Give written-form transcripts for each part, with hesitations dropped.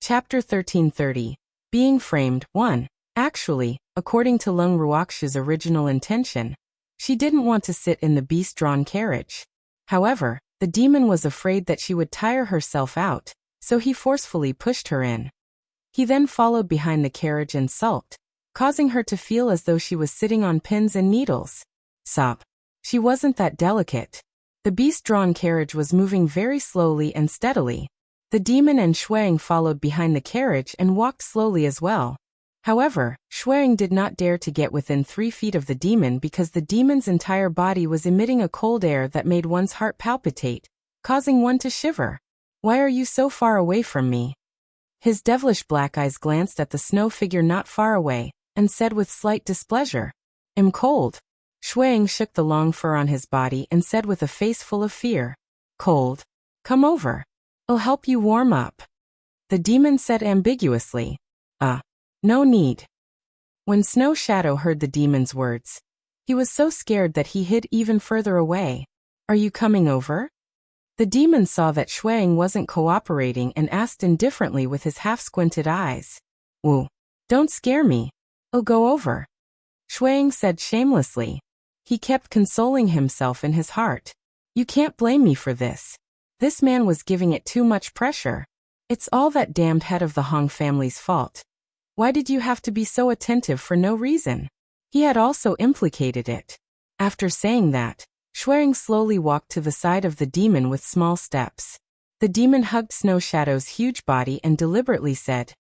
Chapter 1330. Being Framed. 1. Actually, according to Lung Ruoxia's original intention, she didn't want to sit in the beast-drawn carriage. However, the demon was afraid that she would tire herself out, so he forcefully pushed her in. He then followed behind the carriage and sulked, causing her to feel as though she was sitting on pins and needles. Sob. She wasn't that delicate. The beast-drawn carriage was moving very slowly and steadily. The demon and Shuang followed behind the carriage and walked slowly as well. However, Shuang did not dare to get within 3 feet of the demon because the demon's entire body was emitting a cold air that made one's heart palpitate, causing one to shiver. Why are you so far away from me? His devilish black eyes glanced at the snow figure not far away, and said with slight displeasure, "I'm cold." Shuang shook the long fur on his body and said with a face full of fear, "Cold? Come over. I'll help you warm up." The demon said ambiguously, No need." When Snow Shadow heard the demon's words, he was so scared that he hid even further away. "Are you coming over?" The demon saw that Shuang wasn't cooperating and asked indifferently with his half-squinted eyes. "Woo. Don't scare me. I'll go over." Shuang said shamelessly. He kept consoling himself in his heart. "You can't blame me for this. This man was giving it too much pressure. It's all that damned head of the Hong family's fault. Why did you have to be so attentive for no reason?" He had also implicated it. After saying that, Shuang slowly walked to the side of the demon with small steps. The demon hugged Snow Shadow's huge body and deliberately said,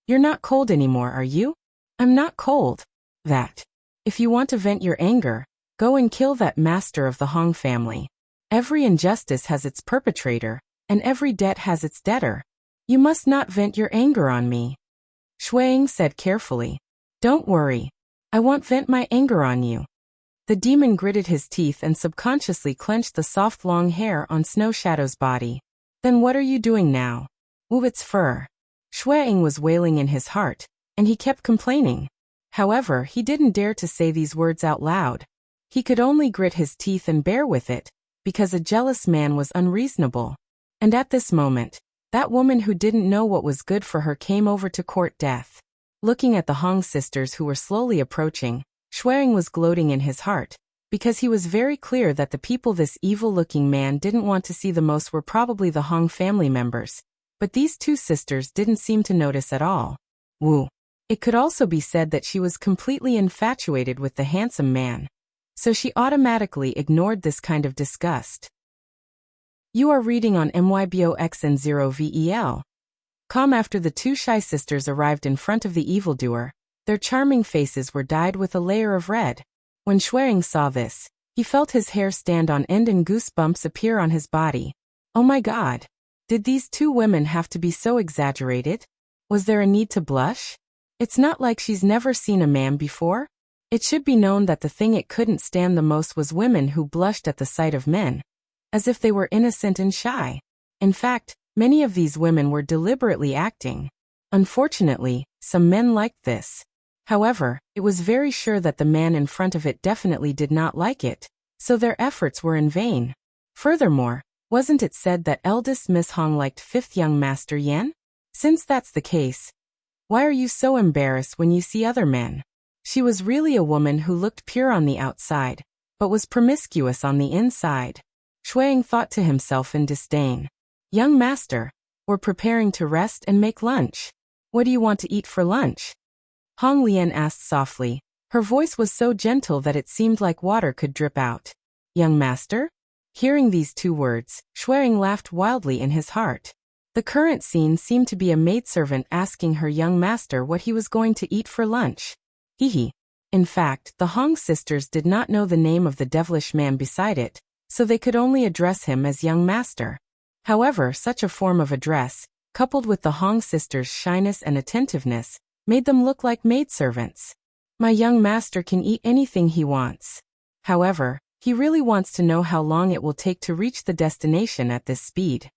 "You're not cold anymore, are you?" "I'm not cold. That. If you want to vent your anger, go and kill that master of the Hong family. Every injustice has its perpetrator, and every debt has its debtor. You must not vent your anger on me." Shuang said carefully, "Don't worry. I won't vent my anger on you." The demon gritted his teeth and subconsciously clenched the soft long hair on Snow Shadow's body. "Then what are you doing now?" "Ooh, it's fur." Shuang was wailing in his heart, and he kept complaining. However, he didn't dare to say these words out loud. He could only grit his teeth and bear with it, because a jealous man was unreasonable. And at this moment, that woman who didn't know what was good for her came over to court death. Looking at the Hong sisters who were slowly approaching, Shuang was gloating in his heart, because he was very clear that the people this evil-looking man didn't want to see the most were probably the Hong family members, but these 2 sisters didn't seem to notice at all. Woo. It could also be said that she was completely infatuated with the handsome man, so she automatically ignored this kind of disgust. You are reading on MYBOXN0VEL.com. After the 2 shy sisters arrived in front of the evildoer, their charming faces were dyed with a layer of red. When Shuang saw this, he felt his hair stand on end and goosebumps appear on his body. Oh my God! Did these 2 women have to be so exaggerated? Was there a need to blush? It's not like she's never seen a man before. It should be known that the thing it couldn't stand the most was women who blushed at the sight of men, as if they were innocent and shy. In fact, many of these women were deliberately acting. Unfortunately, some men liked this. However, it was very sure that the man in front of it definitely did not like it, so their efforts were in vain. Furthermore, wasn't it said that eldest Miss Hong liked 5th young Master Yan? Since that's the case, why are you so embarrassed when you see other men? She was really a woman who looked pure on the outside, but was promiscuous on the inside. Shuang thought to himself in disdain. "Young master, we're preparing to rest and make lunch. What do you want to eat for lunch?" Hong Lian asked softly. Her voice was so gentle that it seemed like water could drip out. "Young master?" Hearing these 2 words, Shuang laughed wildly in his heart. The current scene seemed to be a maidservant asking her young master what he was going to eat for lunch. Hee. In fact, the Hong sisters did not know the name of the devilish man beside it, so they could only address him as young master. However, such a form of address, coupled with the Hong sisters' shyness and attentiveness, made them look like maidservants. My young master can eat anything he wants. However, he really wants to know how long it will take to reach the destination at this speed.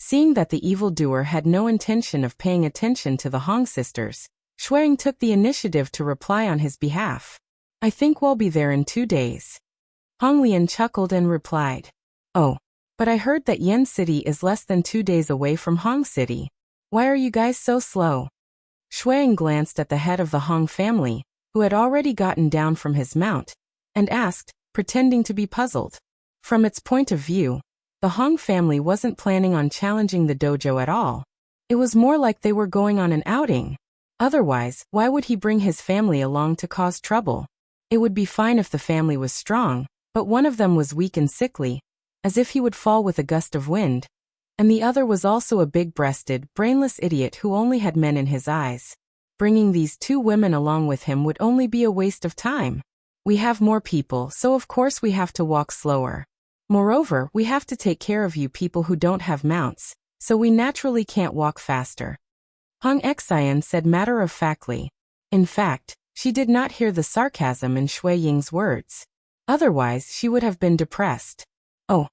Seeing that the evildoer had no intention of paying attention to the Hong sisters, Shuang took the initiative to reply on his behalf. "I think we'll be there in 2 days. Hong Lian chuckled and replied, "Oh, but I heard that Yen City is less than 2 days away from Hong City." Why are you guys so slow? Shuang glanced at the head of the Hong family, who had already gotten down from his mount, and asked, pretending to be puzzled. From its point of view, the Hong family wasn't planning on challenging the dojo at all. It was more like they were going on an outing. Otherwise, why would he bring his family along to cause trouble? It would be fine if the family was strong, but one of them was weak and sickly, as if he would fall with a gust of wind, and the other was also a big-breasted, brainless idiot who only had men in his eyes. Bringing these two women along with him would only be a waste of time. We have more people, so of course we have to walk slower. Moreover, we have to take care of you people who don't have mounts, so we naturally can't walk faster. Hong Xian said matter-of-factly. In fact, she did not hear the sarcasm in Shui Ying's words. Otherwise, she would have been depressed. Oh.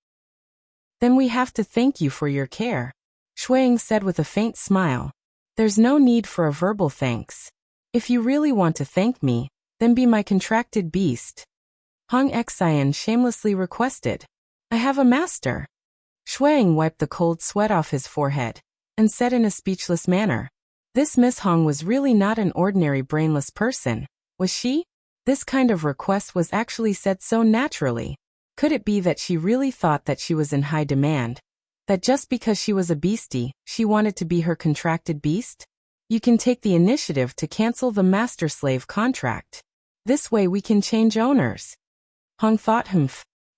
Then we have to thank you for your care, Shui Ying said with a faint smile. There's no need for a verbal thanks. If you really want to thank me, then be my contracted beast. Hong Xian shamelessly requested. I have a master. Shui Ying wiped the cold sweat off his forehead, and said in a speechless manner. This Miss Hong was really not an ordinary brainless person, was she? This kind of request was actually said so naturally. Could it be that she really thought that she was in high demand? That just because she was a beastie, she wanted to be her contracted beast? You can take the initiative to cancel the master-slave contract. This way we can change owners. Hong thought,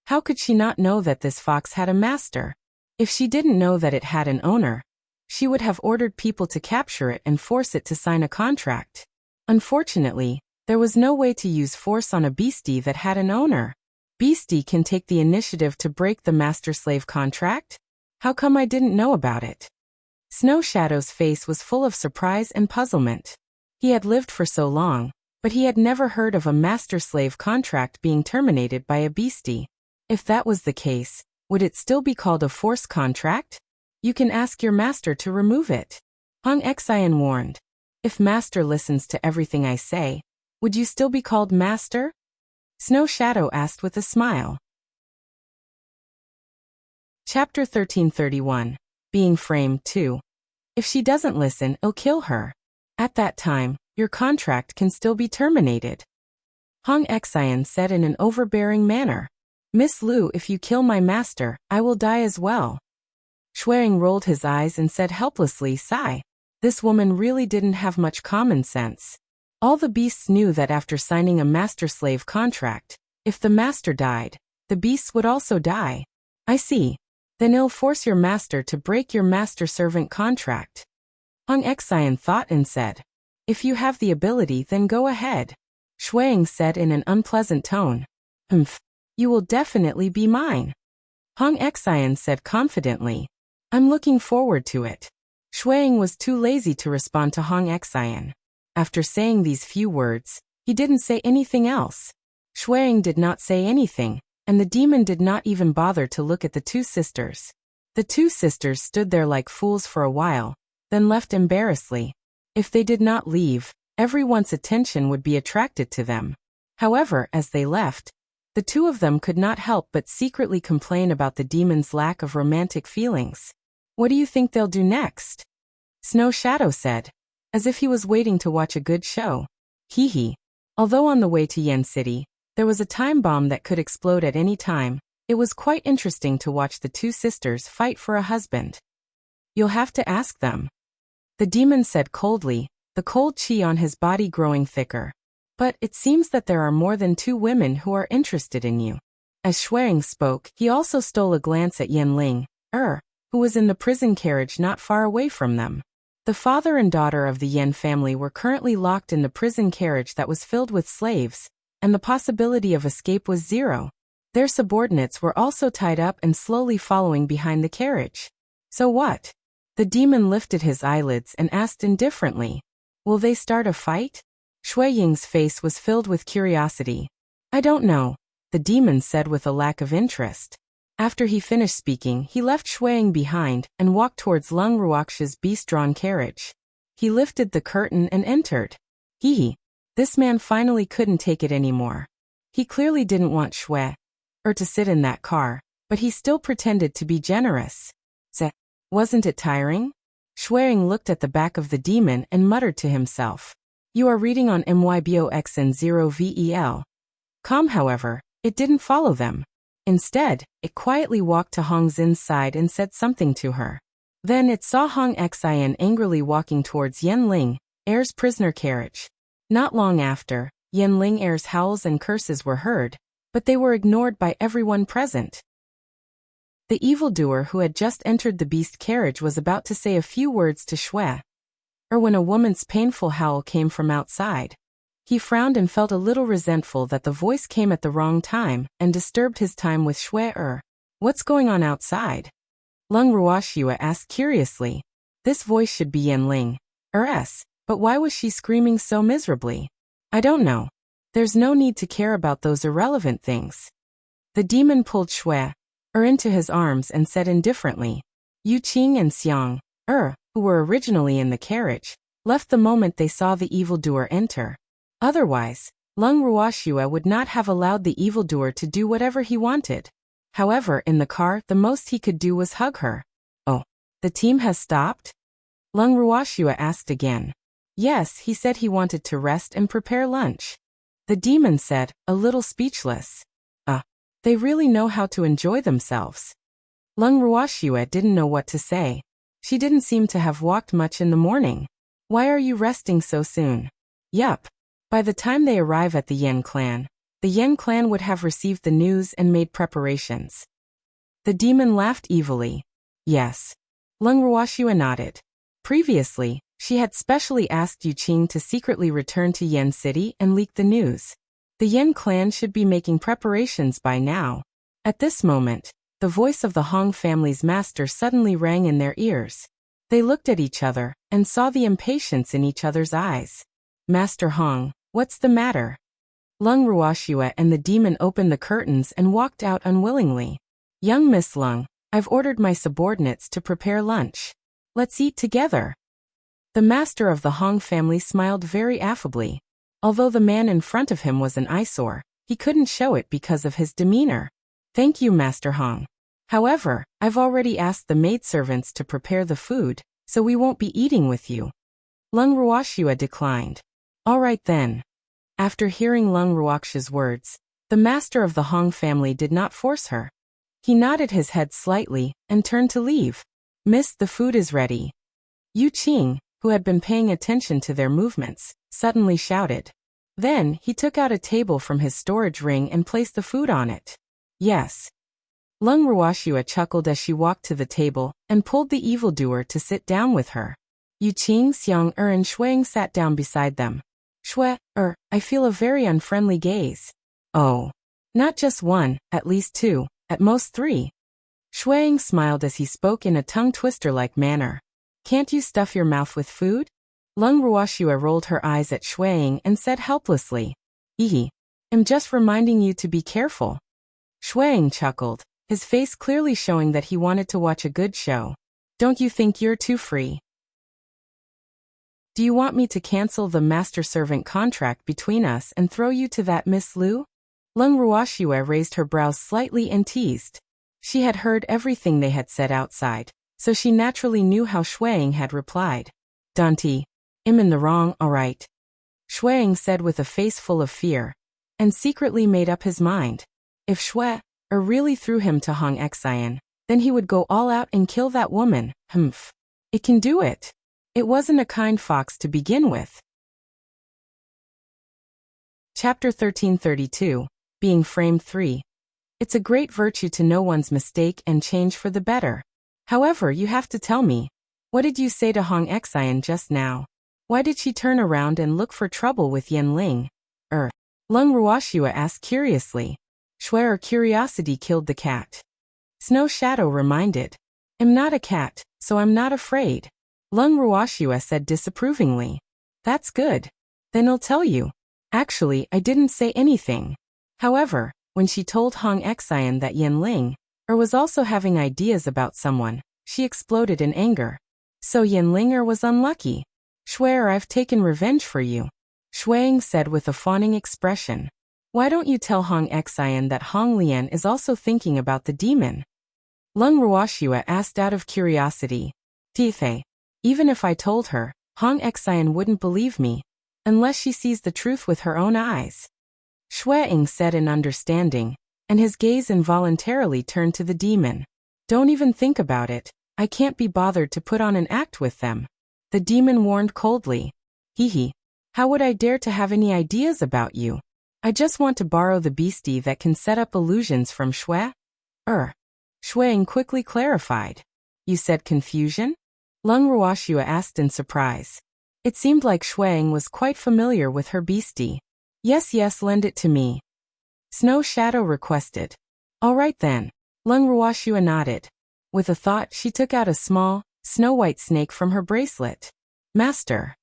how could she not know that this fox had a master? If she didn't know that it had an owner, she would have ordered people to capture it and force it to sign a contract. Unfortunately, there was no way to use force on a beastie that had an owner. Beastie can take the initiative to break the master-slave contract? How come I didn't know about it? Snow Shadow's face was full of surprise and puzzlement. He had lived for so long, but he had never heard of a master-slave contract being terminated by a beastie. If that was the case, would it still be called a force contract? You can ask your master to remove it. Hong Xian warned. If master listens to everything I say, would you still be called master? Snow Shadow asked with a smile. Chapter 1331. Being framed 2. If she doesn't listen, I'll kill her. At that time, your contract can still be terminated. Hong Xian said in an overbearing manner. Miss Lu, if you kill my master, I will die as well. Shuang rolled his eyes and said helplessly, sigh. This woman really didn't have much common sense. All the beasts knew that after signing a master-slave contract, if the master died, the beasts would also die. I see. Then I'll force your master to break your master-servant contract. Hong Xian thought and said. If you have the ability, then go ahead. Shuang said in an unpleasant tone. You will definitely be mine. Hong Xian said confidently. I'm looking forward to it. Shuang was too lazy to respond to Hong Xian. After saying these few words, he didn't say anything else. Shuang did not say anything, and the demon did not even bother to look at the two sisters. The two sisters stood there like fools for a while, then left embarrassedly. If they did not leave, everyone's attention would be attracted to them. However, as they left, the two of them could not help but secretly complain about the demon's lack of romantic feelings. What do you think they'll do next? Snow Shadow said, as if he was waiting to watch a good show. Hee. Although on the way to Yen City, there was a time bomb that could explode at any time, it was quite interesting to watch the two sisters fight for a husband. You'll have to ask them. The demon said coldly, the cold chi on his body growing thicker. But it seems that there are more than two women who are interested in you. As Shuang spoke, he also stole a glance at Yen Ling, who was in the prison carriage not far away from them. The father and daughter of the Yen family were currently locked in the prison carriage that was filled with slaves, and the possibility of escape was zero. Their subordinates were also tied up and slowly following behind the carriage. So what? The demon lifted his eyelids and asked indifferently. Will they start a fight? Shui Ying's face was filled with curiosity. I don't know, the demon said with a lack of interest. After he finished speaking, he left Shuang behind and walked towards Lung Ruoxia's beast-drawn carriage. He lifted the curtain and entered. This man finally couldn't take it anymore. He clearly didn't want Shui to sit in that car, but he still pretended to be generous. Wasn't it tiring? Shuang looked at the back of the demon and muttered to himself. You are reading on MYBOXN0VEL. However, it didn't follow them. Instead, it quietly walked to Hong Xin's side and said something to her. Then it saw Hong Xin angrily walking towards Yan Ling, heir's prisoner carriage. Not long after, Yan Ling heir's howls and curses were heard, but they were ignored by everyone present. The evildoer who had just entered the beast carriage was about to say a few words to Shui, when a woman's painful howl came from outside. He frowned and felt a little resentful that the voice came at the wrong time and disturbed his time with Shui. What's going on outside? Lung Ruoxue asked curiously. This voice should be Yan Ling. But why was she screaming so miserably? I don't know. There's no need to care about those irrelevant things. The demon pulled Shui into his arms and said indifferently. Yu Qing and Xiang, who were originally in the carriage, left the moment they saw the evildoer enter. Otherwise, Lung Ruoxue would not have allowed the evildoer to do whatever he wanted. However, in the car, the most he could do was hug her. Oh, the team has stopped? Lung Ruoxue asked again. Yes, he said he wanted to rest and prepare lunch. The demon said, a little speechless. They really know how to enjoy themselves. Lung Ruoxue didn't know what to say. She didn't seem to have walked much in the morning. Why are you resting so soon? Yup. By the time they arrive at the Yen clan would have received the news and made preparations. The demon laughed evilly. Yes. Lung Ruoxue nodded. Previously, she had specially asked Yu Qing to secretly return to Yen City and leak the news. The Yen clan should be making preparations by now. At this moment, the voice of the Hong family's master suddenly rang in their ears. They looked at each other and saw the impatience in each other's eyes. Master Hong, what's the matter? Lung Ruoxue and the demon opened the curtains and walked out unwillingly. Young Miss Lung, I've ordered my subordinates to prepare lunch. Let's eat together. The master of the Hong family smiled very affably. Although the man in front of him was an eyesore, he couldn't show it because of his demeanor. Thank you, Master Hong. However, I've already asked the maidservants to prepare the food, so we won't be eating with you. Lung Ruoxue declined. All right then. After hearing Lung Ruoxue's words, the master of the Hong family did not force her. He nodded his head slightly and turned to leave. Miss, the food is ready. Yu Qing, who had been paying attention to their movements, suddenly shouted. Then, he took out a table from his storage ring and placed the food on it. Yes. Lung Ruoxue chuckled as she walked to the table and pulled the evildoer to sit down with her. Yu Qing, Xiang and Shuang sat down beside them. Shui, I feel a very unfriendly gaze. Oh. Not just one, at least two, at most three. Shuang smiled as he spoke in a tongue-twister-like manner. Can't you stuff your mouth with food? Lung Ruoxue rolled her eyes at Shuang and said helplessly. I'm just reminding you to be careful. Shuang chuckled, his face clearly showing that he wanted to watch a good show. Don't you think you're too free? Do you want me to cancel the master-servant contract between us and throw you to that Miss Liu? Lung Ruoxue raised her brows slightly and teased. She had heard everything they had said outside, so she naturally knew how Shuang had replied. Dante, I'm in the wrong, all right. Shuang said with a face full of fear, and secretly made up his mind. If Shui really threw him to Hong Xian, then he would go all out and kill that woman. It can do it. It wasn't a kind fox to begin with. Chapter 1332, Being Framed 3. It's a great virtue to know one's mistake and change for the better. However, you have to tell me, what did you say to Hong Xian just now? Why did she turn around and look for trouble with Yan Ling? Lung Ruoxue asked curiously. Shui, curiosity killed the cat. Snow Shadow reminded. I'm not a cat, so I'm not afraid. Lung Ruoxue said disapprovingly. That's good. Then I'll tell you. Actually, I didn't say anything. However, when she told Hong Xian that Yan Ling was also having ideas about someone, she exploded in anger. So Yan Ling was unlucky. Shui, I've taken revenge for you. Shuang said with a fawning expression. Why don't you tell Hong Xian that Hong Lian is also thinking about the demon? Lung Ruoxue asked out of curiosity. Tife. Even if I told her, Hong Xian wouldn't believe me, unless she sees the truth with her own eyes. Shueying said in understanding, and his gaze involuntarily turned to the demon. Don't even think about it, I can't be bothered to put on an act with them. The demon warned coldly. Hee. How would I dare to have any ideas about you? I just want to borrow the beastie that can set up illusions from Shui. Shueying quickly clarified. You said confusion? Lung Ruoxua asked in surprise. It seemed like Shueying was quite familiar with her beastie. Yes, lend it to me. Snow Shadow requested. All right then. Lung Ruoxua nodded. With a thought, she took out a small, snow-white snake from her bracelet. Master.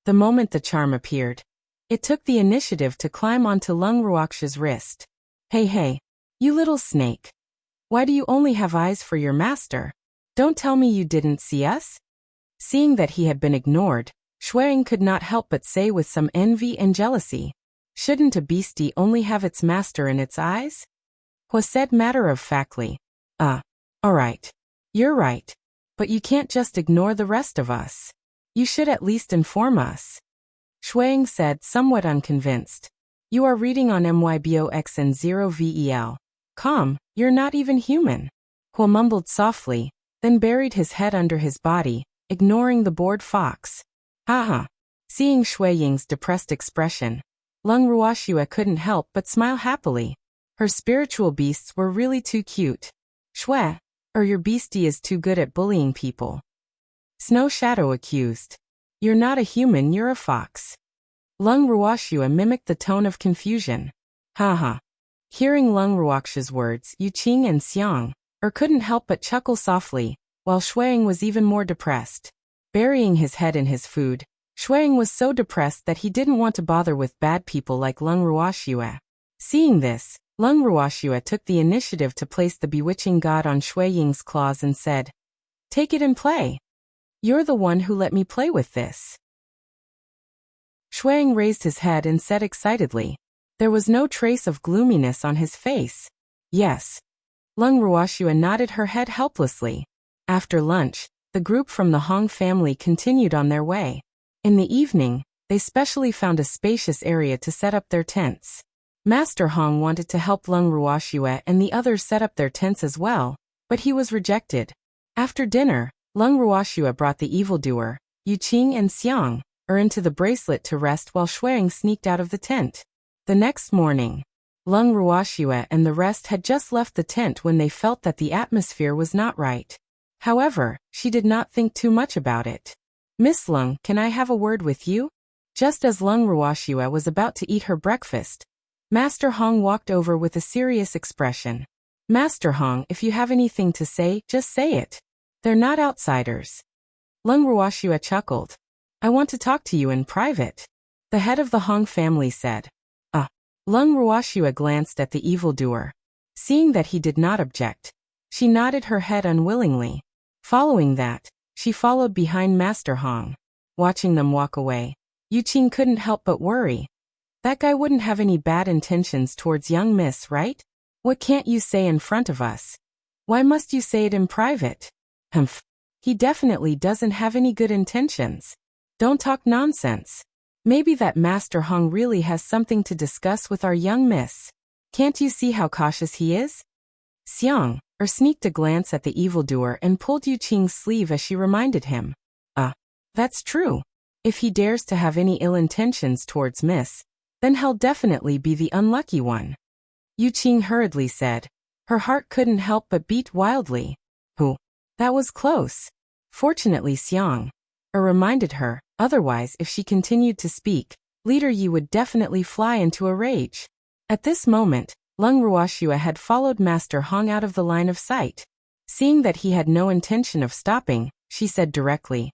The moment the charm appeared, it took the initiative to climb onto Lung Ruoxua's wrist. Hey, you little snake. Why do you only have eyes for your master? Don't tell me you didn't see us? Seeing that he had been ignored, Shueying could not help but say with some envy and jealousy, shouldn't a beastie only have its master in its eyes? Hua said matter-of-factly, alright. You're right. But you can't just ignore the rest of us. You should at least inform us. Shueying said, somewhat unconvinced. You are reading on MYBOX and 0VEL. Calm, you're not even human. Hua mumbled softly, then buried his head under his body, ignoring the bored fox. Haha. Seeing Shueying's depressed expression, Lung Ruoxua couldn't help but smile happily. Her spiritual beasts were really too cute. Shui, or your beastie is too good at bullying people. Snow Shadow accused. You're not a human, you're a fox. Lung Ruoxua mimicked the tone of confusion. Haha. Hearing Lung Ruoxua's words, Yuqing and Xiang, couldn't help but chuckle softly, while Shueying was even more depressed. Burying his head in his food, Shueying was so depressed that he didn't want to bother with bad people like Lung Ruoxua. Seeing this, Lung Ruoxua took the initiative to place the bewitching god on Shueying's claws and said, Take it and play. You're the one who let me play with this. Shueying raised his head and said excitedly. There was no trace of gloominess on his face. Yes. Lung Ruoxua nodded her head helplessly. After lunch, the group from the Hong family continued on their way. In the evening, they specially found a spacious area to set up their tents. Master Hong wanted to help Lung Ruoxua and the others set up their tents as well, but he was rejected. After dinner, Lung Ruoxua brought the evildoer, Yuqing and Xiang, into the bracelet to rest while Shueying sneaked out of the tent. The next morning, Lung Ruoxua and the rest had just left the tent when they felt that the atmosphere was not right. However, she did not think too much about it. Miss Lung, can I have a word with you? Just as Lung Ruoxua was about to eat her breakfast, Master Hong walked over with a serious expression. Master Hong, if you have anything to say, just say it. They're not outsiders. Lung Ruoxua chuckled. I want to talk to you in private. The head of the Hong family said. Lung Ruoxua glanced at the evildoer. Seeing that he did not object, she nodded her head unwillingly. Following that, she followed behind Master Hong. Watching them walk away, Yuqing couldn't help but worry. That guy wouldn't have any bad intentions towards young miss, right? What can't you say in front of us? Why must you say it in private? Humph. He definitely doesn't have any good intentions. Don't talk nonsense. Maybe that Master Hong really has something to discuss with our young miss. Can't you see how cautious he is? Xiang, sneaked a glance at the evildoer and pulled Yuqing's sleeve as she reminded him. That's true. If he dares to have any ill intentions towards miss, then he'll definitely be the unlucky one. Yuqing hurriedly said. Her heart couldn't help but beat wildly. That was close. Fortunately Xiang, reminded her, otherwise if she continued to speak, Leader Yi would definitely fly into a rage. At this moment, Lung Ruoxua had followed Master Hong out of the line of sight. Seeing that he had no intention of stopping, she said directly,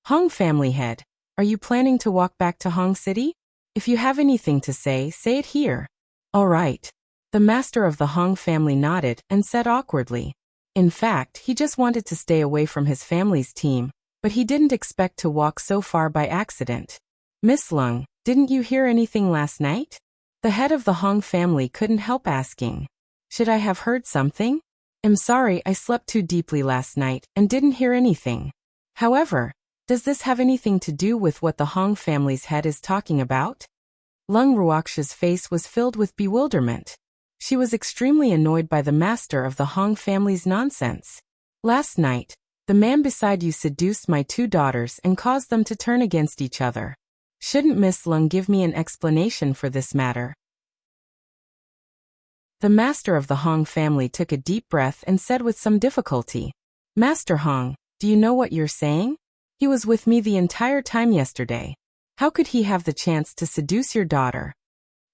Hong family head, are you planning to walk back to Hong City? If you have anything to say it here. All right. The master of the Hong family nodded and said awkwardly. In fact, he just wanted to stay away from his family's team, but he didn't expect to walk so far by accident. Miss Lung, didn't you hear anything last night? The head of the Hong family couldn't help asking. Should I have heard something? I'm sorry, I slept too deeply last night and didn't hear anything. However, Does this have anything to do with what the Hong family's head is talking about? Lung Ruoxia's face was filled with bewilderment. She was extremely annoyed by the master of the Hong family's nonsense. Last night, the man beside you seduced my 2 daughters and caused them to turn against each other. Shouldn't Miss Lung give me an explanation for this matter? The master of the Hong family took a deep breath and said with some difficulty, Master Hong, do you know what you're saying? He was with me the entire time yesterday. How could he have the chance to seduce your daughter?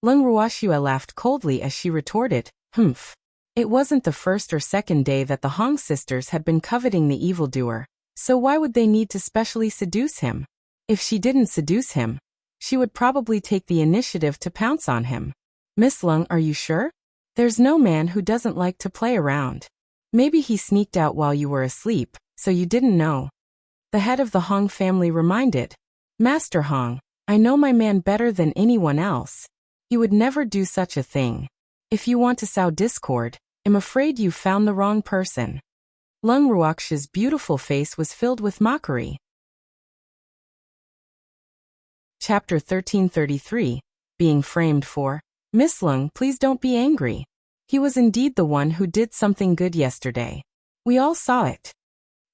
Lung Ruoxia laughed coldly as she retorted, Humph. It wasn't the first or second day that the Hong sisters had been coveting the evildoer, so why would they need to specially seduce him? If she didn't seduce him, she would probably take the initiative to pounce on him. Miss Lung, are you sure? There's no man who doesn't like to play around. Maybe he sneaked out while you were asleep, so you didn't know. The head of the Hong family reminded, Master Hong, I know my man better than anyone else. He would never do such a thing. If you want to sow discord, I'm afraid you found the wrong person. Lung Ruoxia's beautiful face was filled with mockery. Chapter 1333, Being Framed for. Miss Lung, please don't be angry. He was indeed the one who did something good yesterday. We all saw it.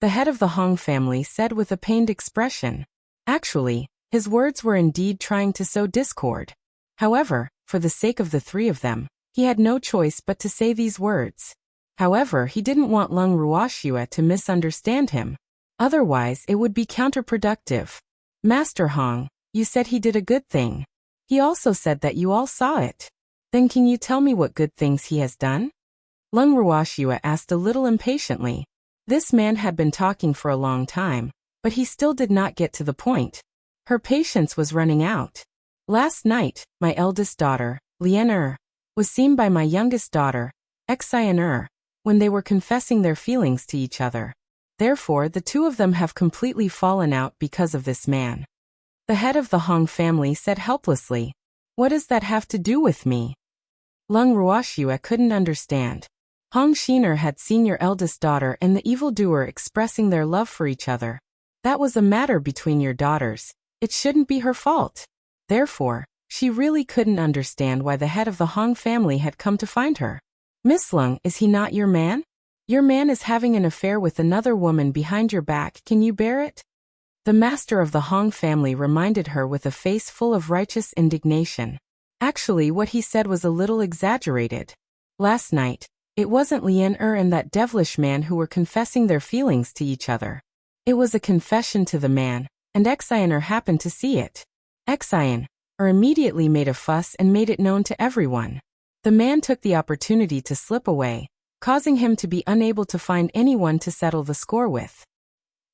The head of the Hong family said with a pained expression. Actually, his words were indeed trying to sow discord. However, for the sake of the 3 of them, he had no choice but to say these words. However, he didn't want Lung Ruoxia to misunderstand him. Otherwise, it would be counterproductive. Master Hong, you said he did a good thing. He also said that you all saw it. Then can you tell me what good things he has done? Lung Ruoxia asked a little impatiently. This man had been talking for a long time, but he still did not get to the point. Her patience was running out. Last night, my eldest daughter, Lian was seen by my youngest daughter, Xian when they were confessing their feelings to each other. Therefore, the 2 of them have completely fallen out because of this man. The head of the Hong family said helplessly, What does that have to do with me? Lung Ruoxia couldn't understand. Hong Xiner had seen your eldest daughter and the evildoer expressing their love for each other. That was a matter between your daughters. It shouldn't be her fault. Therefore, she really couldn't understand why the head of the Hong family had come to find her. Miss Lung, is he not your man? Your man is having an affair with another woman behind your back. Can you bear it? The master of the Hong family reminded her with a face full of righteous indignation. Actually, what he said was a little exaggerated. Last night, it wasn't Lian and that devilish man who were confessing their feelings to each other. It was a confession to the man, and Xian happened to see it. Xian immediately made a fuss and made it known to everyone. The man took the opportunity to slip away, causing him to be unable to find anyone to settle the score with.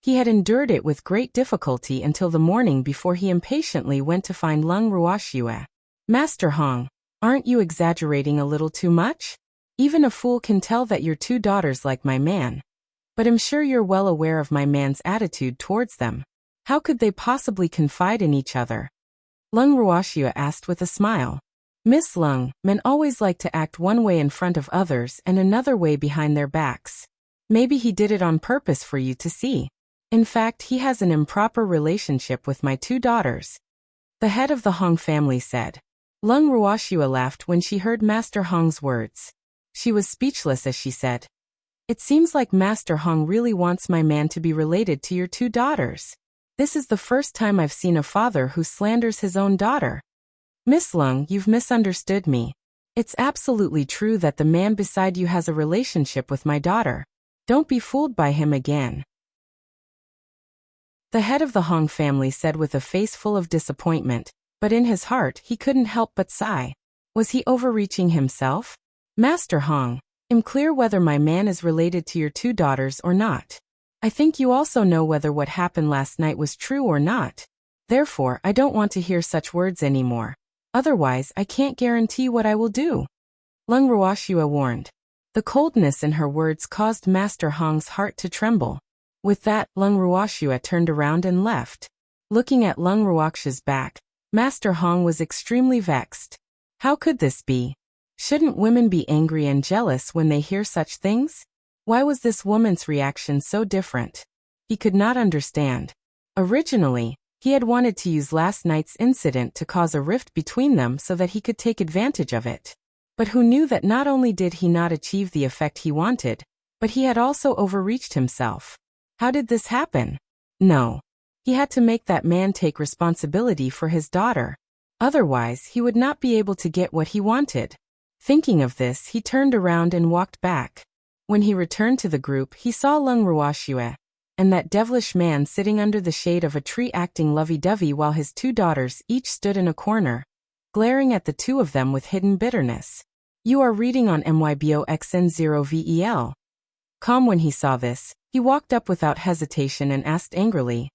He had endured it with great difficulty until the morning before he impatiently went to find Lung Ruoxia. Master Hong, aren't you exaggerating a little too much? Even a fool can tell that your 2 daughters like my man. But I'm sure you're well aware of my man's attitude towards them. How could they possibly confide in each other? Lung Ruoxia asked with a smile. Miss Lung, men always like to act one way in front of others and another way behind their backs. Maybe he did it on purpose for you to see. In fact, he has an improper relationship with my 2 daughters. The head of the Hong family said. Lung Ruoxia laughed when she heard Master Hong's words. She was speechless as she said, It seems like Master Hong really wants my man to be related to your 2 daughters. This is the first time I've seen a father who slanders his own daughter. Miss Lung, you've misunderstood me. It's absolutely true that the man beside you has a relationship with my daughter. Don't be fooled by him again. The head of the Hong family said with a face full of disappointment, but in his heart he couldn't help but sigh. Was he overreaching himself? Master Hong, I'm clear whether my man is related to your 2 daughters or not. I think you also know whether what happened last night was true or not. Therefore, I don't want to hear such words anymore. Otherwise, I can't guarantee what I will do. Lung Ruoxia warned. The coldness in her words caused Master Hong's heart to tremble. With that, Lung Ruoxia turned around and left. Looking at Lung Ruoxia's back, Master Hong was extremely vexed. How could this be? Shouldn't women be angry and jealous when they hear such things? Why was this woman's reaction so different? He could not understand. Originally, he had wanted to use last night's incident to cause a rift between them so that he could take advantage of it. But who knew that not only did he not achieve the effect he wanted, but he had also overreached himself. How did this happen? No. He had to make that man take responsibility for his daughter. Otherwise, he would not be able to get what he wanted. Thinking of this, he turned around and walked back. When he returned to the group, he saw Lung Ruoxue and that devilish man sitting under the shade of a tree acting lovey-dovey while his two daughters each stood in a corner, glaring at the two of them with hidden bitterness. You are reading on MYBOXN0VEL. Calm when he saw this, he walked up without hesitation and asked angrily,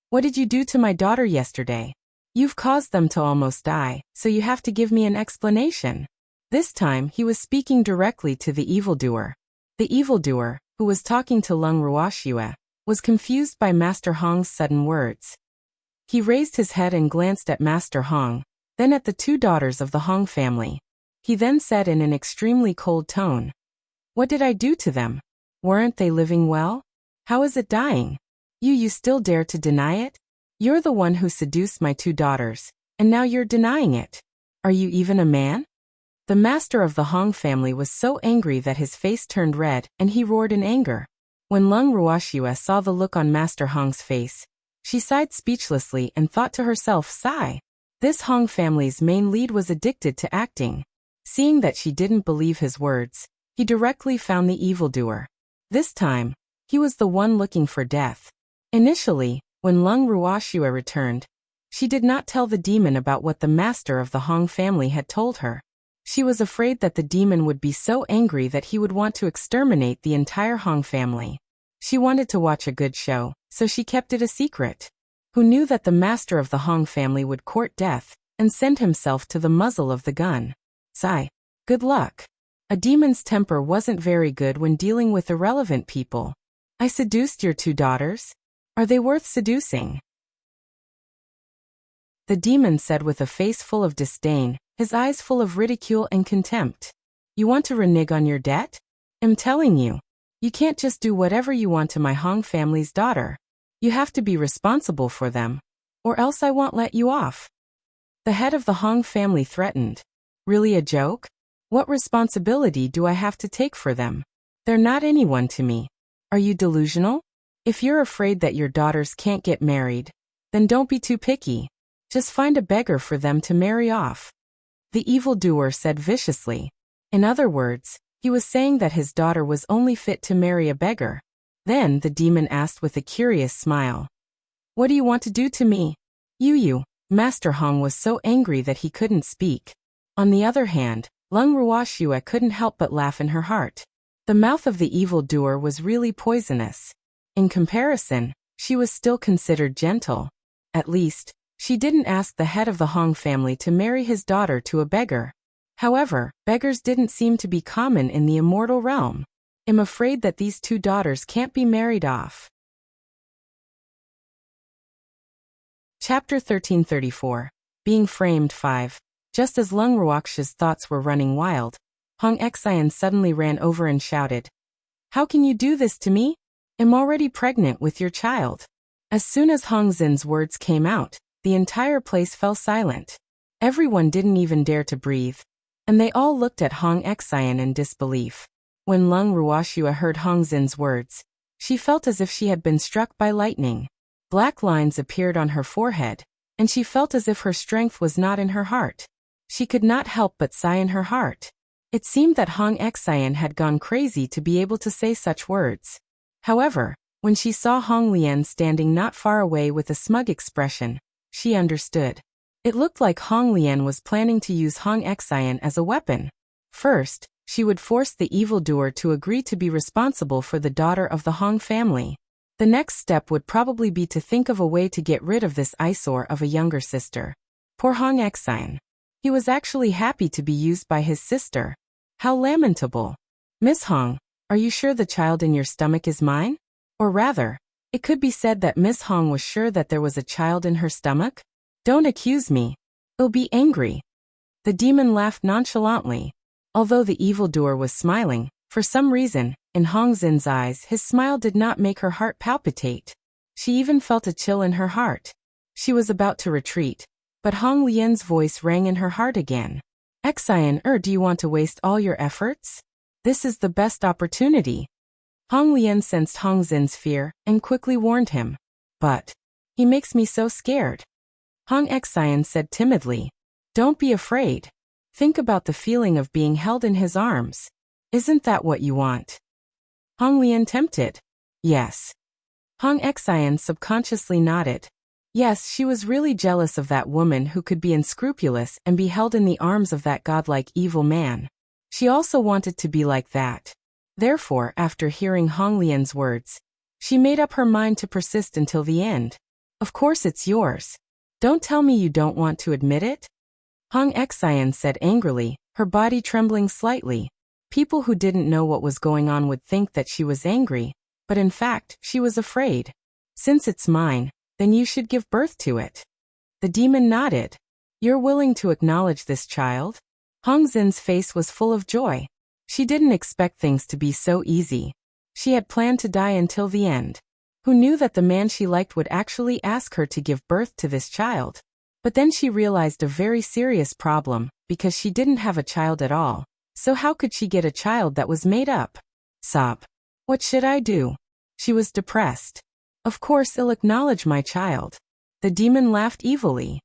"What did you do to my daughter yesterday? You've caused them to almost die, so you have to give me an explanation." This time, he was speaking directly to the evildoer. The evildoer, who was talking to Lung Ruoxue, was confused by Master Hong's sudden words. He raised his head and glanced at Master Hong, then at the two daughters of the Hong family. He then said in an extremely cold tone, "What did I do to them? Weren't they living well? How is it dying? You still dare to deny it? You're the one who seduced my two daughters, and now you're denying it. Are you even a man?" The master of the Hong family was so angry that his face turned red and he roared in anger. When Lung Ruoxue saw the look on Master Hong's face, she sighed speechlessly and thought to herself, sigh. This Hong family's main lead was addicted to acting. Seeing that she didn't believe his words, he directly found the evildoer. This time, he was the one looking for death. Initially, when Lung Ruoxue returned, she did not tell the demon about what the master of the Hong family had told her. She was afraid that the demon would be so angry that he would want to exterminate the entire Hong family. She wanted to watch a good show, so she kept it a secret. Who knew that the master of the Hong family would court death and send himself to the muzzle of the gun? Sigh. Good luck. A demon's temper wasn't very good when dealing with irrelevant people. I seduced your two daughters? Are they worth seducing? The demon said with a face full of disdain, his eyes full of ridicule and contempt. You want to renege on your debt? I'm telling you, you can't just do whatever you want to my Hong family's daughter. You have to be responsible for them, or else I won't let you off. The head of the Hong family threatened. Really a joke? What responsibility do I have to take for them? They're not anyone to me. Are you delusional? If you're afraid that your daughters can't get married, then don't be too picky. Just find a beggar for them to marry off. The evildoer said viciously. In other words, he was saying that his daughter was only fit to marry a beggar. Then the demon asked with a curious smile. What do you want to do to me? You. Master Hong was so angry that he couldn't speak. On the other hand, Lung Ruoxue couldn't help but laugh in her heart. The mouth of the evildoer was really poisonous. In comparison, she was still considered gentle. At least, she didn't ask the head of the Hong family to marry his daughter to a beggar. However, beggars didn't seem to be common in the immortal realm. I'm afraid that these two daughters can't be married off. Chapter 1334. Being Framed 5. Just as Lung Ruoxue's thoughts were running wild, Hong Xian suddenly ran over and shouted, How can you do this to me? I'm already pregnant with your child. As soon as Hong Xin's words came out, the entire place fell silent. Everyone didn't even dare to breathe, and they all looked at Hong Xian in disbelief. When Lung Ruoxue heard Hong Xin's words, she felt as if she had been struck by lightning. Black lines appeared on her forehead, and she felt as if her strength was not in her heart. She could not help but sigh in her heart. It seemed that Hong Xian had gone crazy to be able to say such words. However, when she saw Hong Lian standing not far away with a smug expression, she understood. It looked like Hong Lian was planning to use Hong Xian as a weapon. First, she would force the evildoer to agree to be responsible for the daughter of the Hong family. The next step would probably be to think of a way to get rid of this eyesore of a younger sister. Poor Hong Xian. He was actually happy to be used by his sister. How lamentable. Miss Hong, are you sure the child in your stomach is mine? Or rather, it could be said that Miss Hong was sure that there was a child in her stomach? Don't accuse me. I'll be angry. The demon laughed nonchalantly. Although the evildoer was smiling, for some reason, in Hong Xin's eyes his smile did not make her heart palpitate. She even felt a chill in her heart. She was about to retreat, but Hong Lian's voice rang in her heart again. Xian, do you want to waste all your efforts? This is the best opportunity. Hong Lian sensed Hong Xin's fear and quickly warned him. But he makes me so scared. Hong Xian said timidly. Don't be afraid. Think about the feeling of being held in his arms. Isn't that what you want? Hong Lian tempted. Yes. Hong Xian subconsciously nodded. Yes, she was really jealous of that woman who could be unscrupulous and be held in the arms of that godlike evil man. She also wanted to be like that. Therefore, after hearing Hong Lian's words, she made up her mind to persist until the end. Of course it's yours. Don't tell me you don't want to admit it? Hong Xian said angrily, her body trembling slightly. People who didn't know what was going on would think that she was angry, but in fact, she was afraid. Since it's mine, then you should give birth to it. The demon nodded. You're willing to acknowledge this child? Hong Xin's face was full of joy. She didn't expect things to be so easy. She had planned to die until the end. Who knew that the man she liked would actually ask her to give birth to this child? But then she realized a very serious problem, because she didn't have a child at all. So how could she get a child that was made up? Sob. What should I do? She was depressed. Of course I'll acknowledge my child. The demon laughed evilly.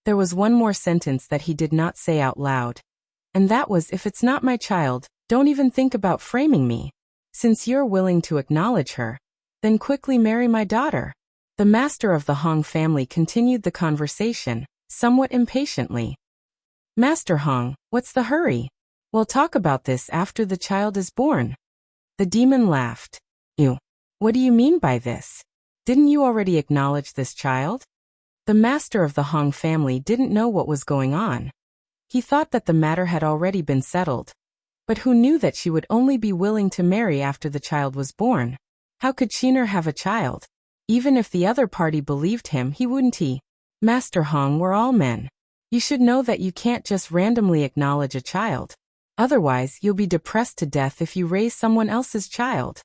There was one more sentence that he did not say out loud. And that was, if it's not my child, don't even think about framing me. Since you're willing to acknowledge her, then quickly marry my daughter. The master of the Hong family continued the conversation, somewhat impatiently. Master Hong, what's the hurry? We'll talk about this after the child is born. The demon laughed. Ew. What do you mean by this? Didn't you already acknowledge this child? The master of the Hong family didn't know what was going on. He thought that the matter had already been settled. But who knew that she would only be willing to marry after the child was born? How could Sheener have a child? Even if the other party believed him, he wouldn't. Master Hong, we're all men. You should know that you can't just randomly acknowledge a child. Otherwise, you'll be depressed to death if you raise someone else's child.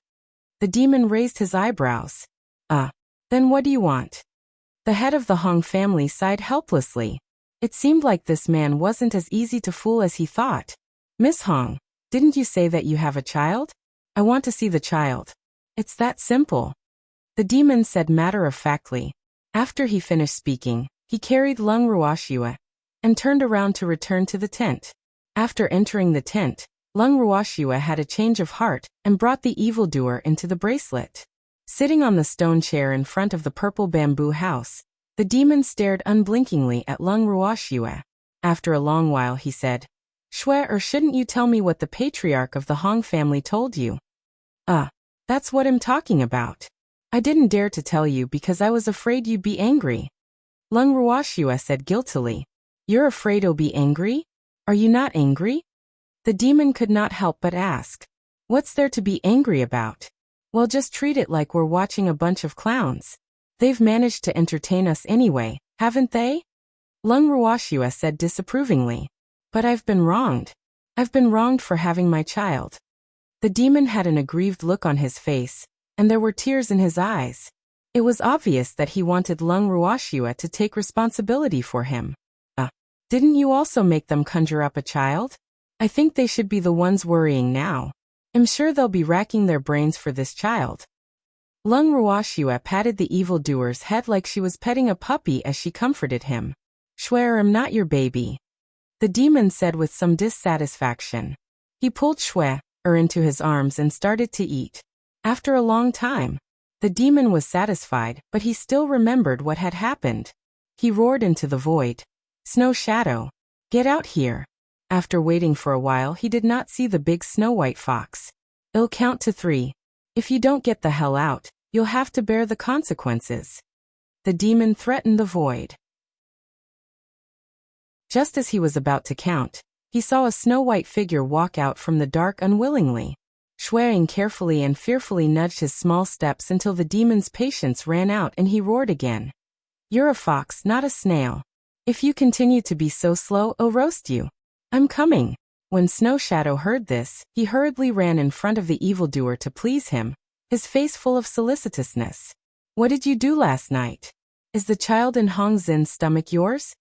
The demon raised his eyebrows. Then what do you want? The head of the Hong family sighed helplessly. It seemed like this man wasn't as easy to fool as he thought. Miss Hong, didn't you say that you have a child? I want to see the child. It's that simple. The demon said matter-of-factly. After he finished speaking, he carried Lung Ruoxue and turned around to return to the tent. After entering the tent, Lung Ruoxue had a change of heart and brought the evildoer into the bracelet. Sitting on the stone chair in front of the purple bamboo house, the demon stared unblinkingly at Lung Ruoxue. After a long while he said, Shui, shouldn't you tell me what the patriarch of the Hong family told you? That's what I'm talking about. I didn't dare to tell you because I was afraid you'd be angry. Lung Ruoxue said guiltily. You're afraid I'll be angry? Are you not angry? The demon could not help but ask. What's there to be angry about? Well, just treat it like we're watching a bunch of clowns. They've managed to entertain us anyway, haven't they? Lung Ruoxue said disapprovingly. But I've been wronged. I've been wronged for having my child. The demon had an aggrieved look on his face, and there were tears in his eyes. It was obvious that he wanted Lung Ruoxue to take responsibility for him. Didn't you also make them conjure up a child? I think they should be the ones worrying now. I'm sure they'll be racking their brains for this child. Lung Ruoxue patted the evildoer's head like she was petting a puppy as she comforted him. Swear I'm not your baby. The demon said with some dissatisfaction. He pulled Shui into his arms and started to eat. After a long time, the demon was satisfied, but he still remembered what had happened. He roared into the void. Snow Shadow, get out here. After waiting for a while, he did not see the big snow-white fox. I'll count to 3. If you don't get the hell out, you'll have to bear the consequences. The demon threatened the void. Just as he was about to count, he saw a snow-white figure walk out from the dark unwillingly. Shuang carefully and fearfully nudged his small steps until the demon's patience ran out and he roared again. You're a fox, not a snail. If you continue to be so slow, I'll roast you. I'm coming. When Snow Shadow heard this, he hurriedly ran in front of the evildoer to please him, his face full of solicitousness. What did you do last night? Is the child in Hong Zin's stomach yours?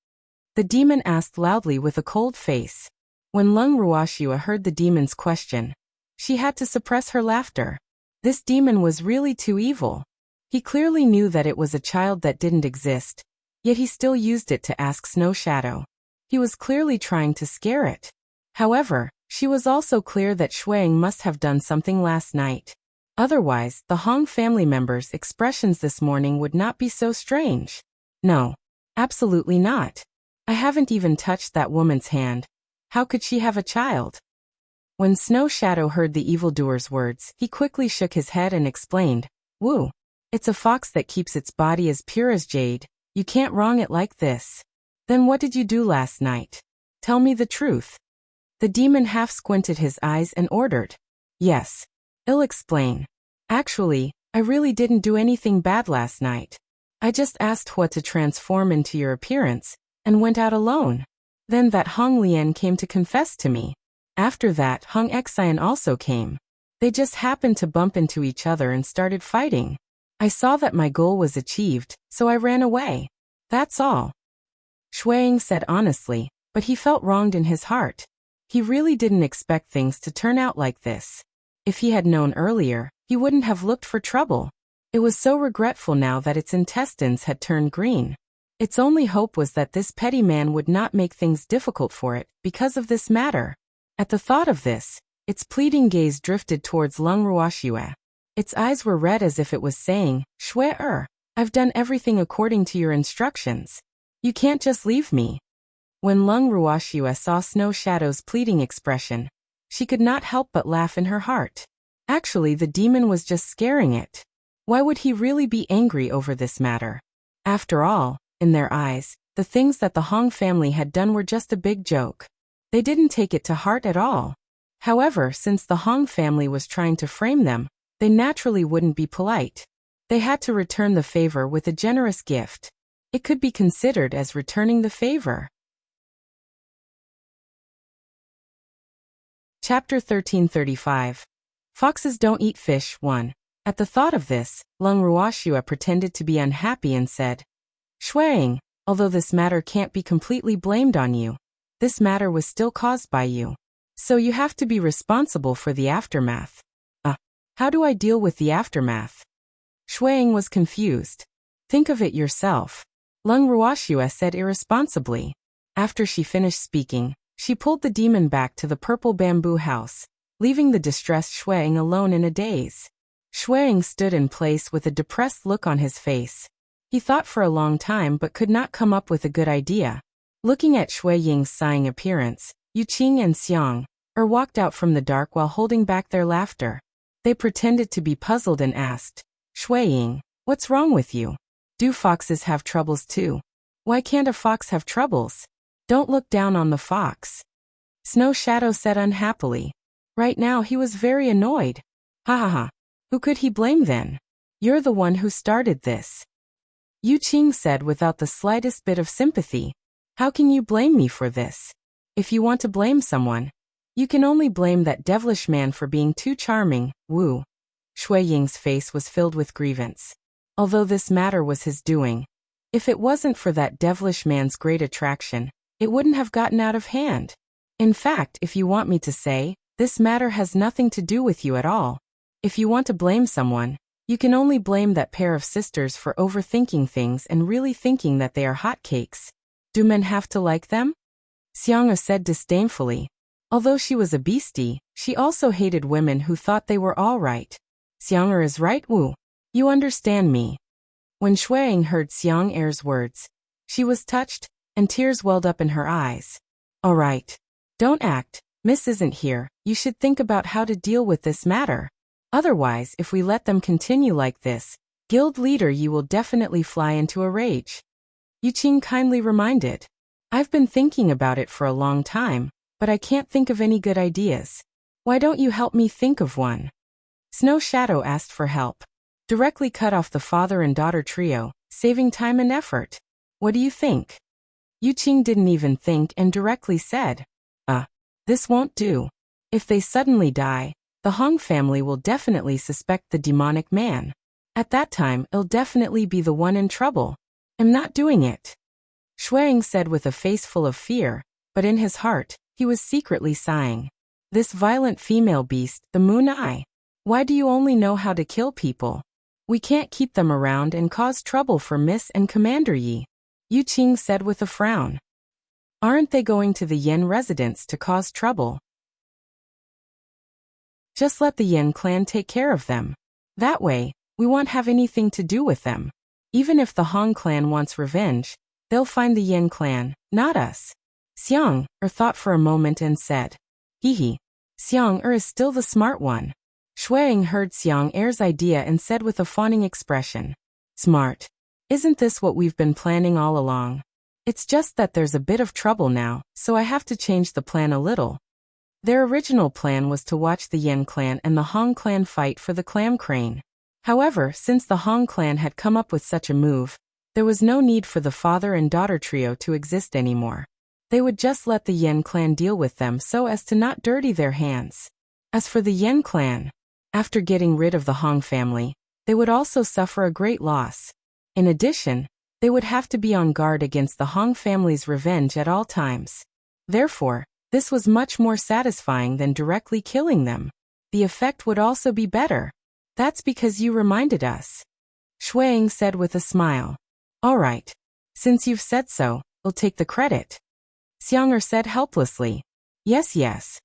The demon asked loudly with a cold face. When Lung Ruoxia heard the demon's question, she had to suppress her laughter. This demon was really too evil. He clearly knew that it was a child that didn't exist, yet he still used it to ask Snow Shadow. He was clearly trying to scare it. However, she was also clear that Shuang must have done something last night. Otherwise, the Hong family members' expressions this morning would not be so strange. No, absolutely not. I haven't even touched that woman's hand. How could she have a child? When Snow Shadow heard the evildoer's words, he quickly shook his head and explained, Woo, it's a fox that keeps its body as pure as jade. You can't wrong it like this. Then what did you do last night? Tell me the truth. The demon half squinted his eyes and ordered. Yes. I'll explain. Actually, I really didn't do anything bad last night. I just asked Hua to transform into your appearance, and went out alone. Then that Hong Lian came to confess to me. After that, Hong Xian also came. They just happened to bump into each other and started fighting. I saw that my goal was achieved, so I ran away. That's all. Shuang said honestly, but he felt wronged in his heart. He really didn't expect things to turn out like this. If he had known earlier, he wouldn't have looked for trouble. It was so regretful now that its intestines had turned green. Its only hope was that this petty man would not make things difficult for it because of this matter. At the thought of this, its pleading gaze drifted towards Lung Ruoxia. Its eyes were red as if it was saying, Shui, I've done everything according to your instructions. You can't just leave me. When Lung Ruoxia saw Snow Shadow's pleading expression, she could not help but laugh in her heart. Actually, the demon was just scaring it. Why would he really be angry over this matter? After all, in their eyes, the things that the Hong family had done were just a big joke. They didn't take it to heart at all. However, since the Hong family was trying to frame them, they naturally wouldn't be polite. They had to return the favor with a generous gift. It could be considered as returning the favor. Chapter 1335. Foxes Don't Eat Fish 1. At the thought of this, Lung Ruoxia pretended to be unhappy and said, Shuang, although this matter can't be completely blamed on you, this matter was still caused by you. So you have to be responsible for the aftermath. How do I deal with the aftermath? Shuang was confused. Think of it yourself. Lung Ruoxia said irresponsibly. After she finished speaking, she pulled the demon back to the purple bamboo house, leaving the distressed Shuang alone in a daze. Shuang stood in place with a depressed look on his face. He thought for a long time but could not come up with a good idea. Looking at Shui Ying's sighing appearance, Yu Qing and Xiang walked out from the dark while holding back their laughter. They pretended to be puzzled and asked, Shui Ying, what's wrong with you? Do foxes have troubles too? Why can't a fox have troubles? Don't look down on the fox. Snow Shadow said unhappily. Right now he was very annoyed. Ha ha ha. Who could he blame then? You're the one who started this. Yu Qing said without the slightest bit of sympathy. How can you blame me for this? If you want to blame someone, you can only blame that devilish man for being too charming, Wu. Shui Ying's face was filled with grievance. Although this matter was his doing, if it wasn't for that devilish man's great attraction, it wouldn't have gotten out of hand. In fact, if you want me to say, this matter has nothing to do with you at all. If you want to blame someone, you can only blame that pair of sisters for overthinking things and really thinking that they are hotcakes. Do men have to like them? Xiang said disdainfully. Although she was a beastie, she also hated women who thought they were all right. Xiang is right, Wu. You understand me. When Shuang heard Xiang Er's words, she was touched, and tears welled up in her eyes. All right. Don't act. Miss isn't here. You should think about how to deal with this matter. Otherwise, if we let them continue like this, guild leader you will definitely fly into a rage. Yu Qing kindly reminded. I've been thinking about it for a long time, but I can't think of any good ideas. Why don't you help me think of one? Snow Shadow asked for help. Directly cut off the father and daughter trio, saving time and effort. What do you think? Yu Qing didn't even think and directly said, this won't do. If they suddenly die, the Hong family will definitely suspect the demonic man. At that time, I'll definitely be the one in trouble. I'm not doing it. Shuang said with a face full of fear, but in his heart, he was secretly sighing. This violent female beast, the Moon Eye. Why do you only know how to kill people? We can't keep them around and cause trouble for Miss and Commander Yi. Yu Qing said with a frown. Aren't they going to the Yen residence to cause trouble? Just let the Yen clan take care of them. That way, we won't have anything to do with them. Even if the Hong clan wants revenge, they'll find the Yen clan, not us. Xiang thought for a moment and said, Hee. Xiang is still the smart one. Shuang heard Xiang Er's idea and said with a fawning expression, Smart. Isn't this what we've been planning all along? It's just that there's a bit of trouble now, so I have to change the plan a little. Their original plan was to watch the Yen clan and the Hong clan fight for the clam crane. However, since the Hong clan had come up with such a move, there was no need for the father and daughter trio to exist anymore. They would just let the Yen clan deal with them so as to not dirty their hands. As for the Yen clan, after getting rid of the Hong family, they would also suffer a great loss. In addition, they would have to be on guard against the Hong family's revenge at all times. Therefore, this was much more satisfying than directly killing them. The effect would also be better. That's because you reminded us. Shuang said with a smile. All right. Since you've said so, we'll take the credit. Xiang said helplessly. Yes.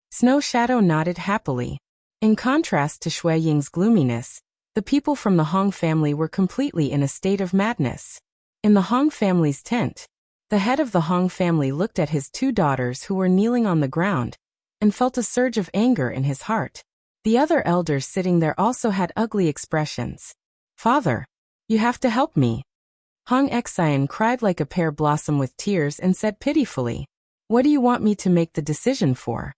Snow Shadow nodded happily. In contrast to Shui Ying's gloominess, the people from the Hong family were completely in a state of madness. In the Hong family's tent, the head of the Hong family looked at his two daughters who were kneeling on the ground, and felt a surge of anger in his heart. The other elders sitting there also had ugly expressions. Father, you have to help me. Hong Xian cried like a pear blossom with tears and said pitifully, What do you want me to make the decision for?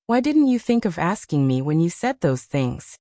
Why didn't you think of asking me when you said those things?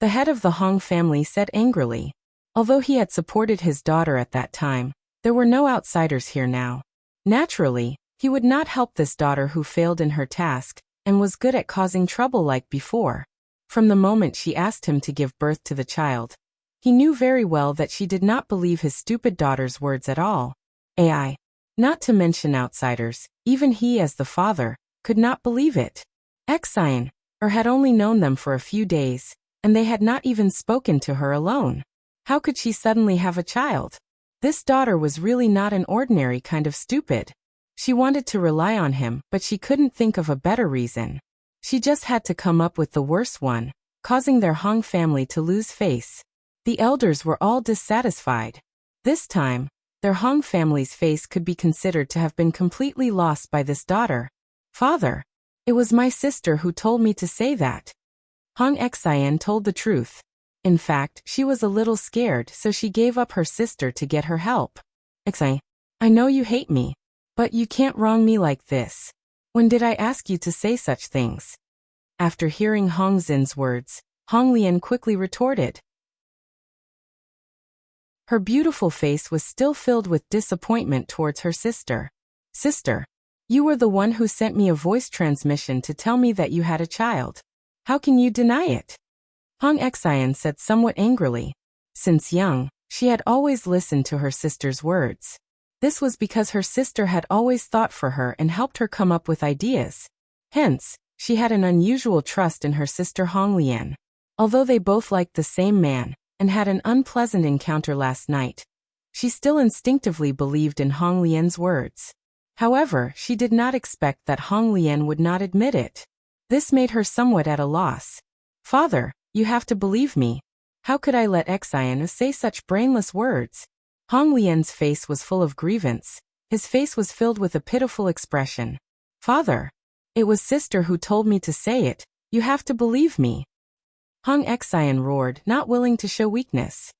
The head of the Hong family said angrily. Although he had supported his daughter at that time, there were no outsiders here now. Naturally, he would not help this daughter who failed in her task, and was good at causing trouble like before. From the moment she asked him to give birth to the child, he knew very well that she did not believe his stupid daughter's words at all. AI. Not to mention outsiders, even he as the father, could not believe it. Xian had only known them for a few days, and they had not even spoken to her alone. How could she suddenly have a child? This daughter was really not an ordinary kind of stupid. She wanted to rely on him, but she couldn't think of a better reason. She just had to come up with the worst one, causing their Hong family to lose face. The elders were all dissatisfied. This time, their Hong family's face could be considered to have been completely lost by this daughter. Father, it was my sister who told me to say that. Hong Xian told the truth. In fact, she was a little scared, so she gave up her sister to get her help. Xian, I know you hate me, but you can't wrong me like this. When did I ask you to say such things? After hearing Hong Xin's words, Hong Lian quickly retorted. Her beautiful face was still filled with disappointment towards her sister. Sister, you were the one who sent me a voice transmission to tell me that you had a child. How can you deny it? Hong Xian said somewhat angrily. Since young, she had always listened to her sister's words. This was because her sister had always thought for her and helped her come up with ideas. Hence, she had an unusual trust in her sister Hong Lian. Although they both liked the same man, and had an unpleasant encounter last night, she still instinctively believed in Hong Lian's words. However, she did not expect that Hong Lian would not admit it. This made her somewhat at a loss. Father, you have to believe me. How could I let Xian say such brainless words? Hong Lian's face was full of grievance. His face was filled with a pitiful expression. Father, it was sister who told me to say it. You have to believe me. Hong Xian roared, not willing to show weakness.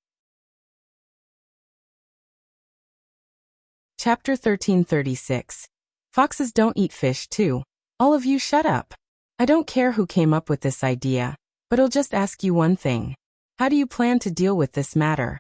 Chapter 1336. Foxes don't eat fish too. All of you shut up. I don't care who came up with this idea, but I'll just ask you one thing. How do you plan to deal with this matter?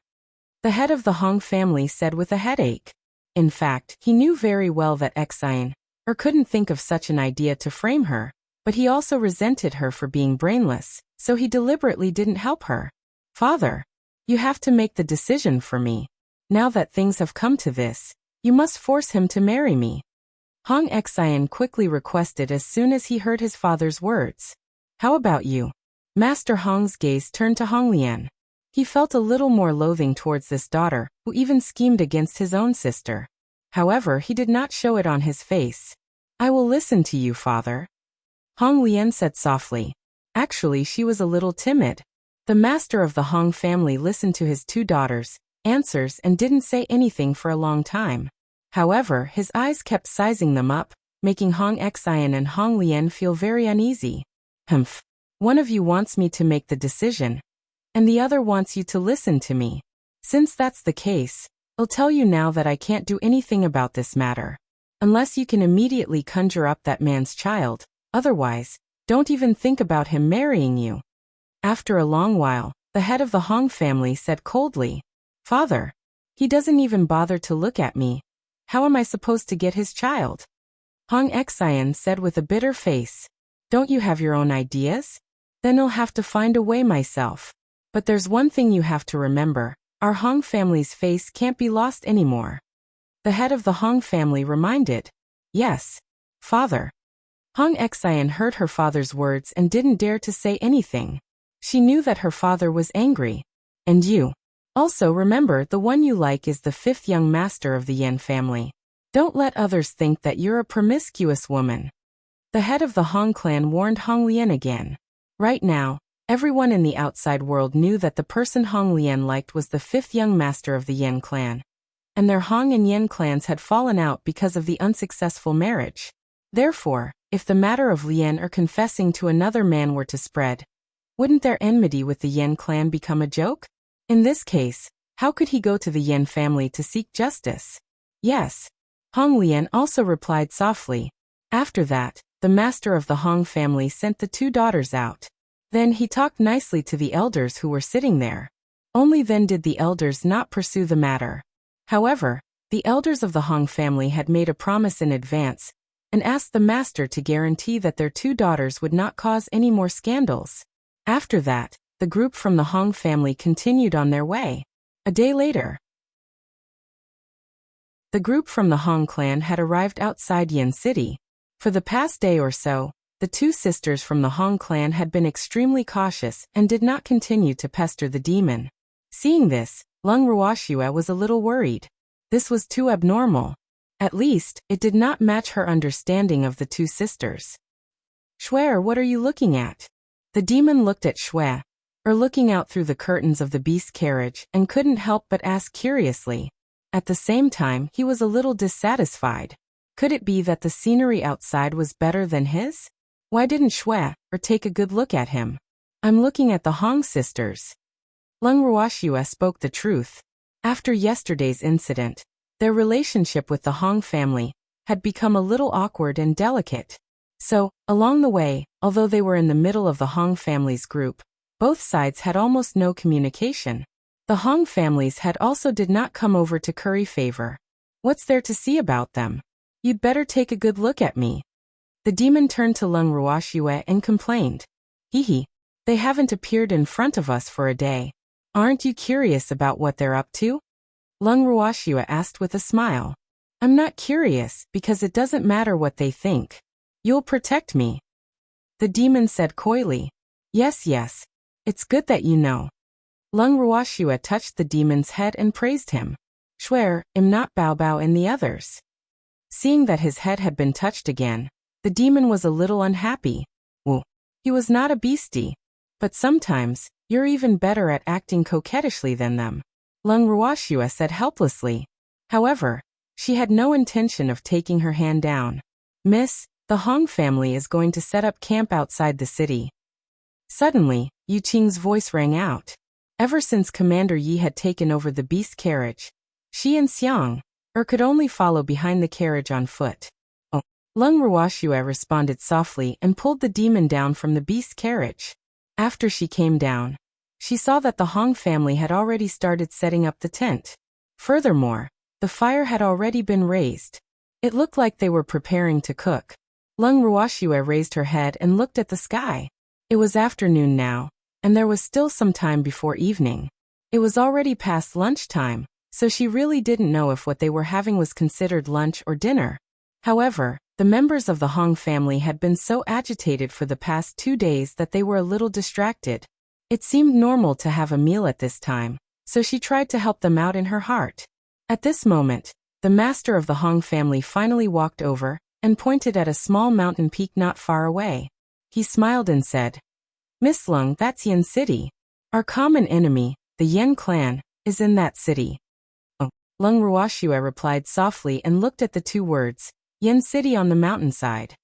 The head of the Hong family said with a headache. In fact, he knew very well that Xian couldn't think of such an idea to frame her, But he also resented her for being brainless, so he deliberately didn't help her. Father, you have to make the decision for me. Now that things have come to this, you must force him to marry me. Hong Xian quickly requested as soon as he heard his father's words. How about you? Master Hong's gaze turned to Hong Lian. He felt a little more loathing towards this daughter, who even schemed against his own sister. However, he did not show it on his face. I will listen to you, father. Hong Lian said softly. Actually, she was a little timid. The master of the Hong family listened to his two daughters' answers and didn't say anything for a long time. However, his eyes kept sizing them up, making Hong Xian and Hong Lian feel very uneasy. Humph. One of you wants me to make the decision, and the other wants you to listen to me. Since that's the case, I'll tell you now that I can't do anything about this matter. Unless you can immediately conjure up that man's child, otherwise, don't even think about him marrying you. After a long while, the head of the Hong family said coldly, Father, he doesn't even bother to look at me. How am I supposed to get his child? Hong Xian said with a bitter face. Don't you have your own ideas? Then I'll have to find a way myself. But there's one thing you have to remember. Our Hong family's face can't be lost anymore. The head of the Hong family reminded. Yes, father. Hong Xian heard her father's words and didn't dare to say anything. She knew that her father was angry. And you. Also remember, the one you like is the fifth young master of the Yan family. Don't let others think that you're a promiscuous woman. The head of the Hong clan warned Hong Lian again. Right now, everyone in the outside world knew that the person Hong Lian liked was the fifth young master of the Yan clan. And their Hong and Yan clans had fallen out because of the unsuccessful marriage. Therefore, if the matter of Lian or confessing to another man were to spread, wouldn't their enmity with the Yan clan become a joke? In this case, how could he go to the Yan family to seek justice? Yes. Hong Lian also replied softly. After that, the master of the Hong family sent the two daughters out. Then he talked nicely to the elders who were sitting there. Only then did the elders not pursue the matter. However, the elders of the Hong family had made a promise in advance and asked the master to guarantee that their two daughters would not cause any more scandals. After that, the group from the Hong family continued on their way. A day later, the group from the Hong clan had arrived outside Yan City. For the past day or so, the two sisters from the Hong clan had been extremely cautious and did not continue to pester the demon. Seeing this, Lung Ruoxue was a little worried. This was too abnormal. At least, it did not match her understanding of the two sisters. Shui, what are you looking at? The demon looked at Shui, looking out through the curtains of the beast carriage, and couldn't help but ask curiously. At the same time, he was a little dissatisfied. Could it be that the scenery outside was better than his? Why didn't Shui take a good look at him? I'm looking at the Hong sisters. Lung Ruoxue spoke the truth. After yesterday's incident, their relationship with the Hong family had become a little awkward and delicate. So, along the way, although they were in the middle of the Hong family's group, both sides had almost no communication. The Hong families had also did not come over to curry favor. What's there to see about them? You'd better take a good look at me. The demon turned to Lung Ruoxue and complained. Hee, they haven't appeared in front of us for a day. Aren't you curious about what they're up to? Lung Ruoxue asked with a smile. I'm not curious because it doesn't matter what they think. You'll protect me. The demon said coyly. Yes, it's good that you know. Lung Ruoxue touched the demon's head and praised him. Shui, im not Bao Bao and the others. Seeing that his head had been touched again, the demon was a little unhappy. Well, he was not a beastie. But sometimes, you're even better at acting coquettishly than them. Lung Ruoxue said helplessly. However, she had no intention of taking her hand down. Miss, the Hong family is going to set up camp outside the city. Suddenly, Yu Qing's voice rang out. Ever since Commander Yi had taken over the beast carriage, she and Xiang could only follow behind the carriage on foot. Oh. Lung Ruoxue responded softly and pulled the demon down from the beast carriage. After she came down, she saw that the Hong family had already started setting up the tent. Furthermore, the fire had already been raised. It looked like they were preparing to cook. Lung Ruoxue raised her head and looked at the sky. It was afternoon now, and there was still some time before evening. It was already past lunchtime, so she really didn't know if what they were having was considered lunch or dinner. However, the members of the Hong family had been so agitated for the past 2 days that they were a little distracted. It seemed normal to have a meal at this time, so she tried to help them out in her heart. At this moment, the master of the Hong family finally walked over and pointed at a small mountain peak not far away. He smiled and said, "Miss Lung, that's Yin City. Our common enemy, the Yen clan, is in that city." "Oh." Lung Ruoxue replied softly and looked at the 2 words, Yen City on the mountainside.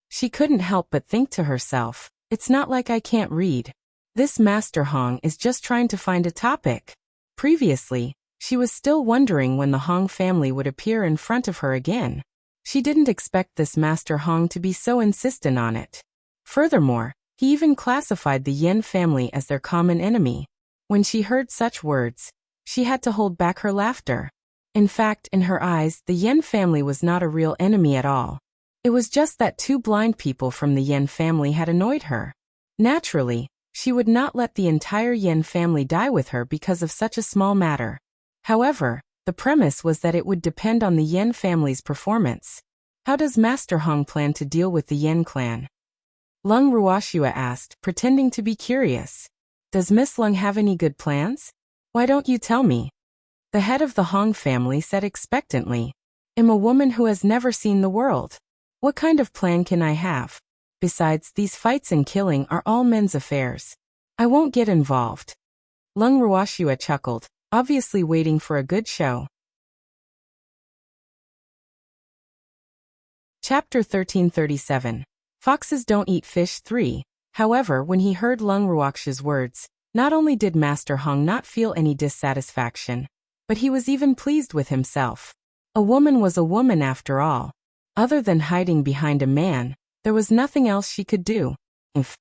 She couldn't help but think to herself, it's not like I can't read. This Master Hong is just trying to find a topic. Previously, she was still wondering when the Hong family would appear in front of her again. She didn't expect this Master Hong to be so insistent on it. Furthermore, he even classified the Yen family as their common enemy. When she heard such words, she had to hold back her laughter. In fact, in her eyes, the Yen family was not a real enemy at all. It was just that 2 blind people from the Yen family had annoyed her. Naturally, she would not let the entire Yen family die with her because of such a small matter. However, the premise was that it would depend on the Yen family's performance. How does Master Hong plan to deal with the Yen clan? Lung Ruoxue asked, pretending to be curious. Does Miss Lung have any good plans? Why don't you tell me? The head of the Hong family said expectantly. I'm a woman who has never seen the world. What kind of plan can I have? Besides, these fights and killing are all men's affairs. I won't get involved. Lung Ruoxue chuckled, obviously waiting for a good show. Chapter 1337. Foxes Don't Eat Fish 3. However, when he heard Lung Ruoxue's words, not only did Master Hong not feel any dissatisfaction, but he was even pleased with himself. A woman was a woman after all. Other than hiding behind a man, there was nothing else she could do. If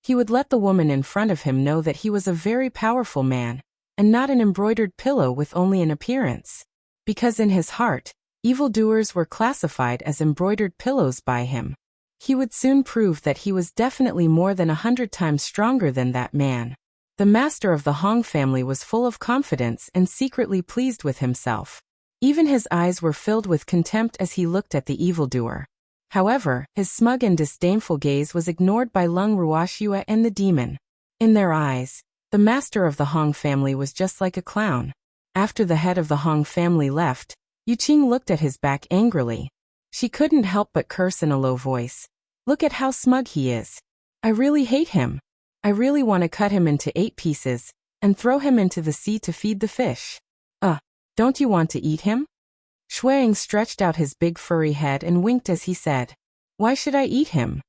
he would let the woman in front of him know that he was a very powerful man, and not an embroidered pillow with only an appearance. Because in his heart, evildoers were classified as embroidered pillows by him. He would soon prove that he was definitely more than 100 times stronger than that man. The master of the Hong family was full of confidence and secretly pleased with himself. Even his eyes were filled with contempt as he looked at the evildoer. However, his smug and disdainful gaze was ignored by Lung Ruoxue and the demon. In their eyes, the master of the Hong family was just like a clown. After the head of the Hong family left, Yuqing looked at his back angrily. She couldn't help but curse in a low voice. Look at how smug he is. I really hate him. I really want to cut him into 8 pieces and throw him into the sea to feed the fish. Don't you want to eat him? Shuang stretched out his big furry head and winked as he said, Why should I eat him?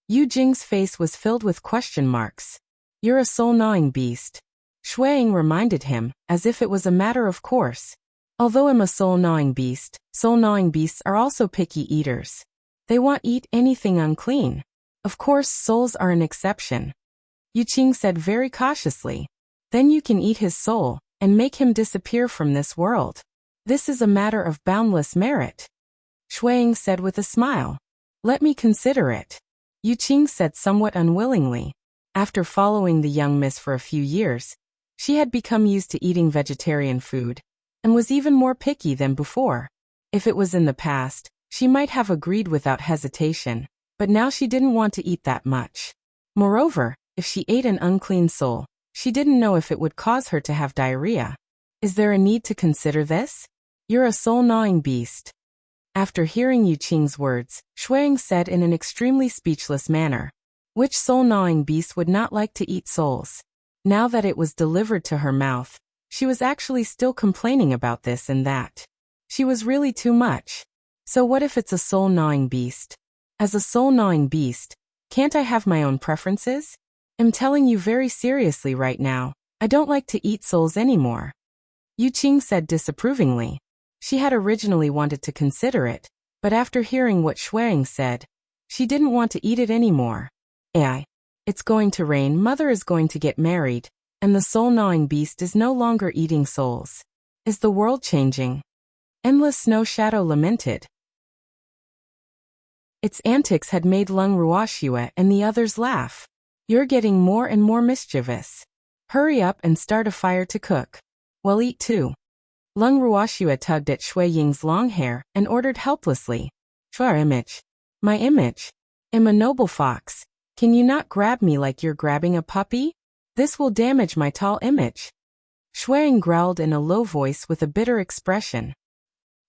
Yu Jing's face was filled with question marks. You're a soul-gnawing beast. Shuang reminded him, as if it was a matter of course. Although I'm a soul-gnawing beasts are also picky eaters. They won't eat anything unclean. Of course, souls are an exception. Yuqing said very cautiously. Then you can eat his soul and make him disappear from this world. This is a matter of boundless merit. Shuang said with a smile. Let me consider it. Yuqing said somewhat unwillingly. After following the young miss for a few years, she had become used to eating vegetarian food, and was even more picky than before. If it was in the past, she might have agreed without hesitation, but now she didn't want to eat that much. Moreover, if she ate an unclean soul, she didn't know if it would cause her to have diarrhea. Is there a need to consider this? You're a soul-gnawing beast. After hearing Yuqing's words, Shuang said in an extremely speechless manner. Which soul-gnawing beast would not like to eat souls? Now that it was delivered to her mouth, she was actually still complaining about this and that. She was really too much. So what if it's a soul-gnawing beast? As a soul-gnawing beast, can't I have my own preferences? I'm telling you very seriously right now, I don't like to eat souls anymore. Yuqing said disapprovingly. She had originally wanted to consider it, but after hearing what Shuang said, she didn't want to eat it anymore. It's going to rain, mother is going to get married, and the soul-gnawing beast is no longer eating souls. Is the world changing? Endless Snow Shadow lamented. Its antics had made Lung Ruoxue and the others laugh. You're getting more and more mischievous. Hurry up and start a fire to cook. Well, eat too. Lung Ruoxue tugged at Shui Ying's long hair and ordered helplessly. Your image. My image. I'm a noble fox. Can you not grab me like you're grabbing a puppy? This will damage my tall image. Shui Ying growled in a low voice with a bitter expression.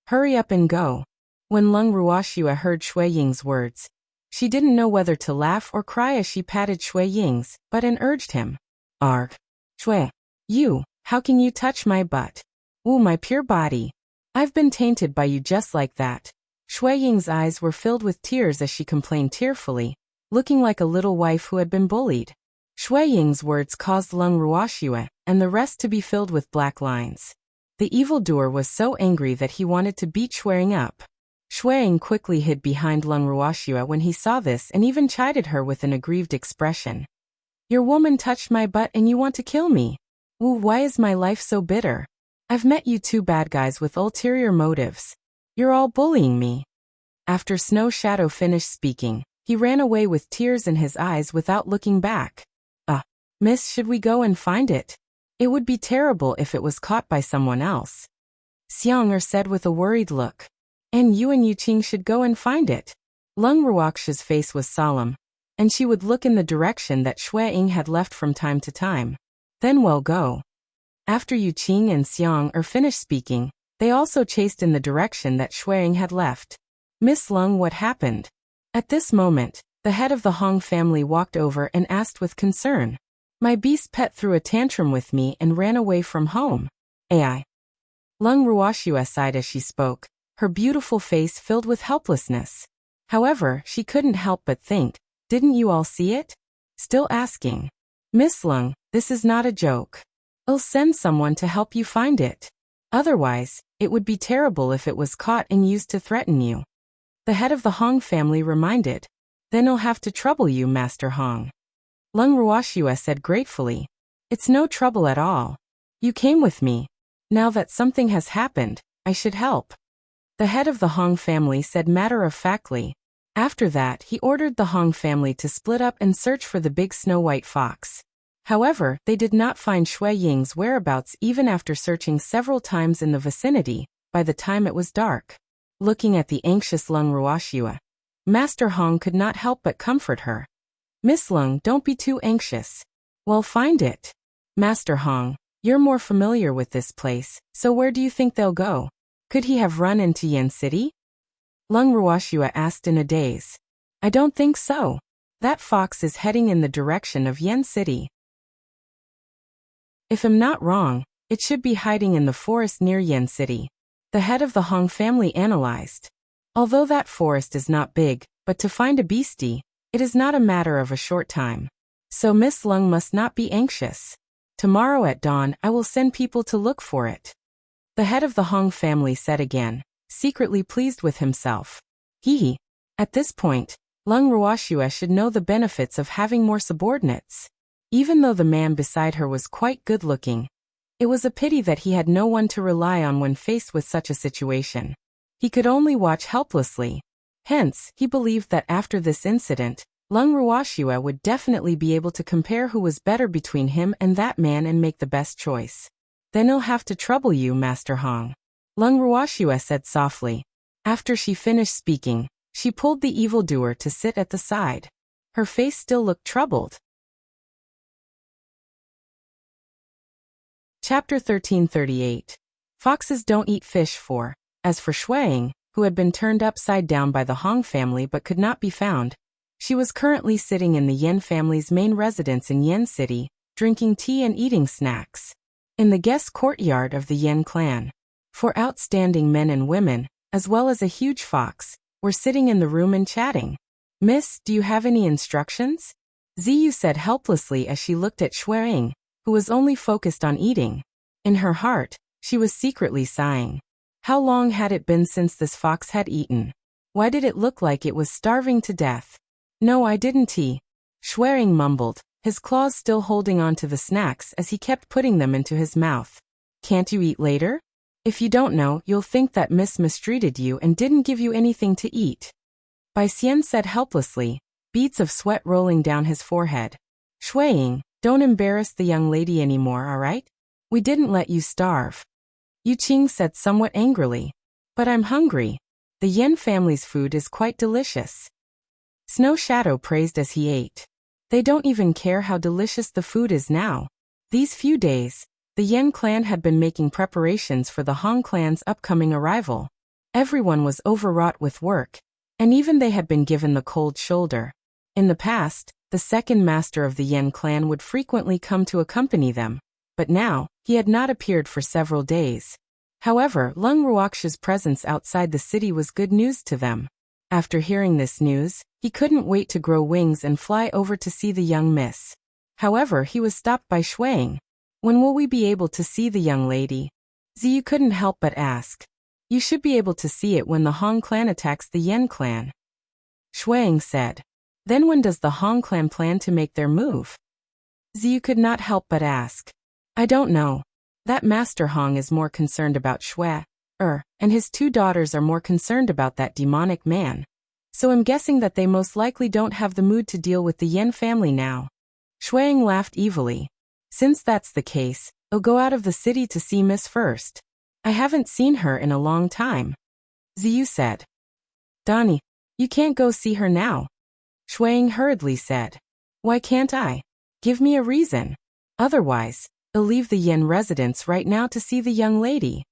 Hurry up and go. When Lung Ruoxue heard Shui Ying's words, she didn't know whether to laugh or cry as she patted Shui Ying's butt and urged him. Arg. Shui. You, how can you touch my butt? Ooh, my pure body. I've been tainted by you just like that. Shui Ying's eyes were filled with tears as she complained tearfully, looking like a little wife who had been bullied. Shui Ying's words caused Lung Ruoxue and the rest to be filled with black lines. The evildoer was so angry that he wanted to beat Shui Ying up. Shui Ying quickly hid behind Lung Ruoxue when he saw this and even chided her with an aggrieved expression. Your woman touched my butt and you want to kill me? Ooh, why is my life so bitter? I've met you two bad guys with ulterior motives. You're all bullying me. After Snow Shadow finished speaking, he ran away with tears in his eyes without looking back. Miss, should we go and find it? It would be terrible if it was caught by someone else. Xiang'er said with a worried look. And you and Yuqing should go and find it. Lung Ruoxue's face was solemn, and she would look in the direction that Shui Ying had left from time to time. Then we'll go. After Yuqing and Xiang'er finished speaking, they also chased in the direction that Shui Ying had left. Miss Lung, what happened? At this moment, the head of the Hong family walked over and asked with concern. My beast pet threw a tantrum with me and ran away from home. Ai. Lung Ruoxue sighed as she spoke, her beautiful face filled with helplessness. However, she couldn't help but think, didn't you all see it? Still asking. Miss Lung, this is not a joke. I'll send someone to help you find it. Otherwise, it would be terrible if it was caught and used to threaten you. The head of the Hong family reminded. Then I'll have to trouble you, Master Hong. Lung Ruoxue said gratefully. It's no trouble at all. You came with me. Now that something has happened, I should help. The head of the Hong family said matter-of-factly. After that, he ordered the Hong family to split up and search for the big snow-white fox. However, they did not find Shui Ying's whereabouts even after searching several times in the vicinity, by the time it was dark. Looking at the anxious Lung Ruoxue, Master Hong could not help but comfort her. Miss Lung, don't be too anxious. We'll find it. Master Hong, you're more familiar with this place, so where do you think they'll go? Could he have run into Yen City? Lung Ruoxue asked in a daze. I don't think so. That fox is heading in the direction of Yen City. If I'm not wrong, it should be hiding in the forest near Yen City. The head of the Hong family analyzed. Although that forest is not big, but to find a beastie, it is not a matter of a short time. So Miss Lung must not be anxious. Tomorrow at dawn I will send people to look for it. The head of the Hong family said again, secretly pleased with himself. Hee. At this point, Lung Ruoxue should know the benefits of having more subordinates. Even though the man beside her was quite good-looking, it was a pity that he had no one to rely on when faced with such a situation. He could only watch helplessly. Hence, he believed that after this incident, Lung Ruoxue would definitely be able to compare who was better between him and that man and make the best choice. Then he'll have to trouble you, Master Hong. Lung Ruoxue said softly. After she finished speaking, she pulled the evildoer to sit at the side. Her face still looked troubled. Chapter 1338. Foxes don't eat fish. 4. As for Shui Ying, who had been turned upside down by the Hong family but could not be found, she was currently sitting in the Yen family's main residence in Yen City, drinking tea and eating snacks. In the guest courtyard of the Yen clan, 4 outstanding men and women, as well as a huge fox, were sitting in the room and chatting. Miss, do you have any instructions? Ziyu said helplessly as she looked at Shui Ying, who was only focused on eating. In her heart, she was secretly sighing. How long had it been since this fox had eaten? Why did it look like it was starving to death? No, I didn't. Shui Ying mumbled, his claws still holding on to the snacks as he kept putting them into his mouth. Can't you eat later? If you don't know, you'll think that Miss mistreated you and didn't give you anything to eat. Bai Xian said helplessly, beads of sweat rolling down his forehead. Shuiying, don't embarrass the young lady anymore, alright? We didn't let you starve. Yu Qing said somewhat angrily. But I'm hungry. The Yan family's food is quite delicious. Snow Shadow praised as he ate. They don't even care how delicious the food is now. These few days, the Yan clan had been making preparations for the Hong clan's upcoming arrival. Everyone was overwrought with work, and even they had been given the cold shoulder. In the past, the second master of the Yan clan would frequently come to accompany them, but now, he had not appeared for several days. However, Lung Ruoxia's presence outside the city was good news to them. After hearing this news, he couldn't wait to grow wings and fly over to see the young miss. However, he was stopped by Shuiying. When will we be able to see the young lady? Ziyu couldn't help but ask. You should be able to see it when the Hong clan attacks the Yan clan. Shuiying said. Then when does the Hong clan plan to make their move? Ziyu could not help but ask. I don't know. That Master Hong is more concerned about Shui, and his two daughters are more concerned about that demonic man. So I'm guessing that they most likely don't have the mood to deal with the Yan family now. Shuiying laughed evilly. Since that's the case, I'll go out of the city to see Miss first. I haven't seen her in a long time. Ziyu said. Donnie, you can't go see her now. Shuiying hurriedly said. Why can't I? Give me a reason. Otherwise, I'll leave the Yan residence right now to see the young lady.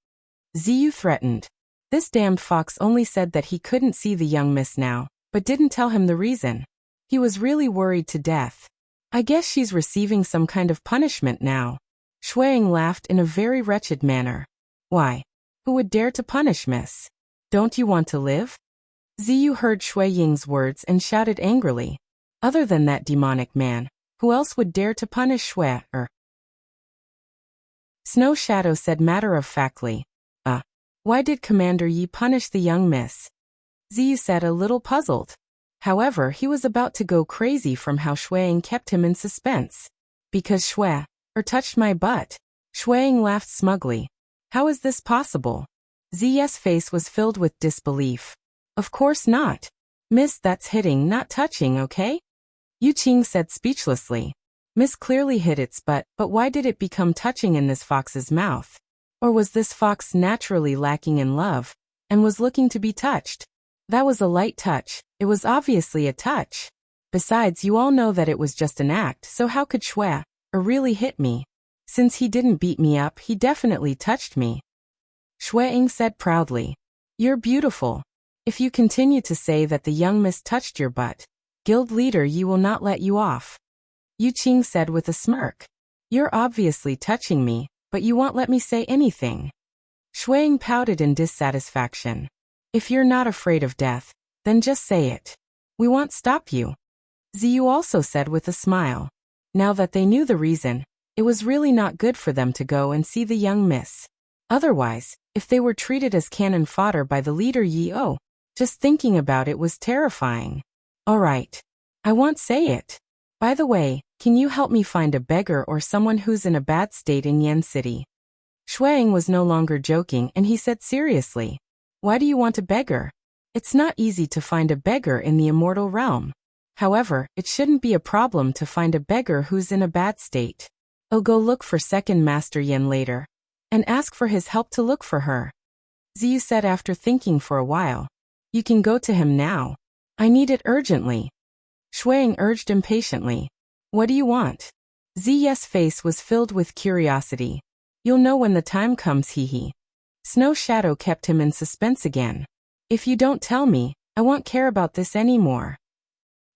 Ziyu threatened. This damned fox only said that he couldn't see the young miss now, but didn't tell him the reason. He was really worried to death. I guess she's receiving some kind of punishment now. Shuiying laughed in a very wretched manner. Why? Who would dare to punish Miss? Don't you want to live? Ziyu heard Shuiying's words and shouted angrily. Other than that demonic man, who else would dare to punish Shui? Snow Shadow said matter-of-factly. Why did Commander Yi punish the young miss? Ziyu said a little puzzled. However, he was about to go crazy from how Shuiying kept him in suspense. Because Shui, touched my butt. Shuiying laughed smugly. How is this possible? Ziyu's face was filled with disbelief. Of course not. Miss, that's hitting, not touching, okay? Yu Qing said speechlessly. Miss clearly hit its butt, but why did it become touching in this fox's mouth? Or was this fox naturally lacking in love, and was looking to be touched? That was a light touch. It was obviously a touch. Besides, you all know that it was just an act, so how could Shui, really hit me? Since he didn't beat me up, he definitely touched me. Shuiying said proudly. You're beautiful. If you continue to say that the young miss touched your butt, guild leader Yi will not let you off. Yu Qing said with a smirk. You're obviously touching me, but you won't let me say anything. Shuiying pouted in dissatisfaction. If you're not afraid of death, then just say it. We won't stop you. Ziyu also said with a smile. Now that they knew the reason, it was really not good for them to go and see the young miss. Otherwise, if they were treated as cannon fodder by the leader Yi, just thinking about it was terrifying. Alright. I won't say it. By the way, can you help me find a beggar or someone who's in a bad state in Yan City? Shuiying was no longer joking and he said seriously. Why do you want a beggar? It's not easy to find a beggar in the immortal realm. However, it shouldn't be a problem to find a beggar who's in a bad state. I'll go look for second Master Yan later, and ask for his help to look for her. Ziyu said after thinking for a while. You can go to him now. I need it urgently. Shuiying urged impatiently. What do you want? Ziyu's face was filled with curiosity. You'll know when the time comes, hee. Snow Shadow kept him in suspense again. If you don't tell me, I won't care about this anymore.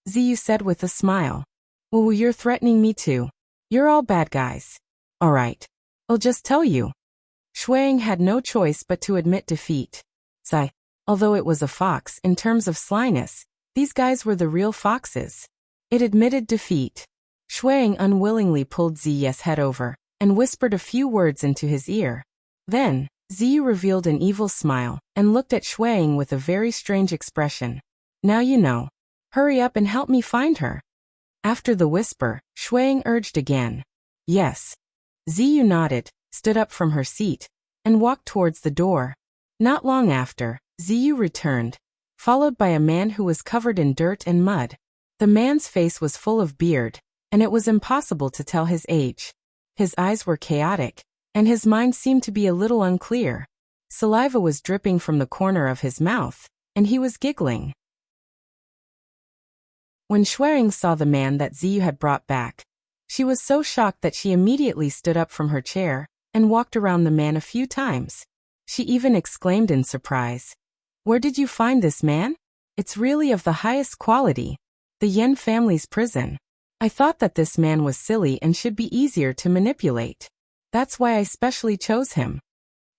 Ziyu said with a smile. Well, you're threatening me too. You're all bad guys. Alright. I'll just tell you. Shuiying had no choice but to admit defeat. Although it was a fox in terms of slyness, these guys were the real foxes. It admitted defeat. Shuiying unwillingly pulled Ziyu's head over, and whispered a few words into his ear. Then, Ziyu revealed an evil smile, and looked at Shuiying with a very strange expression. Now you know. Hurry up and help me find her. After the whisper, Shuiying urged again. Yes. Ziyu nodded, stood up from her seat, and walked towards the door. Not long after, Ziyu returned. followed by a man who was covered in dirt and mud. The man's face was full of beard, and it was impossible to tell his age. His eyes were chaotic, and his mind seemed to be a little unclear. Saliva was dripping from the corner of his mouth, and he was giggling. When Shueying saw the man that Ziyu had brought back, she was so shocked that she immediately stood up from her chair and walked around the man a few times. She even exclaimed in surprise, "Where did you find this man? It's really of the highest quality. The Yen family's prison. I thought that this man was silly and should be easier to manipulate. That's why I specially chose him,"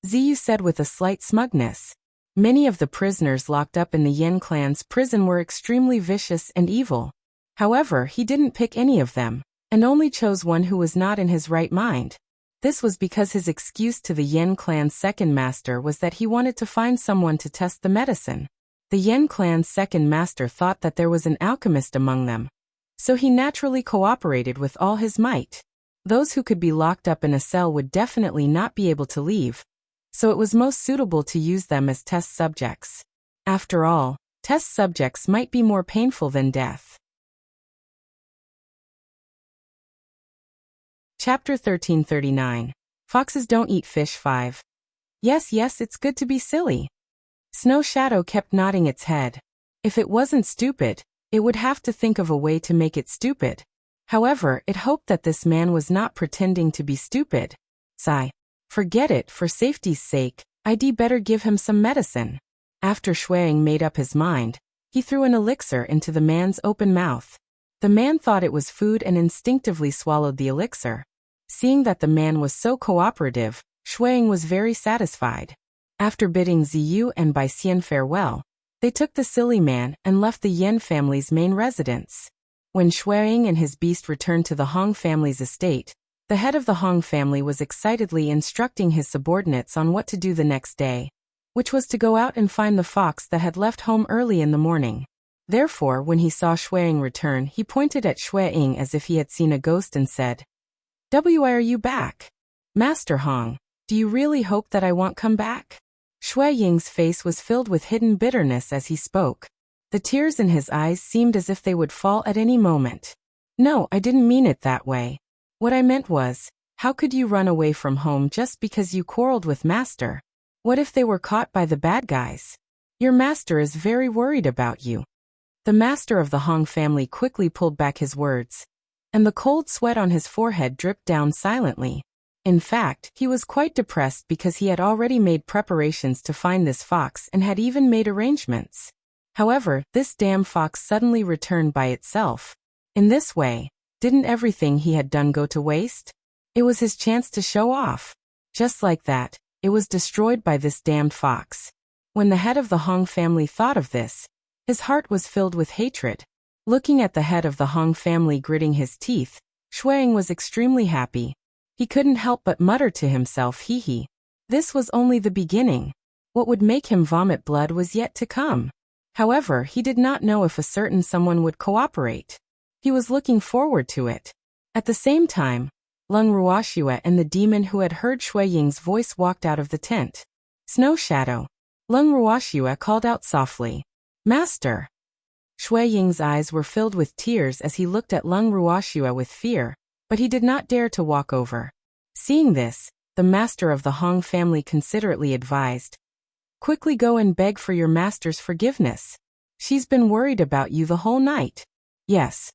Ziyu said with a slight smugness. Many of the prisoners locked up in the Yen clan's prison were extremely vicious and evil. However, he didn't pick any of them, and only chose one who was not in his right mind. This was because his excuse to the Yen clan's second master was that he wanted to find someone to test the medicine. The Yen clan's second master thought that there was an alchemist among them, so he naturally cooperated with all his might. Those who could be locked up in a cell would definitely not be able to leave, so it was most suitable to use them as test subjects. After all, test subjects might be more painful than death. Chapter 1339. Foxes Don't Eat Fish 5. Yes, it's good to be silly. Snow Shadow kept nodding its head. If it wasn't stupid, it would have to think of a way to make it stupid. However, it hoped that this man was not pretending to be stupid. Sigh. Forget it, for safety's sake, I'd better give him some medicine. After Shueying made up his mind, he threw an elixir into the man's open mouth. The man thought it was food and instinctively swallowed the elixir. Seeing that the man was so cooperative, Shueying was very satisfied. After bidding Ziyu and Bai Xian farewell, they took the silly man and left the Yen family's main residence. When Shueying and his beast returned to the Hong family's estate, the head of the Hong family was excitedly instructing his subordinates on what to do the next day, which was to go out and find the fox that had left home early in the morning. Therefore, when he saw Shueying return, he pointed at Shueying as if he had seen a ghost and said, "Why are you back? Master Hong, do you really hope that I won't come back?" Shueying's face was filled with hidden bitterness as he spoke. The tears in his eyes seemed as if they would fall at any moment. "No, I didn't mean it that way. What I meant was, how could you run away from home just because you quarreled with Master? What if they were caught by the bad guys? Your master is very worried about you." The master of the Hong family quickly pulled back his words, and the cold sweat on his forehead dripped down silently. In fact, he was quite depressed because he had already made preparations to find this fox and had even made arrangements. However, this damn fox suddenly returned by itself. In this way, didn't everything he had done go to waste? It was his chance to show off. Just like that, it was destroyed by this damned fox. When the head of the Hong family thought of this, his heart was filled with hatred. Looking at the head of the Hong family gritting his teeth, Shueying was extremely happy. He couldn't help but mutter to himself, hee. This was only the beginning. What would make him vomit blood was yet to come. However, he did not know if a certain someone would cooperate. He was looking forward to it. At the same time, Lung Ruoxia and the demon who had heard Shueying's voice walked out of the tent. "Snow Shadow." Lung Ruoxia called out softly, "Master." Shueying's eyes were filled with tears as he looked at Lung Ruoxia with fear, but he did not dare to walk over. Seeing this, the master of the Hong family considerately advised, "Quickly go and beg for your master's forgiveness. She's been worried about you the whole night." "Yes."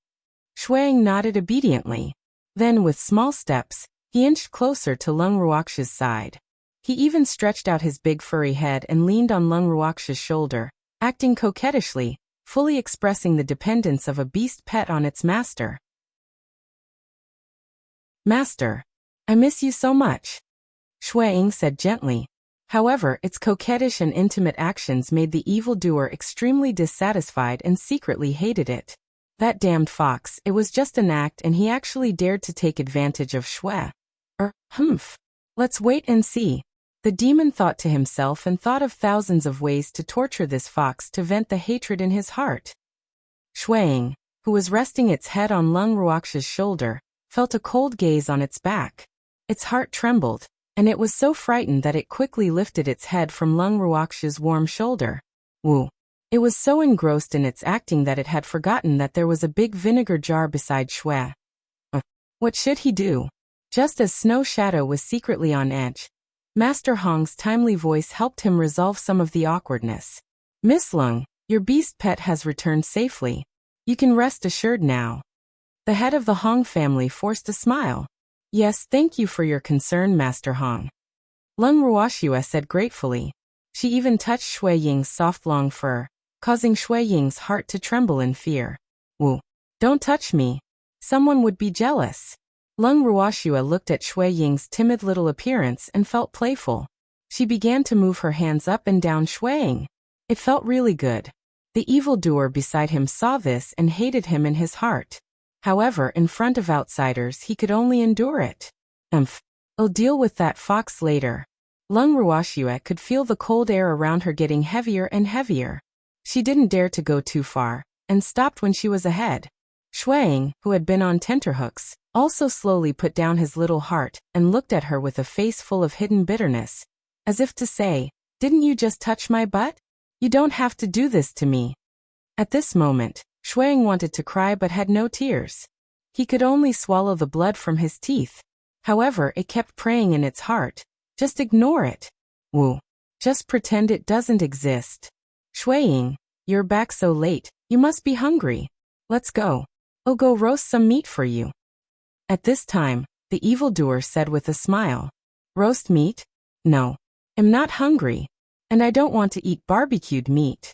Shueying nodded obediently. Then, with small steps, he inched closer to Lung Ruoxia's side. He even stretched out his big furry head and leaned on Lung Ruoxia's shoulder, acting coquettishly, fully expressing the dependence of a beast pet on its master. "Master, I miss you so much," Shueying said gently. However, its coquettish and intimate actions made the evildoer extremely dissatisfied and secretly hated it. That damned fox, it was just an act and he actually dared to take advantage of Shui. Humph. Let's wait and see. The demon thought to himself and thought of thousands of ways to torture this fox to vent the hatred in his heart. Shueying, who was resting its head on Lung Ruoxia's shoulder, felt a cold gaze on its back. Its heart trembled, and it was so frightened that it quickly lifted its head from Lung Ruoxia's warm shoulder. "Woo. It was so engrossed in its acting that it had forgotten that there was a big vinegar jar beside Shui. What should he do? Just as Snow Shadow was secretly on edge, Master Hong's timely voice helped him resolve some of the awkwardness. Miss Lung, your beast pet has returned safely. You can rest assured now. The head of the Hong family forced a smile. Yes, thank you for your concern, Master Hong. Lung Ruoxia said gratefully. She even touched Shui Ying's soft long fur, causing Shui Ying's heart to tremble in fear. Wu, don't touch me. Someone would be jealous. Lung Ruoxia looked at Shui Ying's timid little appearance and felt playful. She began to move her hands up and down Shui Ying. It felt really good. The evildoer beside him saw this and hated him in his heart. However, in front of outsiders he could only endure it. I'll deal with that fox later. Lung Ruoxia could feel the cold air around her getting heavier and heavier. She didn't dare to go too far, and stopped when she was ahead. Shui Ying, who had been on tenterhooks, also slowly put down his little heart and looked at her with a face full of hidden bitterness, as if to say, didn't you just touch my butt? You don't have to do this to me. At this moment, Shui Ying wanted to cry but had no tears. He could only swallow the blood from his teeth. However, it kept praying in its heart. Just ignore it. Wu. Just pretend it doesn't exist. Shui Ying, you're back so late, you must be hungry. Let's go. I'll go roast some meat for you. At this time, the evildoer said with a smile. Roast meat? No. I'm not hungry. And I don't want to eat barbecued meat.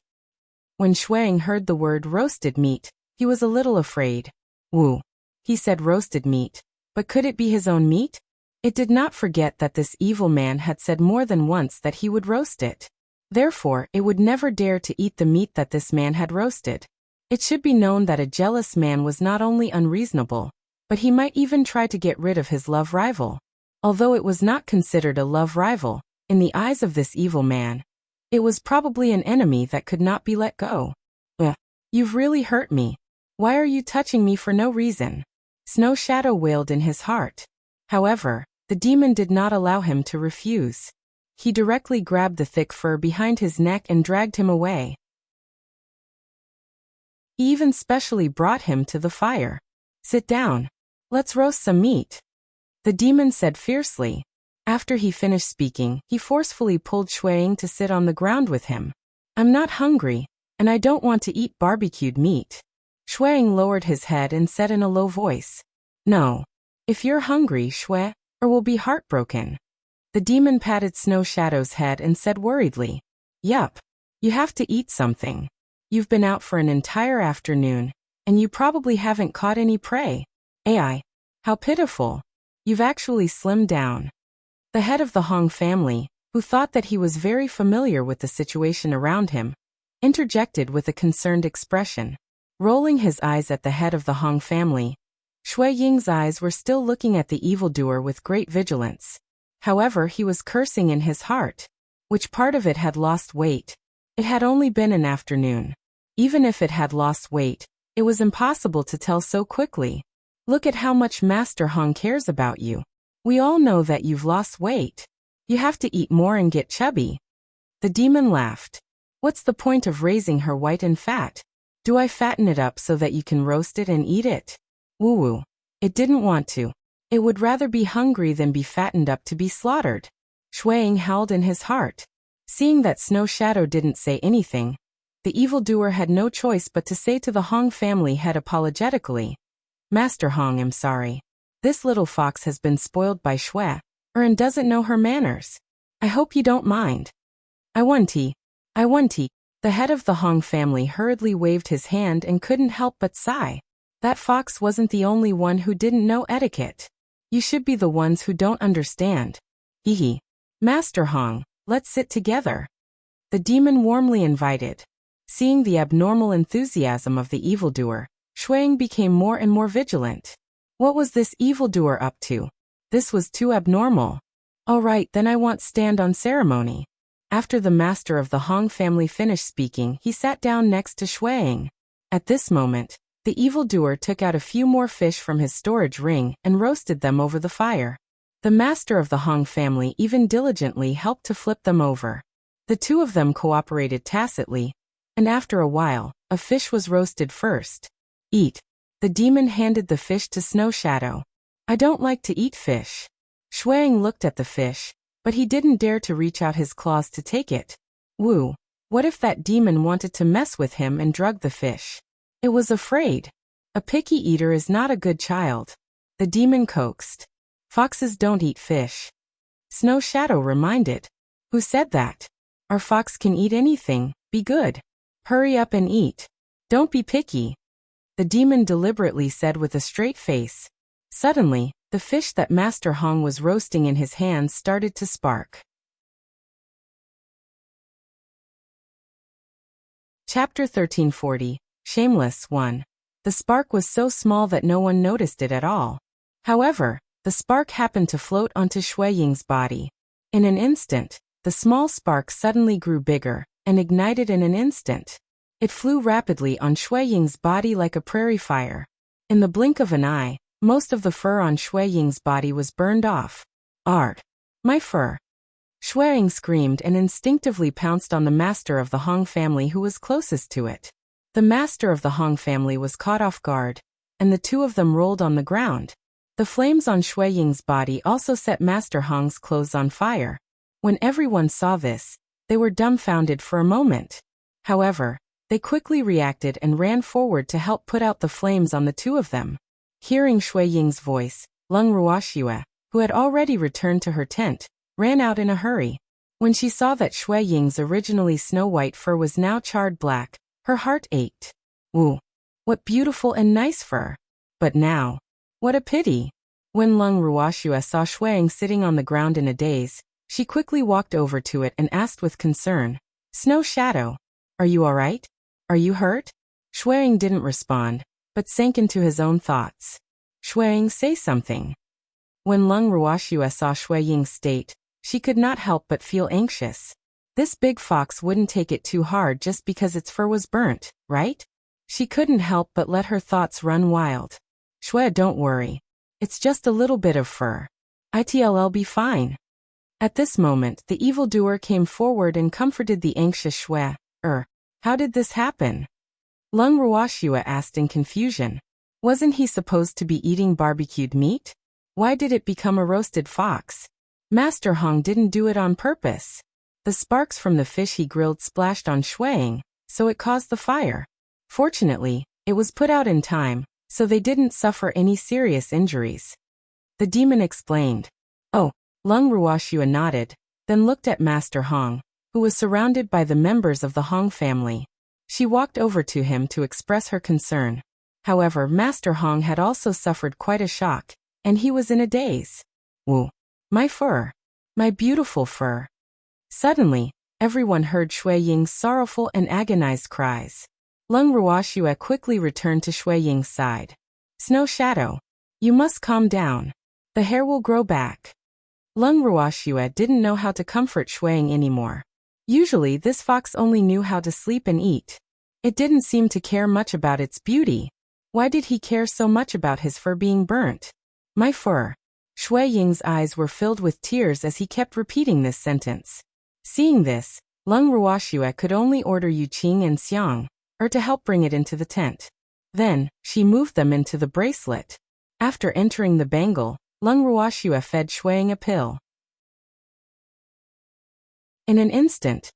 When Shui Ying heard the word roasted meat, he was a little afraid. Wu. He said roasted meat. But could it be his own meat? It did not forget that this evil man had said more than once that he would roast it. Therefore, it would never dare to eat the meat that this man had roasted. It should be known that a jealous man was not only unreasonable, but he might even try to get rid of his love rival. Although it was not considered a love rival, in the eyes of this evil man, it was probably an enemy that could not be let go. You've really hurt me. Why are you touching me for no reason? Snow Shadow wailed in his heart. However, the demon did not allow him to refuse. He directly grabbed the thick fur behind his neck and dragged him away. He even specially brought him to the fire. Sit down. Let's roast some meat. The demon said fiercely. After he finished speaking, he forcefully pulled Shui Ying to sit on the ground with him. I'm not hungry, and I don't want to eat barbecued meat. Shui Ying lowered his head and said in a low voice. No. If you're hungry, Shui, or we'll be heartbroken. The demon patted Snow Shadow's head and said worriedly. Yup. You have to eat something. You've been out for an entire afternoon, and you probably haven't caught any prey. Ai. How pitiful. You've actually slimmed down. The head of the Hong family, who thought that he was very familiar with the situation around him, interjected with a concerned expression. Rolling his eyes at the head of the Hong family, Shui Ying's eyes were still looking at the evildoer with great vigilance. However, he was cursing in his heart. Which part of it had lost weight? It had only been an afternoon. Even if it had lost weight, it was impossible to tell so quickly. Look at how much Master Hong cares about you. We all know that you've lost weight. You have to eat more and get chubby. The demon laughed. What's the point of raising her white and fat? Do I fatten it up so that you can roast it and eat it? Woo-woo. It didn't want to. It would rather be hungry than be fattened up to be slaughtered. Shui Ying howled in his heart. Seeing that Snow Shadow didn't say anything, the evildoer had no choice but to say to the Hong family head apologetically, Master Hong, I'm sorry. This little fox has been spoiled by Shui, and doesn't know her manners. I hope you don't mind. I want tea. The head of the Hong family hurriedly waved his hand and couldn't help but sigh. That fox wasn't the only one who didn't know etiquette. You should be the ones who don't understand. Hee. Master Hong, let's sit together. The demon warmly invited. Seeing the abnormal enthusiasm of the evildoer, Shui Ying became more and more vigilant. What was this evildoer up to? This was too abnormal. All right, then I want stand on ceremony. After the master of the Hong family finished speaking, he sat down next to Shui Ying. At this moment, the evildoer took out a few more fish from his storage ring and roasted them over the fire. The master of the Hong family even diligently helped to flip them over. The two of them cooperated tacitly, and after a while, a fish was roasted first. Eat. The demon handed the fish to Snow Shadow. I don't like to eat fish. Shuang looked at the fish, but he didn't dare to reach out his claws to take it. Wu, what if that demon wanted to mess with him and drug the fish? It was afraid. A picky eater is not a good child. The demon coaxed. Foxes don't eat fish. Snow Shadow reminded. Who said that? Our fox can eat anything, be good. Hurry up and eat. Don't be picky. The demon deliberately said with a straight face. Suddenly, the fish that Master Hong was roasting in his hands started to spark. Chapter 1340, Shameless 1. The spark was so small that no one noticed it at all. However, the spark happened to float onto Shui Ying's body. In an instant, the small spark suddenly grew bigger, and ignited in an instant. It flew rapidly on Shui Ying's body like a prairie fire. In the blink of an eye, most of the fur on Shui Ying's body was burned off. Art! My fur! Shui Ying screamed and instinctively pounced on the master of the Hong family who was closest to it. The master of the Hong family was caught off guard, and the two of them rolled on the ground. The flames on Shui Ying's body also set Master Hong's clothes on fire. When everyone saw this, they were dumbfounded for a moment. However, they quickly reacted and ran forward to help put out the flames on the two of them. Hearing Shui Ying's voice, Lung Ruoxue, who had already returned to her tent, ran out in a hurry. When she saw that Shui Ying's originally snow-white fur was now charred black, her heart ached. Woo! What beautiful and nice fur! But now, what a pity! When Lung Ruoxue saw Shui Ying sitting on the ground in a daze, she quickly walked over to it and asked with concern, Snow Shadow, are you all right? Are you hurt? Shui Ying didn't respond, but sank into his own thoughts. Shui Ying, say something. When Lung Ruoxue saw Shui Ying's state, she could not help but feel anxious. This big fox wouldn't take it too hard just because its fur was burnt, right? She couldn't help but let her thoughts run wild. Shui, don't worry. It's just a little bit of fur. It'll be fine. At this moment, the evildoer came forward and comforted the anxious Shui. How did this happen? Lung Ruoxue asked in confusion. Wasn't he supposed to be eating barbecued meat? Why did it become a roasted fox? Master Hong didn't do it on purpose. The sparks from the fish he grilled splashed on Shui Ying, so it caused the fire. Fortunately, it was put out in time, so they didn't suffer any serious injuries. The demon explained. Oh, Lung Ruoxue nodded, then looked at Master Hong, who was surrounded by the members of the Hong family. She walked over to him to express her concern. However, Master Hong had also suffered quite a shock, and he was in a daze. Woo! My fur! My beautiful fur! Suddenly, everyone heard Shui Ying's sorrowful and agonized cries. Lung Ruoxue quickly returned to Shui Ying's side. Snow Shadow, you must calm down. The hair will grow back. Lung Ruoxue didn't know how to comfort Shui Ying anymore. Usually this fox only knew how to sleep and eat. It didn't seem to care much about its beauty. Why did he care so much about his fur being burnt? My fur. Shui Ying's eyes were filled with tears as he kept repeating this sentence. Seeing this, Lung Ruoxue could only order Yu Qing and Xiang, to help bring it into the tent. Then, she moved them into the bracelet. After entering the bangle, Lung Ruoxue fed Shui Ying a pill. In an instant,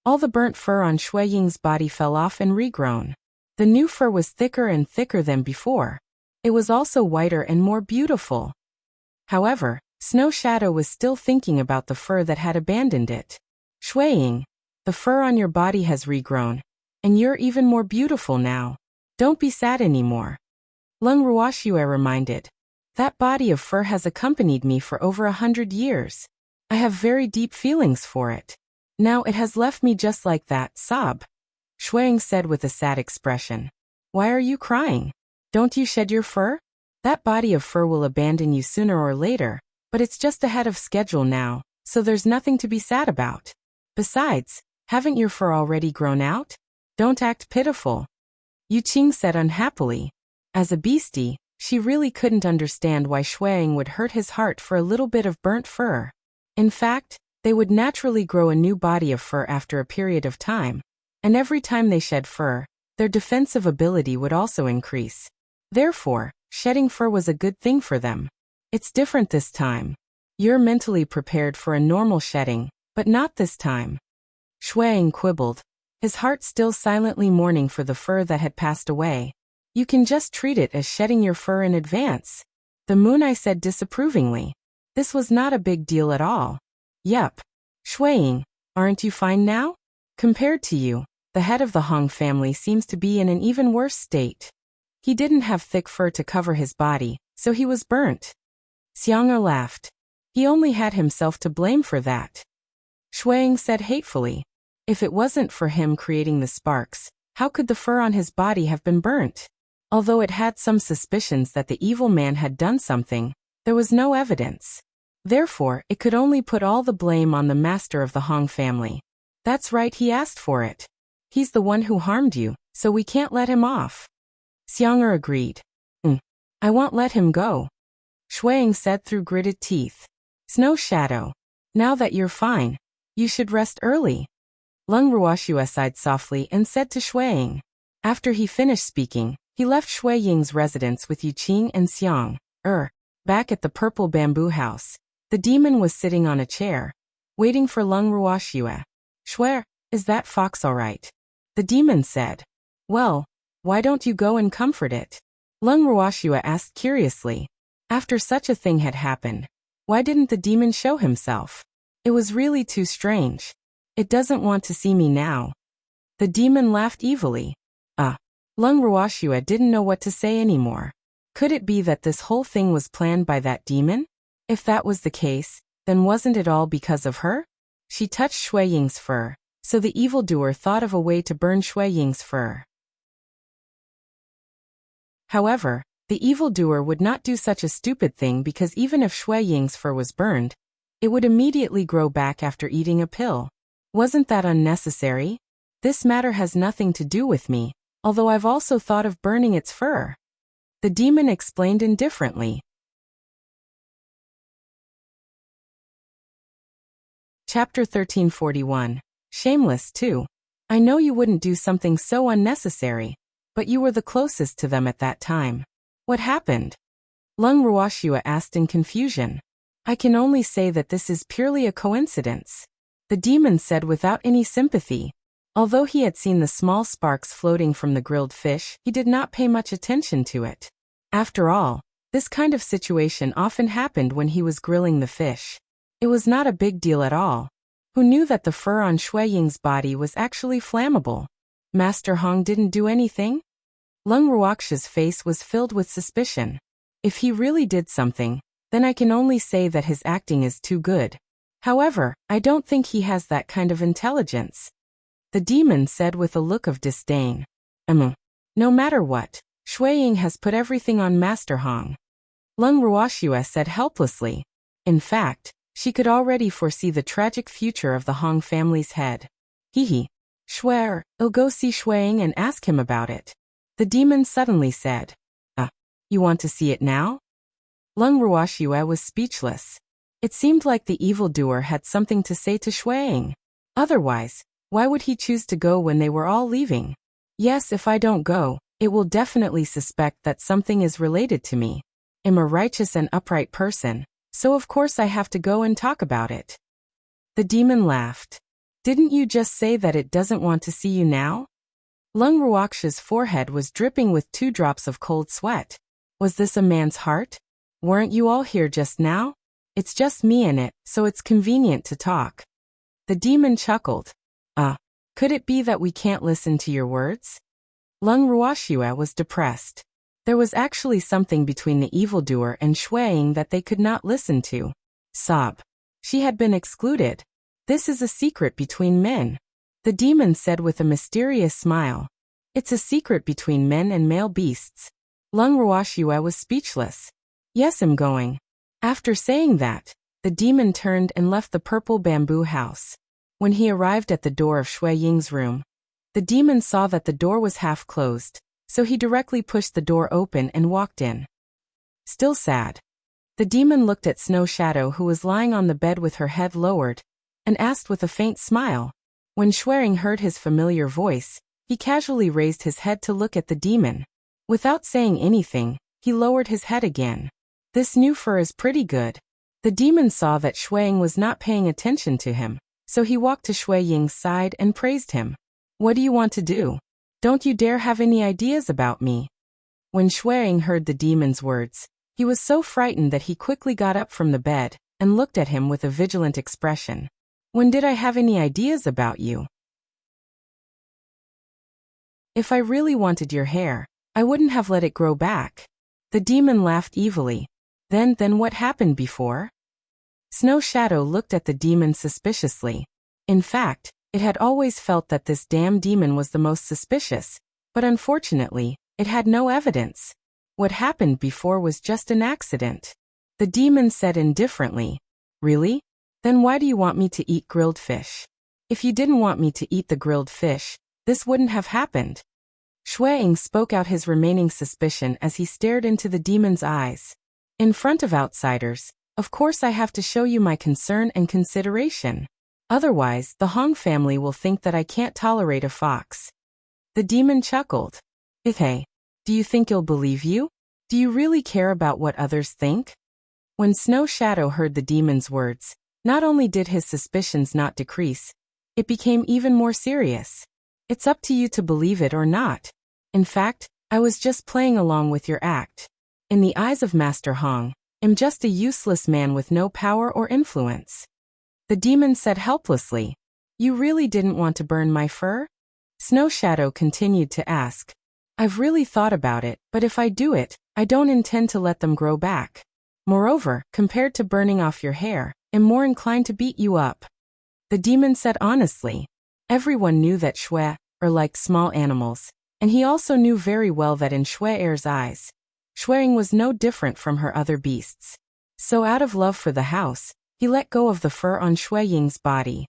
all the burnt fur on Shui Ying's body fell off and regrown. The new fur was thicker and thicker than before. It was also whiter and more beautiful. However, Snow Shadow was still thinking about the fur that had abandoned it. Shui Ying, the fur on your body has regrown, and you're even more beautiful now. Don't be sad anymore. Lung Ruoxue reminded. That body of fur has accompanied me for over 100 years. I have very deep feelings for it. Now it has left me just like that, sob. Shui Ying said with a sad expression. Why are you crying? Don't you shed your fur? That body of fur will abandon you sooner or later, but it's just ahead of schedule now, so there's nothing to be sad about. Besides, haven't your fur already grown out? Don't act pitiful. Yu Qing said unhappily. As a beastie, she really couldn't understand why Shui Ying would hurt his heart for a little bit of burnt fur. In fact, they would naturally grow a new body of fur after a period of time. and every time they shed fur, their defensive ability would also increase. Therefore, shedding fur was a good thing for them. It's different this time. You're mentally prepared for a normal shedding, but not this time. Shuang quibbled, his heart still silently mourning for the fur that had passed away. You can just treat it as shedding your fur in advance. The Moon Eye said disapprovingly. This was not a big deal at all. Yup. Shuang, aren't you fine now? Compared to you, the head of the Hong family seems to be in an even worse state. He didn't have thick fur to cover his body, so he was burnt. Xiang'er laughed. He only had himself to blame for that. Shuang said hatefully. If it wasn't for him creating the sparks, how could the fur on his body have been burnt? Although it had some suspicions that the evil man had done something, there was no evidence. Therefore, it could only put all the blame on the master of the Hong family. That's right, he asked for it. He's the one who harmed you, so we can't let him off. Xiang'er agreed. I won't let him go. Shuang said through gritted teeth. Snow Shadow. Now that you're fine, you should rest early. Lung Ruoxue sighed softly and said to Shuang. After he finished speaking, he left Shui Ying's residence with Yuqing and Xiang. Back at the purple bamboo house, the demon was sitting on a chair, waiting for Lung Ruoxue. Shui, is that fox all right? The demon said. Well, why don't you go and comfort it? Lung Ruoxue asked curiously. After such a thing had happened, why didn't the demon show himself? It was really too strange. It doesn't want to see me now. The demon laughed evilly. Lung Ruoxue didn't know what to say anymore. Could it be that this whole thing was planned by that demon? If that was the case, then wasn't it all because of her? She touched Shui Ying's fur, so the evildoer thought of a way to burn Shui Ying's fur. However, the evildoer would not do such a stupid thing because even if Shui Ying's fur was burned, it would immediately grow back after eating a pill. Wasn't that unnecessary? This matter has nothing to do with me, although I've also thought of burning its fur. The demon explained indifferently. Chapter 1341. Shameless too. I know you wouldn't do something so unnecessary, but you were the closest to them at that time. What happened? Lung Ruoxue asked in confusion. I can only say that this is purely a coincidence. The demon said without any sympathy. Although he had seen the small sparks floating from the grilled fish, he did not pay much attention to it. After all, this kind of situation often happened when he was grilling the fish. It was not a big deal at all. Who knew that the fur on Shui Ying's body was actually flammable? Master Hong didn't do anything? Lung Ruoxue's face was filled with suspicion. If he really did something, then I can only say that his acting is too good. However, I don't think he has that kind of intelligence. The demon said with a look of disdain. No matter what, Shui Ying has put everything on Master Hong. Lung Ruoxue said helplessly. In fact, she could already foresee the tragic future of the Hong family's head. Shui, I'll go see Shui Ying and ask him about it. The demon suddenly said. You want to see it now? Lung Ruoxue was speechless. It seemed like the evildoer had something to say to Shui Ying. Otherwise, why would he choose to go when they were all leaving? Yes, if I don't go, it will definitely suspect that something is related to me. I'm a righteous and upright person, so of course I have to go and talk about it. The demon laughed. Didn't you just say that it doesn't want to see you now? Lung Ruoxue's forehead was dripping with 2 drops of cold sweat. Was this a man's heart? Weren't you all here just now? It's just me in it, so it's convenient to talk. The demon chuckled. Could it be that we can't listen to your words? Lung Ruoxue was depressed. There was actually something between the evildoer and Shui Ying that they could not listen to. Sob. She had been excluded. This is a secret between men. The demon said with a mysterious smile. It's a secret between men and male beasts. Lung Ruoxue was speechless. Yes, I'm going. After saying that, the demon turned and left the purple bamboo house. When he arrived at the door of Shui Ying's room, the demon saw that the door was half closed, so he directly pushed the door open and walked in. Still sad. The demon looked at Snow Shadow, who was lying on the bed with her head lowered, and asked with a faint smile, When Shuang heard his familiar voice, he casually raised his head to look at the demon. Without saying anything, he lowered his head again. This new fur is pretty good. The demon saw that Shuang was not paying attention to him, so he walked to Shui Ying's side and praised him. What do you want to do? Don't you dare have any ideas about me. When Shuang heard the demon's words, he was so frightened that he quickly got up from the bed and looked at him with a vigilant expression. When did I have any ideas about you? If I really wanted your hair, I wouldn't have let it grow back. The demon laughed evilly. Then what happened before? Snow Shadow looked at the demon suspiciously. In fact, it had always felt that this damn demon was the most suspicious, but unfortunately, it had no evidence. What happened before was just an accident. The demon said indifferently. Really? Then why do you want me to eat grilled fish? If you didn't want me to eat the grilled fish, this wouldn't have happened. Shuang spoke out his remaining suspicion as he stared into the demon's eyes. In front of outsiders, of course I have to show you my concern and consideration. Otherwise, the Hong family will think that I can't tolerate a fox. The demon chuckled. Hey, do you think you'll believe you? Do you really care about what others think? When Snow Shadow heard the demon's words, not only did his suspicions not decrease, it became even more serious. It's up to you to believe it or not. In fact, I was just playing along with your act. In the eyes of Master Hong, I'm just a useless man with no power or influence. The demon said helplessly. You really didn't want to burn my fur? Snow Shadow continued to ask. I've really thought about it, but if I do it, I don't intend to let them grow back. Moreover, compared to burning off your hair, I'm more inclined to beat you up. The demon said honestly. Everyone knew that Shui are like small animals, and he also knew very well that in Shui's eyes, Shuang was no different from her other beasts. So out of love for the house, he let go of the fur on Shui Ying's body.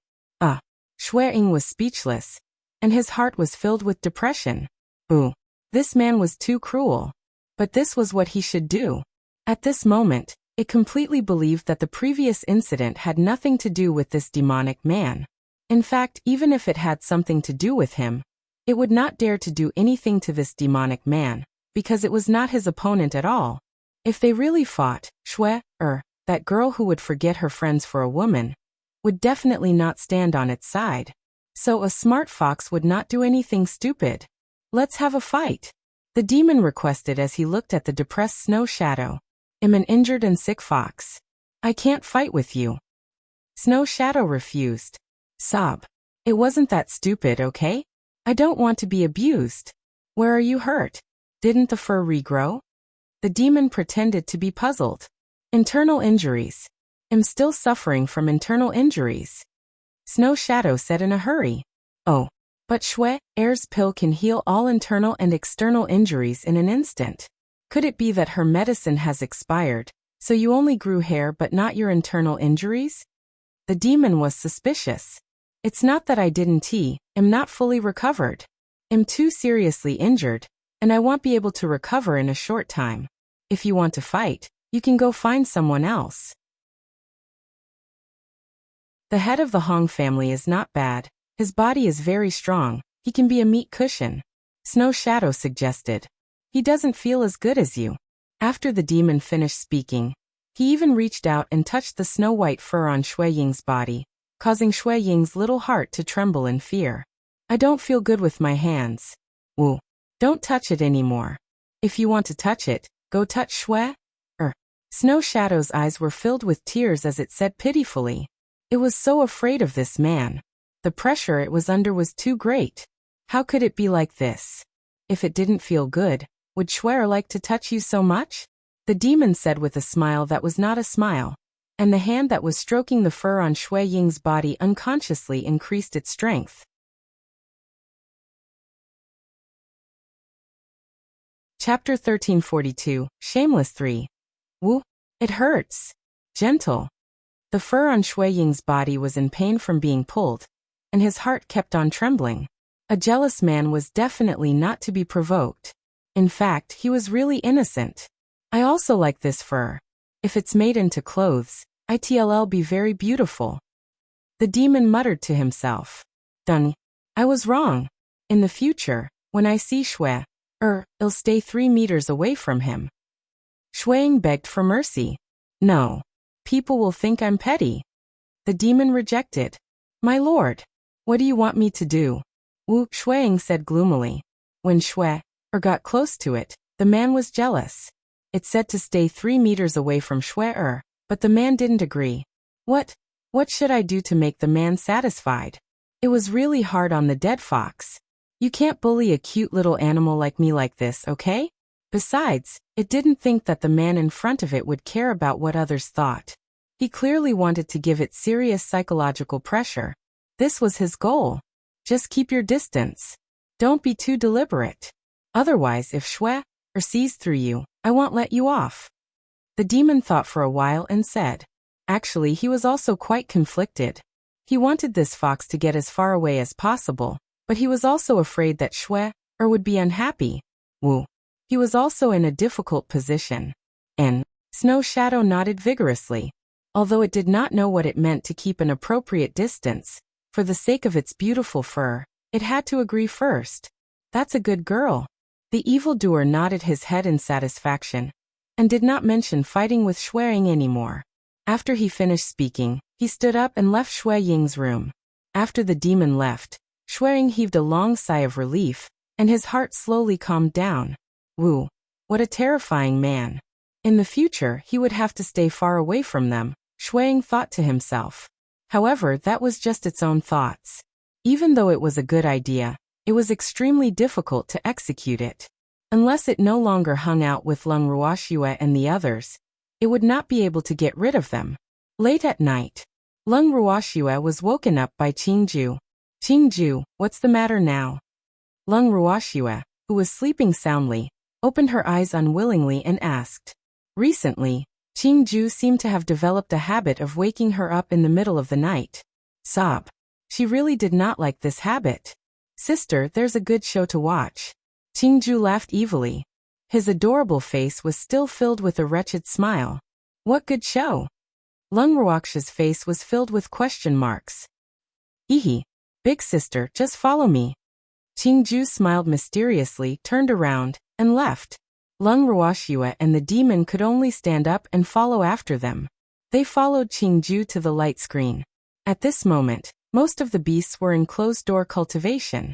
Shui Ying was speechless, and his heart was filled with depression. Ooh, this man was too cruel. But this was what he should do. At this moment, it completely believed that the previous incident had nothing to do with this demonic man. In fact, even if it had something to do with him, it would not dare to do anything to this demonic man, because it was not his opponent at all. If they really fought, Shui, that girl who would forget her friends for a woman, would definitely not stand on its side. So a smart fox would not do anything stupid. Let's have a fight. The demon requested as he looked at the depressed Snow Shadow. I'm an injured and sick fox. I can't fight with you. Snow Shadow refused. Sob. It wasn't that stupid, okay? I don't want to be abused. Where are you hurt? Didn't the fur regrow? The demon pretended to be puzzled. Internal injuries. I'm still suffering from internal injuries. Snow Shadow said in a hurry. Oh, but Shui's pill can heal all internal and external injuries in an instant. Could it be that her medicine has expired, so you only grew hair but not your internal injuries? The demon was suspicious. It's not that I didn't am not fully recovered. I'm too seriously injured, and I won't be able to recover in a short time. If you want to fight, you can go find someone else. The head of the Hong family is not bad. His body is very strong. He can be a meat cushion. Snow Shadow suggested. He doesn't feel as good as you. After the demon finished speaking, he even reached out and touched the snow-white fur on Shui Ying's body, causing Shui Ying's little heart to tremble in fear. I don't feel good with my hands. Woo. Don't touch it anymore. If you want to touch it, go touch Shui. Snow Shadow's eyes were filled with tears as it said pitifully. It was so afraid of this man. The pressure it was under was too great. How could it be like this? If it didn't feel good, would Shui like to touch you so much? The demon said with a smile that was not a smile, and the hand that was stroking the fur on Shui Ying's body unconsciously increased its strength. Chapter 1342, Shameless 3. Woo, it hurts. Gentle. The fur on Shui Ying's body was in pain from being pulled, and his heart kept on trembling. A jealous man was definitely not to be provoked. In fact, he was really innocent. I also like this fur. If it's made into clothes, it'll be very beautiful. The demon muttered to himself. Done. I was wrong. In the future, when I see Shui, I'll stay 3 meters away from him. Shuang begged for mercy. No. People will think I'm petty. The demon rejected. My lord, what do you want me to do? Wu Shuang said gloomily. When Shui, got close to it, the man was jealous. It said to stay 3 meters away from Shui, but the man didn't agree. What should I do to make the man satisfied? It was really hard on the dead fox. You can't bully a cute little animal like me like this, okay? Besides, it didn't think that the man in front of it would care about what others thought. He clearly wanted to give it serious psychological pressure. This was his goal. Just keep your distance. Don't be too deliberate. Otherwise, if Shui, sees through you, I won't let you off. The demon thought for a while and said. Actually, he was also quite conflicted. He wanted this fox to get as far away as possible, but he was also afraid that Shui, would be unhappy. Wu. He was also in a difficult position. And Snow Shadow nodded vigorously. Although it did not know what it meant to keep an appropriate distance, for the sake of its beautiful fur, it had to agree first. That's a good girl. The evildoer nodded his head in satisfaction, and did not mention fighting with Shuang anymore. After he finished speaking, he stood up and left Shui Ying's room. After the demon left, Shuang heaved a long sigh of relief, and his heart slowly calmed down. Wu, what a terrifying man. In the future, he would have to stay far away from them, Shuang thought to himself. However, that was just its own thoughts. Even though it was a good idea, it was extremely difficult to execute it. Unless it no longer hung out with Lung Ruoxue and the others, it would not be able to get rid of them. Late at night, Lung Ruoxue was woken up by Qingju. Qingju, what's the matter now? Lung Ruoxue, who was sleeping soundly, opened her eyes unwillingly and asked. Recently, Qingju seemed to have developed a habit of waking her up in the middle of the night. Sob. She really did not like this habit. Sister, there's a good show to watch. Qingju laughed evilly. His adorable face was still filled with a wretched smile. What good show? Lung Ruoxue's face was filled with question marks. Ehe. Big sister, just follow me. Qingju smiled mysteriously, turned around, and left. Lung Ruoxue and the demon could only stand up and follow after them. They followed Qingju to the light screen. At this moment, most of the beasts were in closed-door cultivation.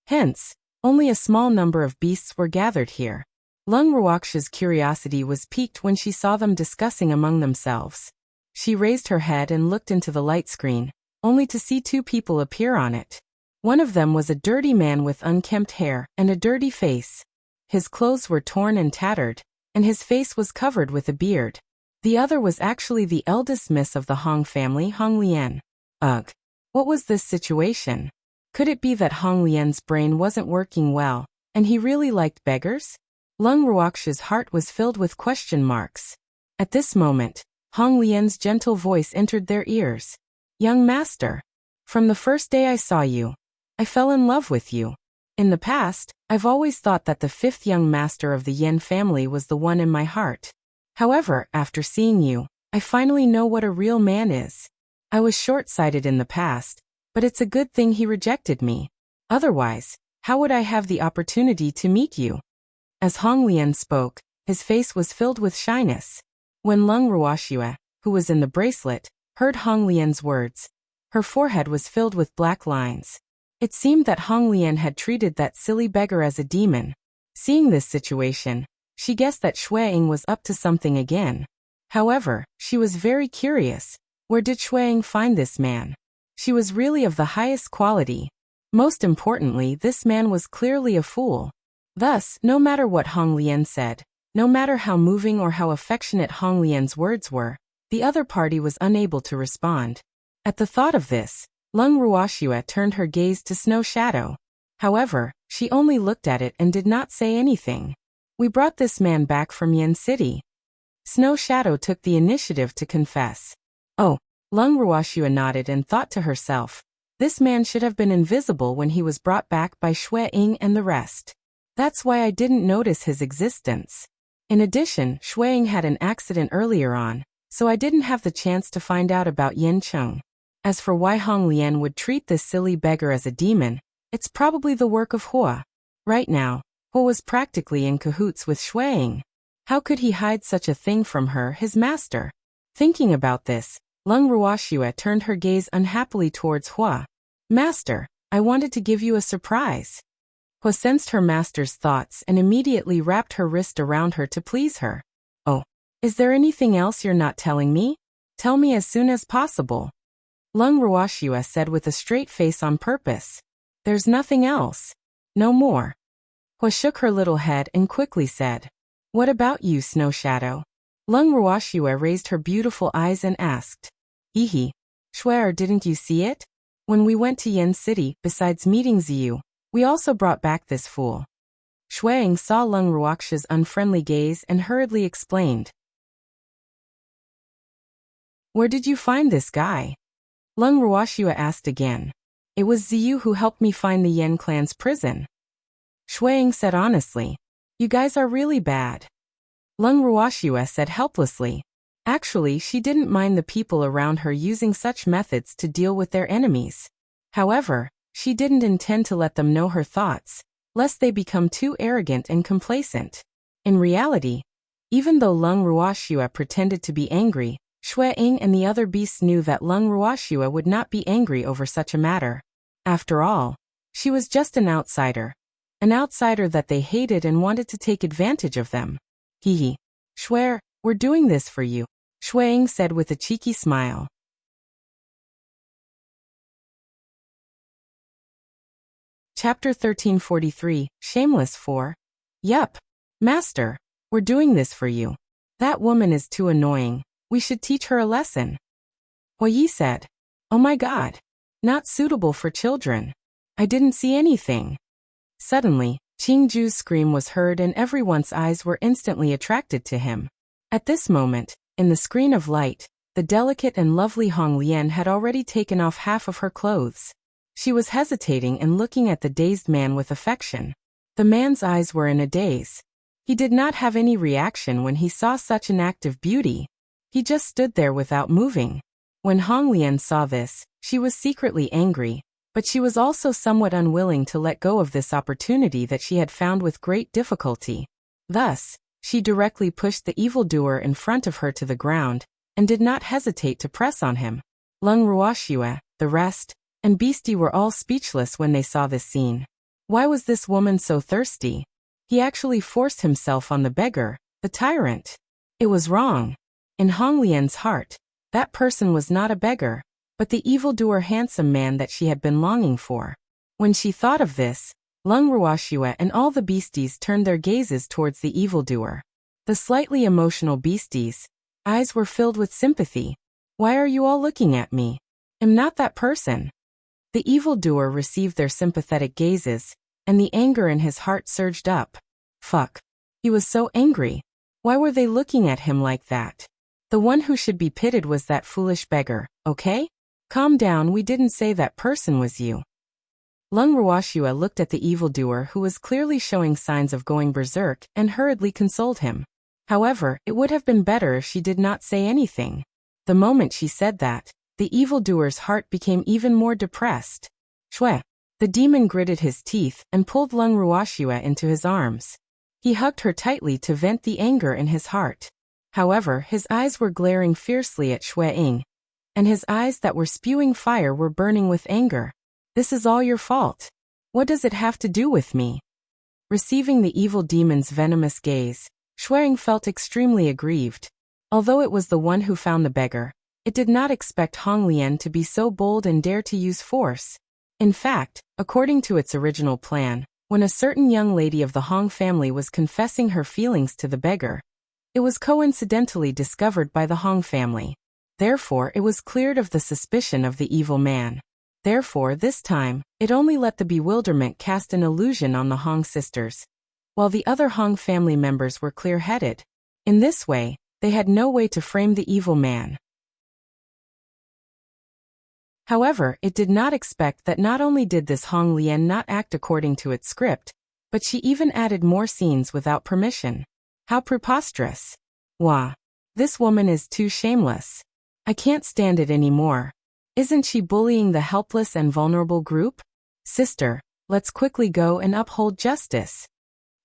Hence, only a small number of beasts were gathered here. Lung Ruoxue's curiosity was piqued when she saw them discussing among themselves. She raised her head and looked into the light screen, only to see 2 people appear on it. One of them was a dirty man with unkempt hair and a dirty face. His clothes were torn and tattered, and his face was covered with a beard. The other was actually the eldest miss of the Hong family, Hong Lian. Ugh. What was this situation? Could it be that Hong Lian's brain wasn't working well, and he really liked beggars? Lung Ruoxue's heart was filled with question marks. At this moment, Hong Lian's gentle voice entered their ears. Young master. From the first day I saw you, I fell in love with you. In the past, I've always thought that the 5th young master of the Yen family was the one in my heart. However, after seeing you, I finally know what a real man is. I was short-sighted in the past, but it's a good thing he rejected me. Otherwise, how would I have the opportunity to meet you? As Hong Lian spoke, his face was filled with shyness. When Lung Ruoxue, who was in the bracelet, heard Hong Lian's words, her forehead was filled with black lines. It seemed that Hong Lian had treated that silly beggar as a demon. Seeing this situation, she guessed that Shuang was up to something again. However, she was very curious. Where did Shuang find this man? She was really of the highest quality. Most importantly, this man was clearly a fool. Thus, no matter what Hong Lian said, no matter how moving or how affectionate Hong Lian's words were, the other party was unable to respond. At the thought of this, Lung Ruoxue turned her gaze to Snow Shadow. However, she only looked at it and did not say anything. We brought this man back from Yen City. Snow Shadow took the initiative to confess. Oh, Lung Ruoxue nodded and thought to herself, this man should have been invisible when he was brought back by Shui Ying and the rest. That's why I didn't notice his existence. In addition, Shui Ying had an accident earlier on, so I didn't have the chance to find out about Yin Cheng. As for why Hong Lian would treat this silly beggar as a demon, it's probably the work of Hua. Right now, Hua was practically in cahoots with Shuang. How could he hide such a thing from her, his master? Thinking about this, Lung Ruoxue turned her gaze unhappily towards Hua. Master, I wanted to give you a surprise. Hua sensed her master's thoughts and immediately wrapped her wrist around her to please her. Oh, is there anything else you're not telling me? Tell me as soon as possible. Lung Ruoxue said with a straight face on purpose. There's nothing else. No more. Hua shook her little head and quickly said, What about you, Snow Shadow? Lung Ruoxue raised her beautiful eyes and asked, Hehe, Shuer, didn't you see it? When we went to Yen City, besides meeting Ziyu, we also brought back this fool. Shuang saw Lung Ruoxue's unfriendly gaze and hurriedly explained. Where did you find this guy? Lung Ruoxue asked again. It was Ziyu who helped me find the Yen clan's prison. Shuang said honestly. You guys are really bad. Lung Ruoxue said helplessly. Actually, she didn't mind the people around her using such methods to deal with their enemies. However, she didn't intend to let them know her thoughts, lest they become too arrogant and complacent. In reality, even though Lung Ruoxue pretended to be angry, Shuang and the other beasts knew that Lung Ruoxue would not be angry over such a matter. After all, she was just an outsider that they hated and wanted to take advantage of them. Hehe. Shuer, we're doing this for you, Shuang said with a cheeky smile. Chapter 1343, Shameless 4. Yup. Master, we're doing this for you. That woman is too annoying. We should teach her a lesson. Hua Yi said. Oh my god. Not suitable for children. I didn't see anything. Suddenly, Qingju's scream was heard and everyone's eyes were instantly attracted to him. At this moment, in the screen of light, the delicate and lovely Hong Lian had already taken off half of her clothes. She was hesitating and looking at the dazed man with affection. The man's eyes were in a daze. He did not have any reaction when he saw such an act of beauty. He just stood there without moving. When Hong Lian saw this, she was secretly angry, but she was also somewhat unwilling to let go of this opportunity that she had found with great difficulty. Thus, she directly pushed the evildoer in front of her to the ground, and did not hesitate to press on him. Lung Ruoxue, the rest, and Beastie were all speechless when they saw this scene. Why was this woman so thirsty? He actually forced himself on the beggar, the tyrant. It was wrong. In Hong Lian's heart, that person was not a beggar, but the evildoer handsome man that she had been longing for. When she thought of this, Lung Ruoxue and all the beasties turned their gazes towards the evildoer. The slightly emotional beasties' eyes were filled with sympathy. Why are you all looking at me? I'm not that person. The evildoer received their sympathetic gazes, and the anger in his heart surged up. Fuck. He was so angry. Why were they looking at him like that? The one who should be pitied was that foolish beggar, okay? Calm down, we didn't say that person was you. Lung Ruoxue looked at the evildoer who was clearly showing signs of going berserk and hurriedly consoled him. However, it would have been better if she did not say anything. The moment she said that, the evildoer's heart became even more depressed. Shue. The demon gritted his teeth and pulled Lung Ruoxue into his arms. He hugged her tightly to vent the anger in his heart. However, his eyes were glaring fiercely at Shuang, and his eyes that were spewing fire were burning with anger. This is all your fault. What does it have to do with me? Receiving the evil demon's venomous gaze, Shuang felt extremely aggrieved. Although it was the one who found the beggar, it did not expect Hong Lian to be so bold and dare to use force. In fact, according to its original plan, when a certain young lady of the Hong family was confessing her feelings to the beggar, it was coincidentally discovered by the Hong family. Therefore, it was cleared of the suspicion of the evil man. Therefore, this time, it only let the bewilderment cast an illusion on the Hong sisters, while the other Hong family members were clear-headed. In this way, they had no way to frame the evil man. However, it did not expect that not only did this Hong Lian not act according to its script, but she even added more scenes without permission. How preposterous. Wah. This woman is too shameless. I can't stand it anymore. Isn't she bullying the helpless and vulnerable group? Sister, let's quickly go and uphold justice.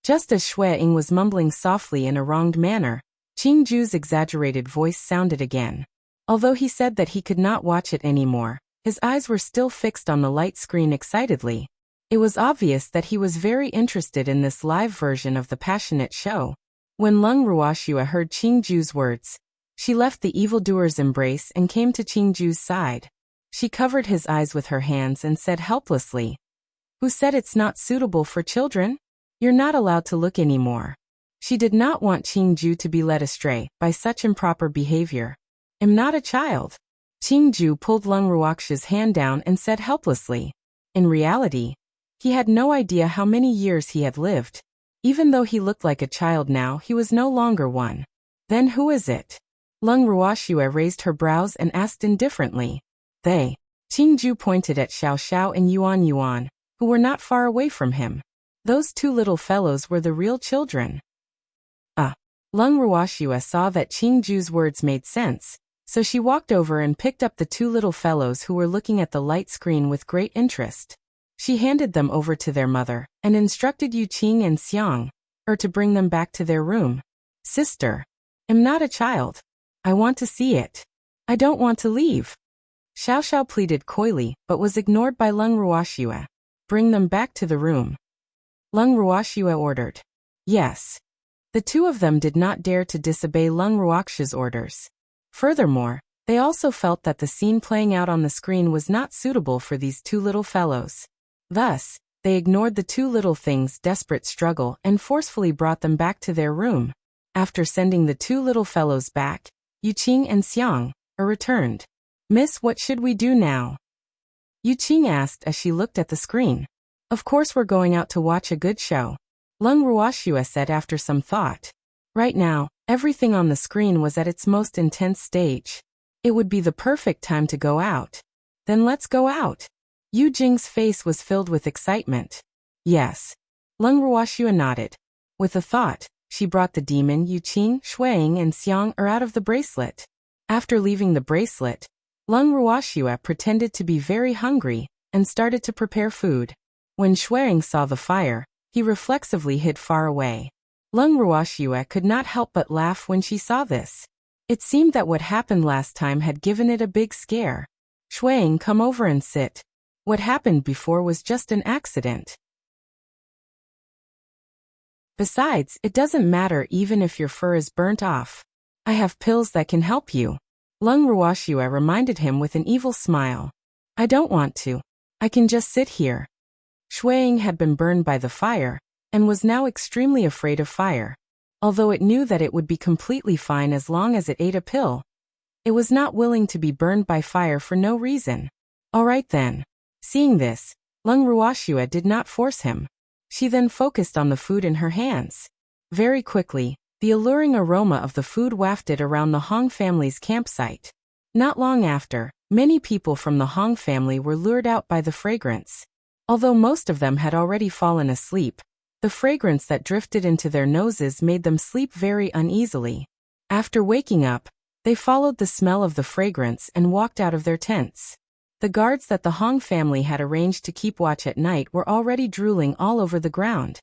Just as Shui Ying was mumbling softly in a wronged manner, Qing Ju's exaggerated voice sounded again. Although he said that he could not watch it anymore, his eyes were still fixed on the light screen excitedly. It was obvious that he was very interested in this live version of the passionate show. When Leng Ruoxue heard Qing Ju's words, she left the evildoer's embrace and came to Qing Ju's side. She covered his eyes with her hands and said helplessly, "Who said it's not suitable for children? You're not allowed to look anymore." She did not want Qing Ju to be led astray by such improper behavior. "I'm not a child." Qing Ju pulled Leng Ruoxue's hand down and said helplessly. In reality, he had no idea how many years he had lived. Even though he looked like a child now, he was no longer one. "Then who is it?" Leng Ruoxue raised her brows and asked indifferently. "They." Qing Ju pointed at Xiao Xiao and Yuan Yuan, who were not far away from him. Those two little fellows were the real children. Leng Ruoxue saw that Qing Ju's words made sense, so she walked over and picked up the two little fellows who were looking at the light screen with great interest. She handed them over to their mother, and instructed Yu Qing and Xiang, to bring them back to their room. "Sister, I'm not a child. I want to see it. I don't want to leave." Xiao Xiao pleaded coyly, but was ignored by Leng Ruoxue. "Bring them back to the room," Leng Ruoxue ordered. "Yes." The two of them did not dare to disobey Leng Ruoxue's orders. Furthermore, they also felt that the scene playing out on the screen was not suitable for these two little fellows. Thus, they ignored the two little things' desperate struggle and forcefully brought them back to their room. After sending the two little fellows back, Yu Qing and Xiang returned. "Miss, what should we do now?" Yu Qing asked as she looked at the screen. "Of course we're going out to watch a good show," Leng Ruoxue said after some thought. Right now, everything on the screen was at its most intense stage. It would be the perfect time to go out. "Then let's go out." Yu Jing's face was filled with excitement. "Yes." Leng Ruoxue nodded. With a thought, she brought the demon Yu Qing, Shui Ying and Xiang out of the bracelet. After leaving the bracelet, Leng Ruoxue pretended to be very hungry and started to prepare food. When Shui Ying saw the fire, he reflexively hid far away. Leng Ruoxue could not help but laugh when she saw this. It seemed that what happened last time had given it a big scare. "Shui Ying, come over and sit. What happened before was just an accident. Besides, it doesn't matter even if your fur is burnt off. I have pills that can help you." Leng Ruoxue reminded him with an evil smile. "I don't want to. I can just sit here." Shui Ying had been burned by the fire, and was now extremely afraid of fire. Although it knew that it would be completely fine as long as it ate a pill, it was not willing to be burned by fire for no reason. "All right then." Seeing this, Leng Ruoxue did not force him. She then focused on the food in her hands. Very quickly, the alluring aroma of the food wafted around the Hong family's campsite. Not long after, many people from the Hong family were lured out by the fragrance. Although most of them had already fallen asleep, the fragrance that drifted into their noses made them sleep very uneasily. After waking up, they followed the smell of the fragrance and walked out of their tents. The guards that the Hong family had arranged to keep watch at night were already drooling all over the ground.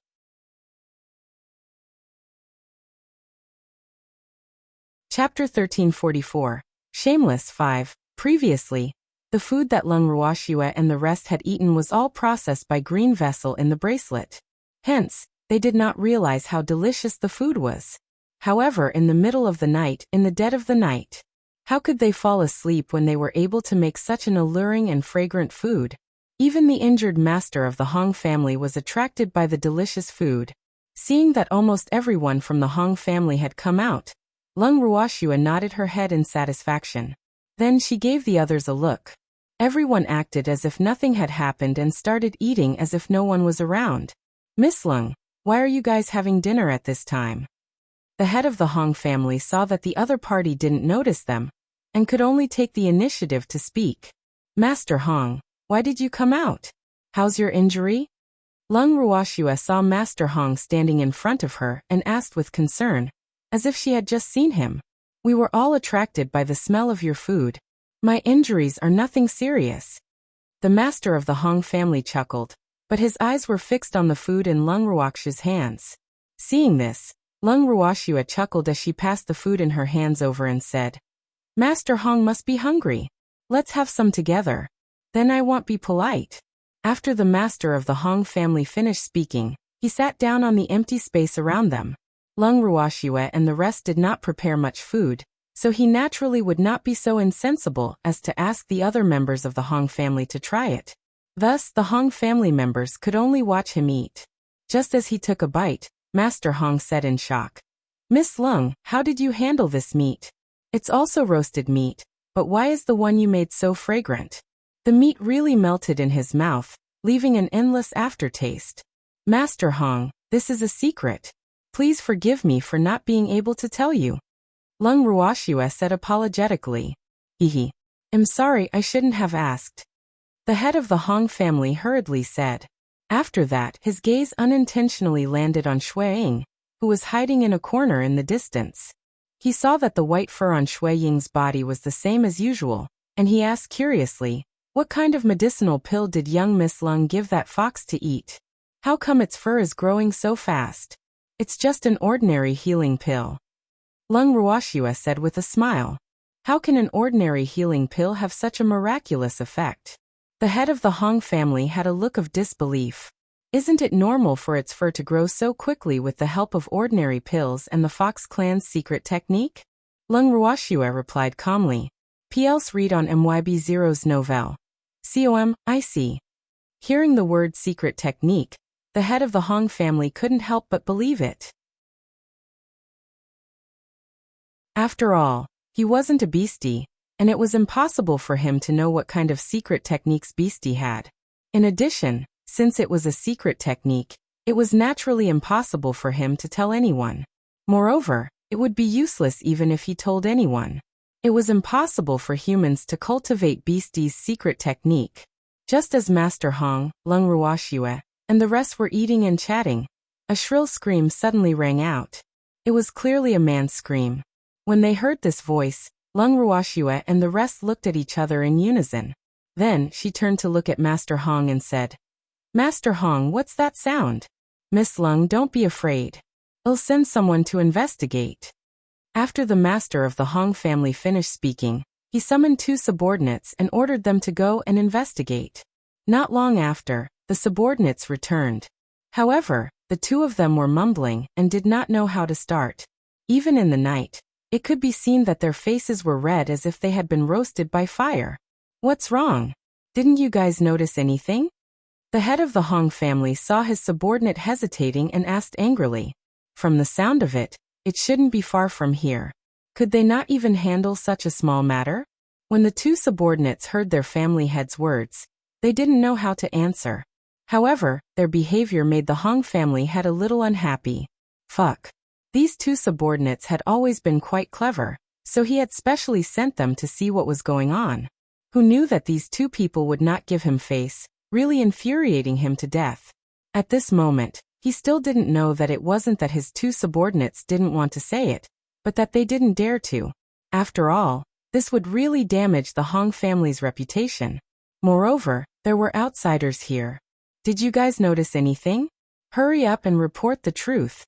Chapter 1344. Shameless 5. Previously, the food that Leng Ruoxue and the rest had eaten was all processed by Green Vessel in the bracelet. Hence, they did not realize how delicious the food was. However, in the middle of the night, in the dead of the night, how could they fall asleep when they were able to make such an alluring and fragrant food? Even the injured master of the Hong family was attracted by the delicious food. Seeing that almost everyone from the Hong family had come out, Leng Ruoxue nodded her head in satisfaction. Then she gave the others a look. Everyone acted as if nothing had happened and started eating as if no one was around. "Miss Leng, why are you guys having dinner at this time?" The head of the Hong family saw that the other party didn't notice them, and could only take the initiative to speak. "Master Hong, why did you come out? How's your injury?" Leng Ruoxue saw Master Hong standing in front of her and asked with concern, as if she had just seen him. "We were all attracted by the smell of your food. My injuries are nothing serious. The master of the Hong family chuckled, but his eyes were fixed on the food in Lung Ruoxia's hands. Seeing this, Lung Ruoxia chuckled as she passed the food in her hands over and said, Master Hong must be hungry. Let's have some together. Then I won't be polite. After the master of the Hong family finished speaking, he sat down on the empty space around them. Lung Ruoxia and the rest did not prepare much food, so he naturally would not be so insensible as to ask the other members of the Hong family to try it. Thus, the Hong family members could only watch him eat. Just as he took a bite, Master Hong said in shock, Miss Lung, how did you handle this meat? It's also roasted meat, but why is the one you made so fragrant? The meat really melted in his mouth, leaving an endless aftertaste. Master Hong, this is a secret. Please forgive me for not being able to tell you. Lung Ruoxia said apologetically. Hehe. I'm sorry, I shouldn't have asked. The head of the Hong family hurriedly said. After that, his gaze unintentionally landed on Shui Ying, who was hiding in a corner in the distance. He saw that the white fur on Shui Ying's body was the same as usual, and he asked curiously, what kind of medicinal pill did young Miss Lung give that fox to eat? How come its fur is growing so fast? It's just an ordinary healing pill. Lung Ruoxia said with a smile. How can an ordinary healing pill have such a miraculous effect? The head of the Hong family had a look of disbelief. Isn't it normal for its fur to grow so quickly with the help of ordinary pills and the Fox clan's secret technique? Lung Ruoxia replied calmly. PLs read on MYB0's novel. COM, I see. Hearing the word secret technique, the head of the Hong family couldn't help but believe it. After all, he wasn't a beastie, and it was impossible for him to know what kind of secret techniques beastie had. In addition, since it was a secret technique, it was naturally impossible for him to tell anyone. Moreover, it would be useless even if he told anyone. It was impossible for humans to cultivate beastie's secret technique. Just as Master Hong, Lung Ruoxia, and the rest were eating and chatting, a shrill scream suddenly rang out. It was clearly a man's scream. When they heard this voice, Lung Ruoxia and the rest looked at each other in unison. Then, she turned to look at Master Hong and said, Master Hong, what's that sound? Miss Lung, don't be afraid. I'll send someone to investigate. After the master of the Hong family finished speaking, he summoned 2 subordinates and ordered them to go and investigate. Not long after, the subordinates returned. However, the 2 of them were mumbling and did not know how to start. Even in the night, it could be seen that their faces were red as if they had been roasted by fire. What's wrong? Didn't you guys notice anything? The head of the Hong family saw his subordinate hesitating and asked angrily. From the sound of it, it shouldn't be far from here. Could they not even handle such a small matter? When the 2 subordinates heard their family head's words, they didn't know how to answer. However, their behavior made the Hong family head a little unhappy. Fuck. These 2 subordinates had always been quite clever, so he had specially sent them to see what was going on. Who knew that these 2 people would not give him face, really infuriating him to death. At this moment, he still didn't know that it wasn't that his 2 subordinates didn't want to say it, but that they didn't dare to. After all, this would really damage the Hong family's reputation. Moreover, there were outsiders here. Did you guys notice anything? Hurry up and report the truth.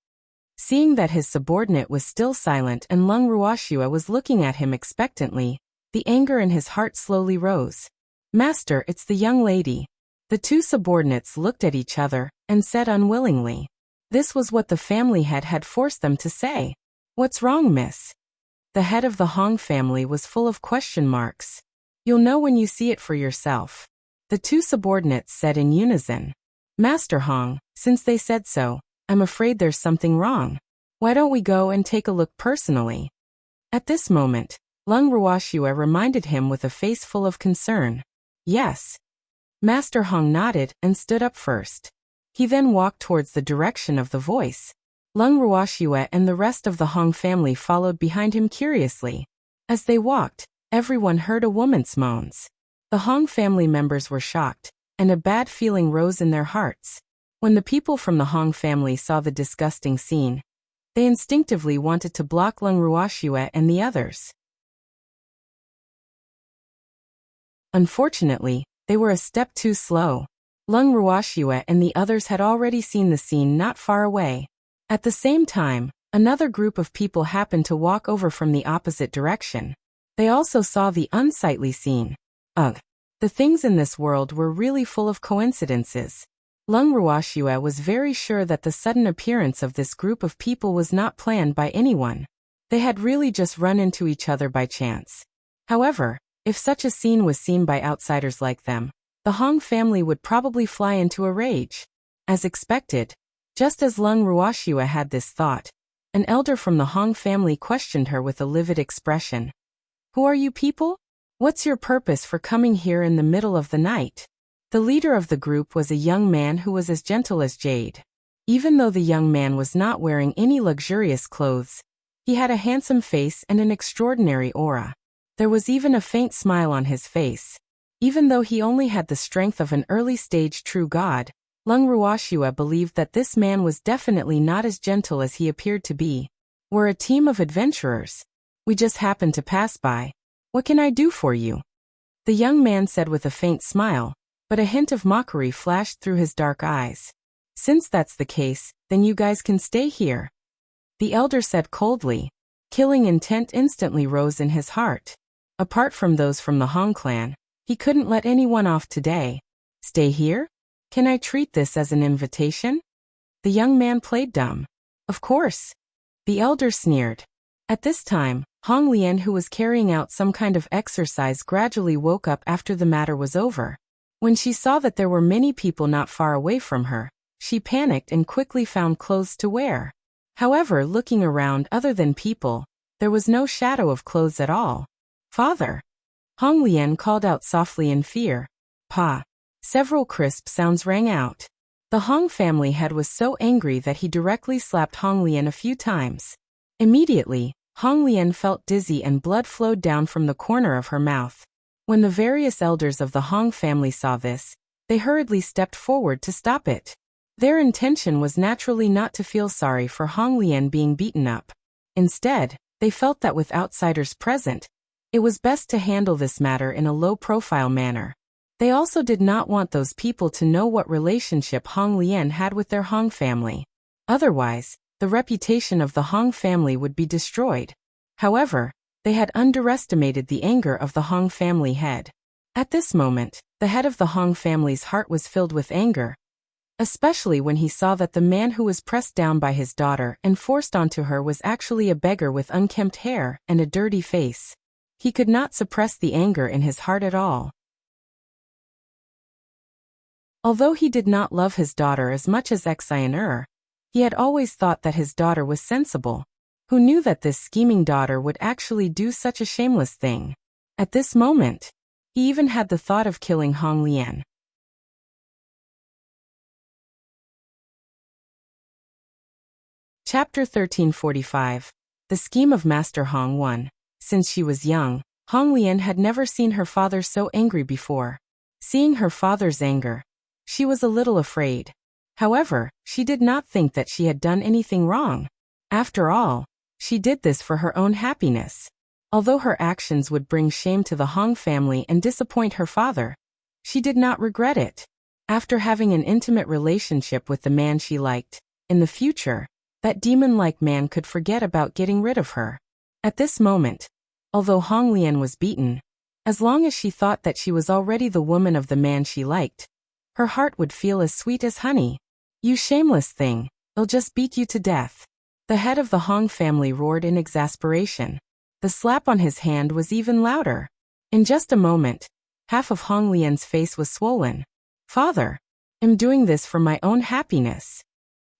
Seeing that his subordinate was still silent and Lung Ruoxia was looking at him expectantly, the anger in his heart slowly rose. Master, it's the young lady. The 2 subordinates looked at each other and said unwillingly. This was what the family head had forced them to say. What's wrong, miss? The head of the Hong family was full of question marks. You'll know when you see it for yourself. The 2 subordinates said in unison. Master Hong, since they said so, I'm afraid there's something wrong. Why don't we go and take a look personally? At this moment, Lung Ruoxia reminded him with a face full of concern. Yes. Master Hong nodded and stood up first. He then walked towards the direction of the voice. Lung Ruoxia and the rest of the Hong family followed behind him curiously. As they walked, everyone heard a woman's moans. The Hong family members were shocked, and a bad feeling rose in their hearts. When the people from the Hong family saw the disgusting scene, they instinctively wanted to block Lung Ruoxia and the others. Unfortunately, they were a step too slow. Lung Ruoxue and the others had already seen the scene not far away. At the same time, another group of people happened to walk over from the opposite direction. They also saw the unsightly scene. Ugh. The things in this world were really full of coincidences. Lung Ruoxue was very sure that the sudden appearance of this group of people was not planned by anyone. They had really just run into each other by chance. However, if such a scene was seen by outsiders like them, the Hong family would probably fly into a rage. As expected, just as Lung Ruoxue had this thought, an elder from the Hong family questioned her with a livid expression. "Who are you people? What's your purpose for coming here in the middle of the night?" The leader of the group was a young man who was as gentle as jade. Even though the young man was not wearing any luxurious clothes, he had a handsome face and an extraordinary aura. There was even a faint smile on his face. Even though he only had the strength of an early-stage true god, Lung Ruoxue believed that this man was definitely not as gentle as he appeared to be. "We're a team of adventurers. We just happened to pass by. What can I do for you?" The young man said with a faint smile, but a hint of mockery flashed through his dark eyes. "Since that's the case, then you guys can stay here," the elder said coldly. Killing intent instantly rose in his heart. Apart from those from the Hong clan, he couldn't let anyone off today. "Stay here? Can I treat this as an invitation?" The young man played dumb. "Of course," the elder sneered. At this time, Hong Lian, who was carrying out some kind of exercise, gradually woke up after the matter was over. When she saw that there were many people not far away from her, she panicked and quickly found clothes to wear. However, looking around other than people, there was no shadow of clothes at all. "Father!" Hong Lian called out softly in fear. "Pa!" Several crisp sounds rang out. The Hong family head was so angry that he directly slapped Hong Lian a few times. Immediately, Hong Lian felt dizzy and blood flowed down from the corner of her mouth. When the various elders of the Hong family saw this, they hurriedly stepped forward to stop it. Their intention was naturally not to feel sorry for Hong Lian being beaten up. Instead, they felt that with outsiders present, it was best to handle this matter in a low-profile manner. They also did not want those people to know what relationship Hong Lian had with their Hong family. Otherwise, the reputation of the Hong family would be destroyed. However, they had underestimated the anger of the Hong family head. At this moment, the head of the Hong family's heart was filled with anger, especially when he saw that the man who was pressed down by his daughter and forced onto her was actually a beggar with unkempt hair and a dirty face. He could not suppress the anger in his heart at all. Although he did not love his daughter as much as Xian'er, he had always thought that his daughter was sensible. Who knew that this scheming daughter would actually do such a shameless thing? At this moment, he even had the thought of killing Hong Lian. Chapter 1345. The Scheme of Master Hong 1. Since she was young, Hong Lian had never seen her father so angry before. Seeing her father's anger, she was a little afraid. However, she did not think that she had done anything wrong. After all, she did this for her own happiness. Although her actions would bring shame to the Hong family and disappoint her father, she did not regret it. After having an intimate relationship with the man she liked, in the future, that demon-like man could forget about getting rid of her. At this moment, although Hong Lian was beaten, as long as she thought that she was already the woman of the man she liked, her heart would feel as sweet as honey. "You shameless thing, I'll just beat you to death." The head of the Hong family roared in exasperation. The slap on his hand was even louder. In just a moment, half of Hong Lian's face was swollen. "Father, I'm doing this for my own happiness."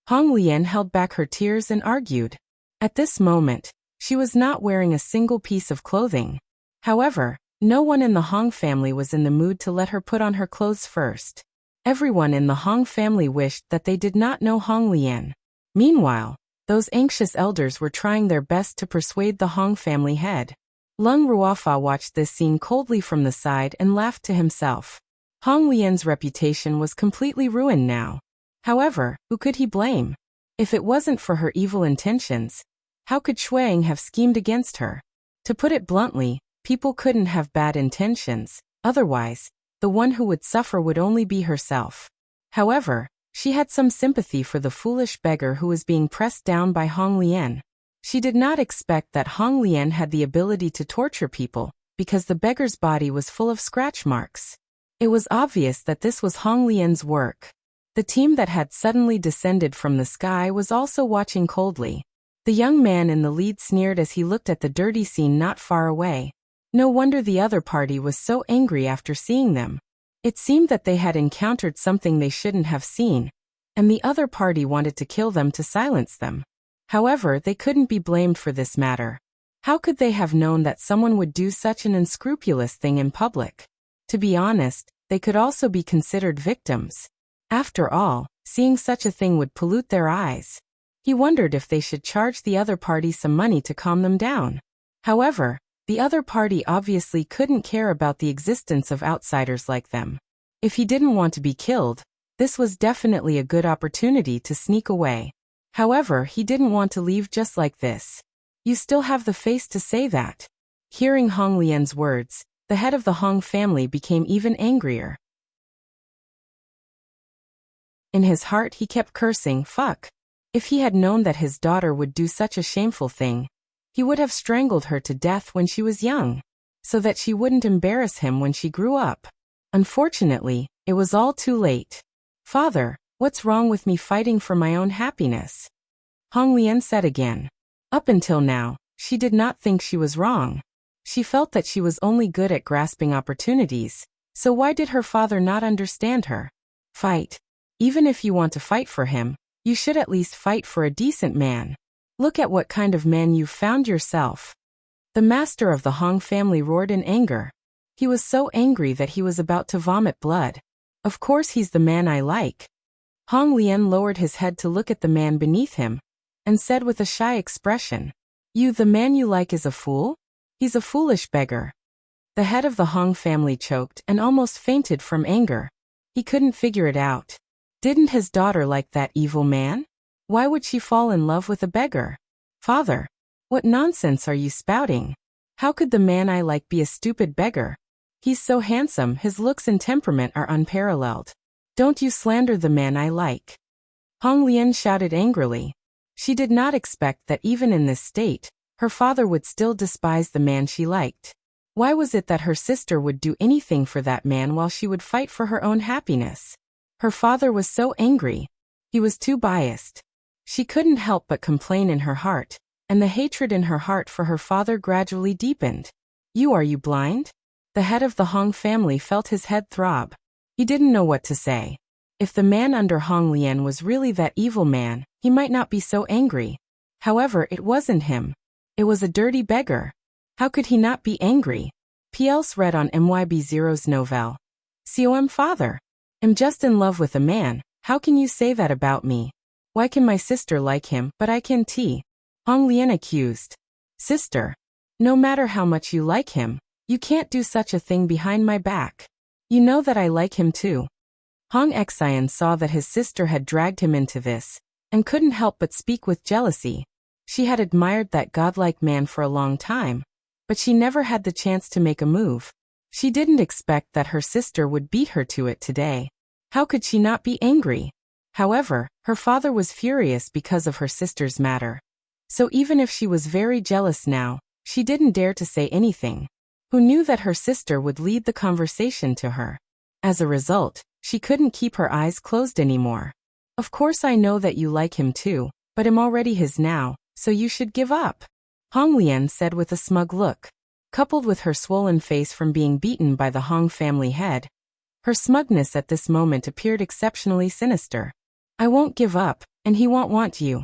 Hong Lian held back her tears and argued. At this moment, she was not wearing a single piece of clothing. However, no one in the Hong family was in the mood to let her put on her clothes first. Everyone in the Hong family wished that they did not know Hong Lian. Meanwhile, those anxious elders were trying their best to persuade the Hong family head. Lung Ruofa watched this scene coldly from the side and laughed to himself. Hong Lian's reputation was completely ruined now. However, who could he blame? If it wasn't for her evil intentions, how could Shuang have schemed against her? To put it bluntly, people couldn't have bad intentions, Otherwise, the one who would suffer would only be herself. However, she had some sympathy for the foolish beggar who was being pressed down by Hong Lian. She did not expect that Hong Lian had the ability to torture people, because the beggar's body was full of scratch marks. It was obvious that this was Hong Lian's work. The team that had suddenly descended from the sky was also watching coldly. The young man in the lead sneered as he looked at the dirty scene not far away. No wonder the other party was so angry after seeing them. It seemed that they had encountered something they shouldn't have seen, and the other party wanted to kill them to silence them. However, they couldn't be blamed for this matter. How could they have known that someone would do such an unscrupulous thing in public? To be honest, they could also be considered victims. After all, seeing such a thing would pollute their eyes. He wondered if they should charge the other party some money to calm them down. However, the other party obviously couldn't care about the existence of outsiders like them. If he didn't want to be killed, this was definitely a good opportunity to sneak away. However, he didn't want to leave just like this. You still have the face to say that? Hearing Hong Lian's words, the head of the Hong family became even angrier. In his heart he kept cursing, fuck. If he had known that his daughter would do such a shameful thing, he would have strangled her to death when she was young, so that she wouldn't embarrass him when she grew up. Unfortunately, it was all too late. Father, what's wrong with me fighting for my own happiness? Hong Lian said again. Up until now, she did not think she was wrong. She felt that she was only good at grasping opportunities, so why did her father not understand her? Fight. Even if you want to fight for him, you should at least fight for a decent man. Look at what kind of man you've found yourself. The master of the Hong family roared in anger. He was so angry that he was about to vomit blood. Of course he's the man I like. Hong Lian lowered his head to look at the man beneath him, and said with a shy expression, the man you like is a fool? He's a foolish beggar. The head of the Hong family choked and almost fainted from anger. He couldn't figure it out. Didn't his daughter like that evil man? Why would she fall in love with a beggar? Father, what nonsense are you spouting? How could the man I like be a stupid beggar? He's so handsome, his looks and temperament are unparalleled. Don't you slander the man I like. Hong Lian shouted angrily. She did not expect that even in this state, her father would still despise the man she liked. Why was it that her sister would do anything for that man while she would fight for her own happiness? Her father was so angry. He was too biased. She couldn't help but complain in her heart, and the hatred in her heart for her father gradually deepened. Are you blind? The head of the Hong family felt his head throb. He didn't know what to say. If the man under Hong Lian was really that evil man, he might not be so angry. However, it wasn't him. It was a dirty beggar. How could he not be angry? PL's read on MYB0's novel. COM father. I'm just in love with a man. How can you say that about me? Why can my sister like him, but I can't? Hong Lian accused. Sister. No matter how much you like him, you can't do such a thing behind my back. You know that I like him too. Hong Xian saw that his sister had dragged him into this, and couldn't help but speak with jealousy. She had admired that godlike man for a long time, but she never had the chance to make a move. She didn't expect that her sister would beat her to it today. How could she not be angry? However, her father was furious because of her sister's matter. So even if she was very jealous now, she didn't dare to say anything. Who knew that her sister would lead the conversation to her? As a result, she couldn't keep her eyes closed anymore. Of course I know that you like him too, but I'm already his now, so you should give up. Hong Lian said with a smug look. Coupled with her swollen face from being beaten by the Hong family head, her smugness at this moment appeared exceptionally sinister. I won't give up, and he won't want you.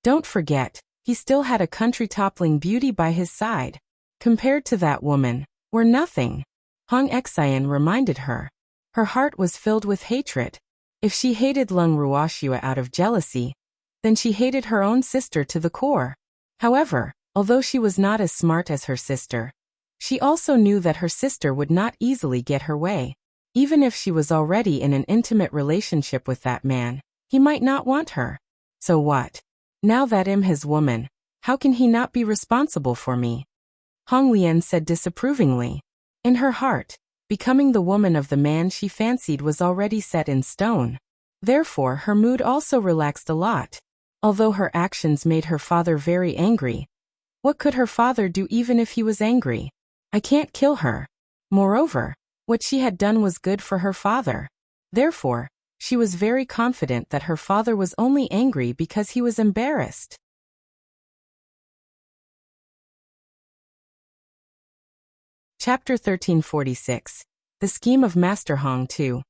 Don't forget, he still had a country-toppling beauty by his side. Compared to that woman, we're nothing. Hong Xian reminded her. Her heart was filled with hatred. If she hated Lung Ruoxia out of jealousy, then she hated her own sister to the core. However, although she was not as smart as her sister, she also knew that her sister would not easily get her way. Even if she was already in an intimate relationship with that man, he might not want her. So what? Now that I'm his woman, how can he not be responsible for me? Hong Lian said disapprovingly. In her heart, becoming the woman of the man she fancied was already set in stone. Therefore, her mood also relaxed a lot. Although her actions made her father very angry, what could her father do even if he was angry? I can't kill her. Moreover, what she had done was good for her father. Therefore, she was very confident that her father was only angry because he was embarrassed. Chapter 1346. The Scheme of Master Hong 2.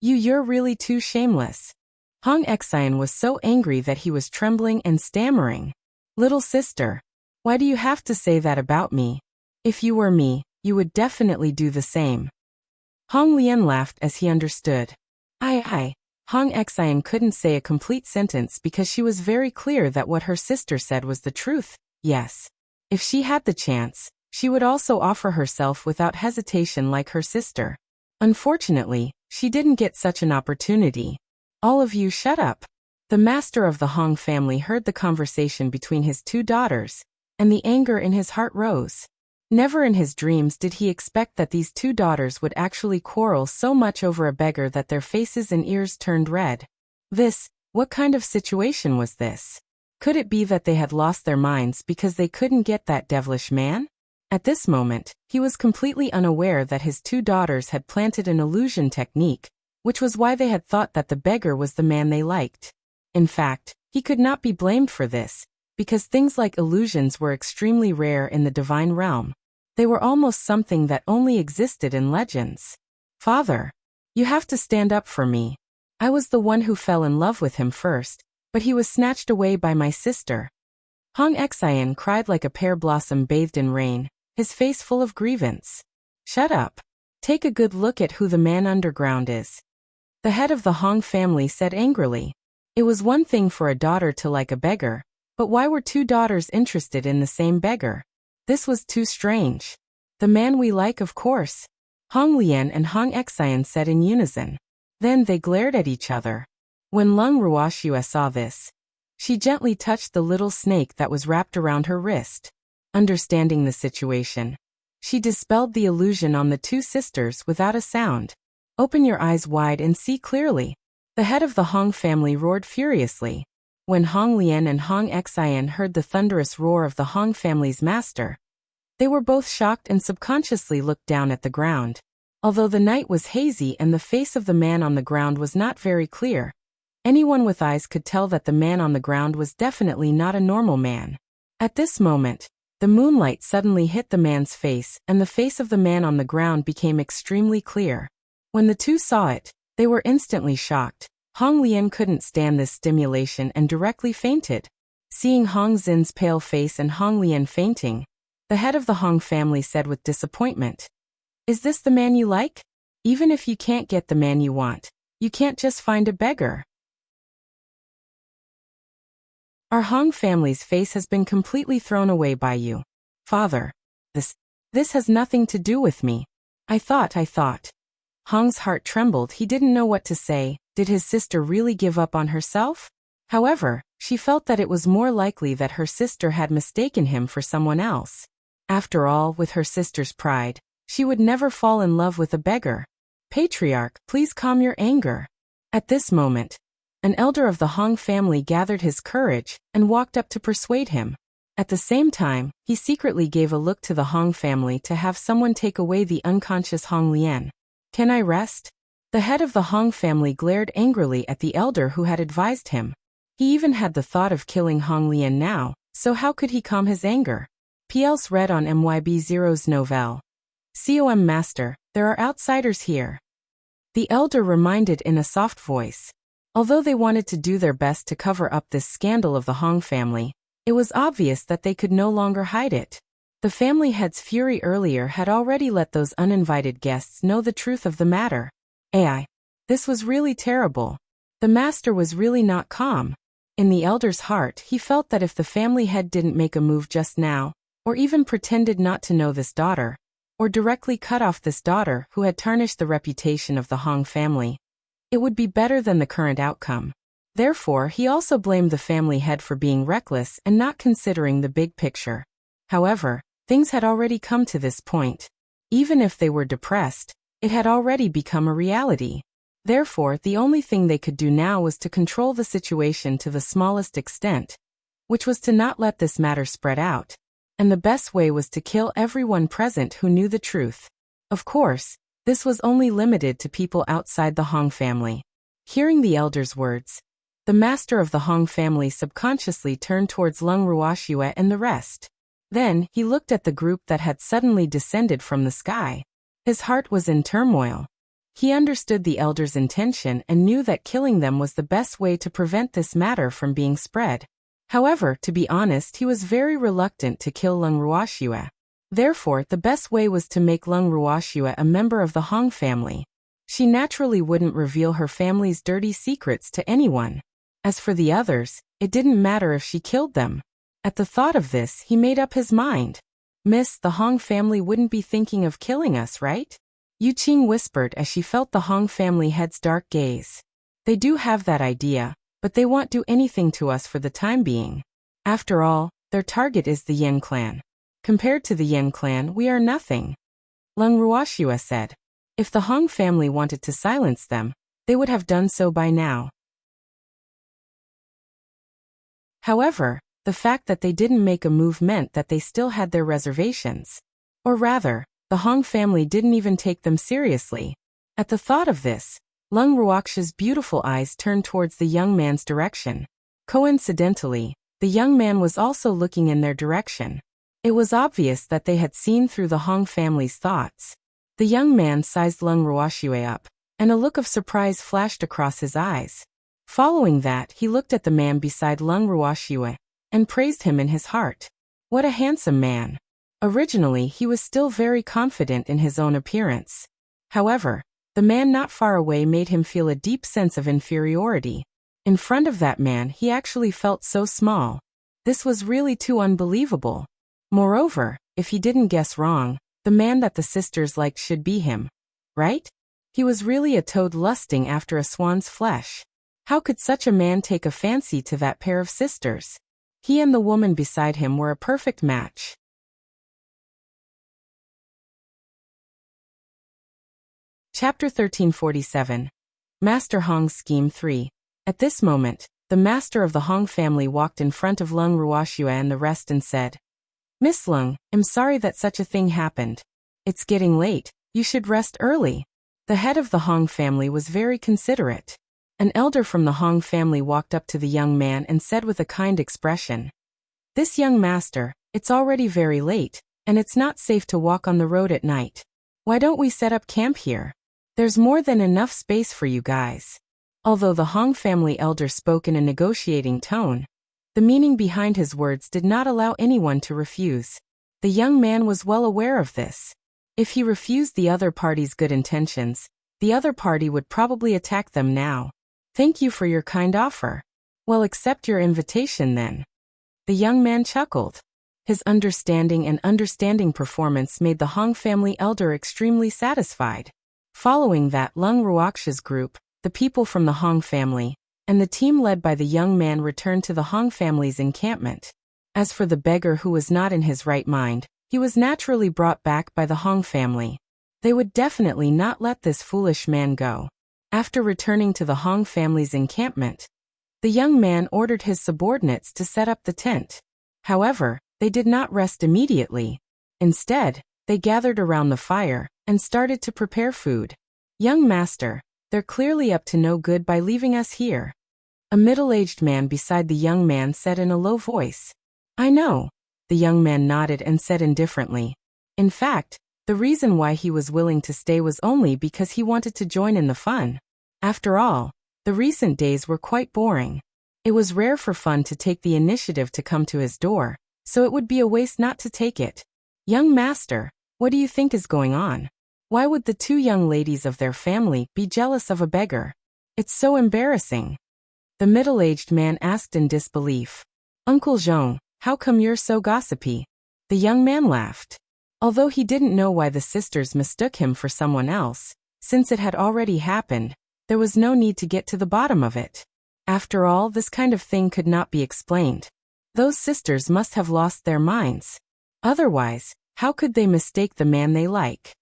You're really too shameless. Hong Xian was so angry that he was trembling and stammering. Little sister, why do you have to say that about me? If you were me, you would definitely do the same. Hong Lian laughed as he understood. Hong Xian couldn't say a complete sentence because she was very clear that what her sister said was the truth. Yes. If she had the chance, she would also offer herself without hesitation like her sister. Unfortunately, she didn't get such an opportunity. All of you shut up. The master of the Hong family heard the conversation between his two daughters, and the anger in his heart rose. Never in his dreams did he expect that these two daughters would actually quarrel so much over a beggar that their faces and ears turned red. What kind of situation was this? Could it be that they had lost their minds because they couldn't get that devilish man? At this moment, he was completely unaware that his two daughters had planted an illusion technique, which was why they had thought that the beggar was the man they liked. In fact, he could not be blamed for this, because things like illusions were extremely rare in the divine realm. They were almost something that only existed in legends. Father, you have to stand up for me. I was the one who fell in love with him first, but he was snatched away by my sister. Hong Xian cried like a pear blossom bathed in rain, his face full of grievance. Shut up. Take a good look at who the man underground is. The head of the Hong family said angrily. It was one thing for a daughter to like a beggar, but why were two daughters interested in the same beggar? This was too strange. The man we like, of course. Hong Lian and Hong Xian said in unison. Then they glared at each other. When Lung Ruoxia saw this, she gently touched the little snake that was wrapped around her wrist. Understanding the situation, she dispelled the illusion on the two sisters without a sound. Open your eyes wide and see clearly. The head of the Hong family roared furiously. When Hong Lian and Hong Xian heard the thunderous roar of the Hong family's master, they were both shocked and subconsciously looked down at the ground. Although the night was hazy and the face of the man on the ground was not very clear, anyone with eyes could tell that the man on the ground was definitely not a normal man. At this moment, the moonlight suddenly hit the man's face, and the face of the man on the ground became extremely clear. When the two saw it, they were instantly shocked. Hong Lian couldn't stand this stimulation and directly fainted. Seeing Hong Xin's pale face and Hong Lian fainting, the head of the Hong family said with disappointment, "Is this the man you like? Even if you can't get the man you want, you can't just find a beggar." Our Hong family's face has been completely thrown away by you. Father, this has nothing to do with me. I thought. Hong's heart trembled. He didn't know what to say. Did his sister really give up on herself? However, she felt that it was more likely that her sister had mistaken him for someone else. After all, with her sister's pride, she would never fall in love with a beggar. Patriarch, please calm your anger. At this moment, an elder of the Hong family gathered his courage and walked up to persuade him. At the same time, he secretly gave a look to the Hong family to have someone take away the unconscious Hong Lian. Can I rest? The head of the Hong family glared angrily at the elder who had advised him. He even had the thought of killing Hong Lian now, so how could he calm his anger? PL's read on MYB0's Novelle. COM Master, there are outsiders here. The elder reminded in a soft voice. Although they wanted to do their best to cover up this scandal of the Hong family, it was obvious that they could no longer hide it. The family head's fury earlier had already let those uninvited guests know the truth of the matter. This was really terrible. The master was really not calm. In the elder's heart, he felt that if the family head didn't make a move just now, or even pretended not to know this daughter, or directly cut off this daughter who had tarnished the reputation of the Hong family, it would be better than the current outcome. Therefore, he also blamed the family head for being reckless and not considering the big picture. However, Things had already come to this point. Even if they were depressed, it had already become a reality. Therefore, the only thing they could do now was to control the situation to the smallest extent, which was to not let this matter spread out. And the best way was to kill everyone present who knew the truth. Of course, this was only limited to people outside the Hong family. Hearing the elder's words, the master of the Hong family subconsciously turned towards Lung Ruoxue and the rest. Then, he looked at the group that had suddenly descended from the sky. His heart was in turmoil. He understood the elder's intention and knew that killing them was the best way to prevent this matter from being spread. However, to be honest, he was very reluctant to kill Lung Ruoxue. Therefore, the best way was to make Lung Ruoxue a member of the Hong family. She naturally wouldn't reveal her family's dirty secrets to anyone. As for the others, it didn't matter if she killed them. At the thought of this, he made up his mind. "Miss, the Hong family wouldn't be thinking of killing us, right?" Yu Qing whispered as she felt the Hong family head's dark gaze. "They do have that idea, but they won't do anything to us for the time being. After all, their target is the Yen clan. Compared to the Yen clan, we are nothing." Lung Ruoxue said. If the Hong family wanted to silence them, they would have done so by now. However, the fact that they didn't make a move meant that they still had their reservations. Or rather, the Hong family didn't even take them seriously. At the thought of this, Lung Ruoxue's beautiful eyes turned towards the young man's direction. Coincidentally, the young man was also looking in their direction. It was obvious that they had seen through the Hong family's thoughts. The young man sized Lung Ruoxue up, and a look of surprise flashed across his eyes. Following that, he looked at the man beside Lung Ruoxue and praised him in his heart. What a handsome man. Originally, he was still very confident in his own appearance. However, the man not far away made him feel a deep sense of inferiority. In front of that man, he actually felt so small. This was really too unbelievable. Moreover, if he didn't guess wrong, the man that the sisters liked should be him. Right? He was really a toad lusting after a swan's flesh. How could such a man take a fancy to that pair of sisters? He and the woman beside him were a perfect match. Chapter 1347. Master Hong's Scheme 3. At this moment, the master of the Hong family walked in front of Lung Ruoxue and the rest and said, "Miss Lung, I'm sorry that such a thing happened. It's getting late, you should rest early." The head of the Hong family was very considerate. An elder from the Hong family walked up to the young man and said with a kind expression, "This young master, it's already very late, and it's not safe to walk on the road at night. Why don't we set up camp here? There's more than enough space for you guys." Although the Hong family elder spoke in a negotiating tone, the meaning behind his words did not allow anyone to refuse. The young man was well aware of this. If he refused the other party's good intentions, the other party would probably attack them now. "Thank you for your kind offer. Well, accept your invitation then." The young man chuckled. His understanding performance made the Hong family elder extremely satisfied. Following that, Lung Ruoxue's group, the people from the Hong family, and the team led by the young man returned to the Hong family's encampment. As for the beggar who was not in his right mind, he was naturally brought back by the Hong family. They would definitely not let this foolish man go. After returning to the Hong family's encampment, the young man ordered his subordinates to set up the tent. However, they did not rest immediately. Instead, they gathered around the fire and started to prepare food. "Young master, they're clearly up to no good by leaving us here," a middle-aged man beside the young man said in a low voice. "I know," the young man nodded and said indifferently. In fact, the reason why he was willing to stay was only because he wanted to join in the fun. After all, the recent days were quite boring. It was rare for fun to take the initiative to come to his door, so it would be a waste not to take it. "Young master, what do you think is going on? Why would the two young ladies of their family be jealous of a beggar? It's so embarrassing." The middle-aged man asked in disbelief. "Uncle Zhong, how come you're so gossipy?" The young man laughed. Although he didn't know why the sisters mistook him for someone else, since it had already happened, there was no need to get to the bottom of it. After all, this kind of thing could not be explained. Those sisters must have lost their minds. Otherwise, how could they mistake the man they like?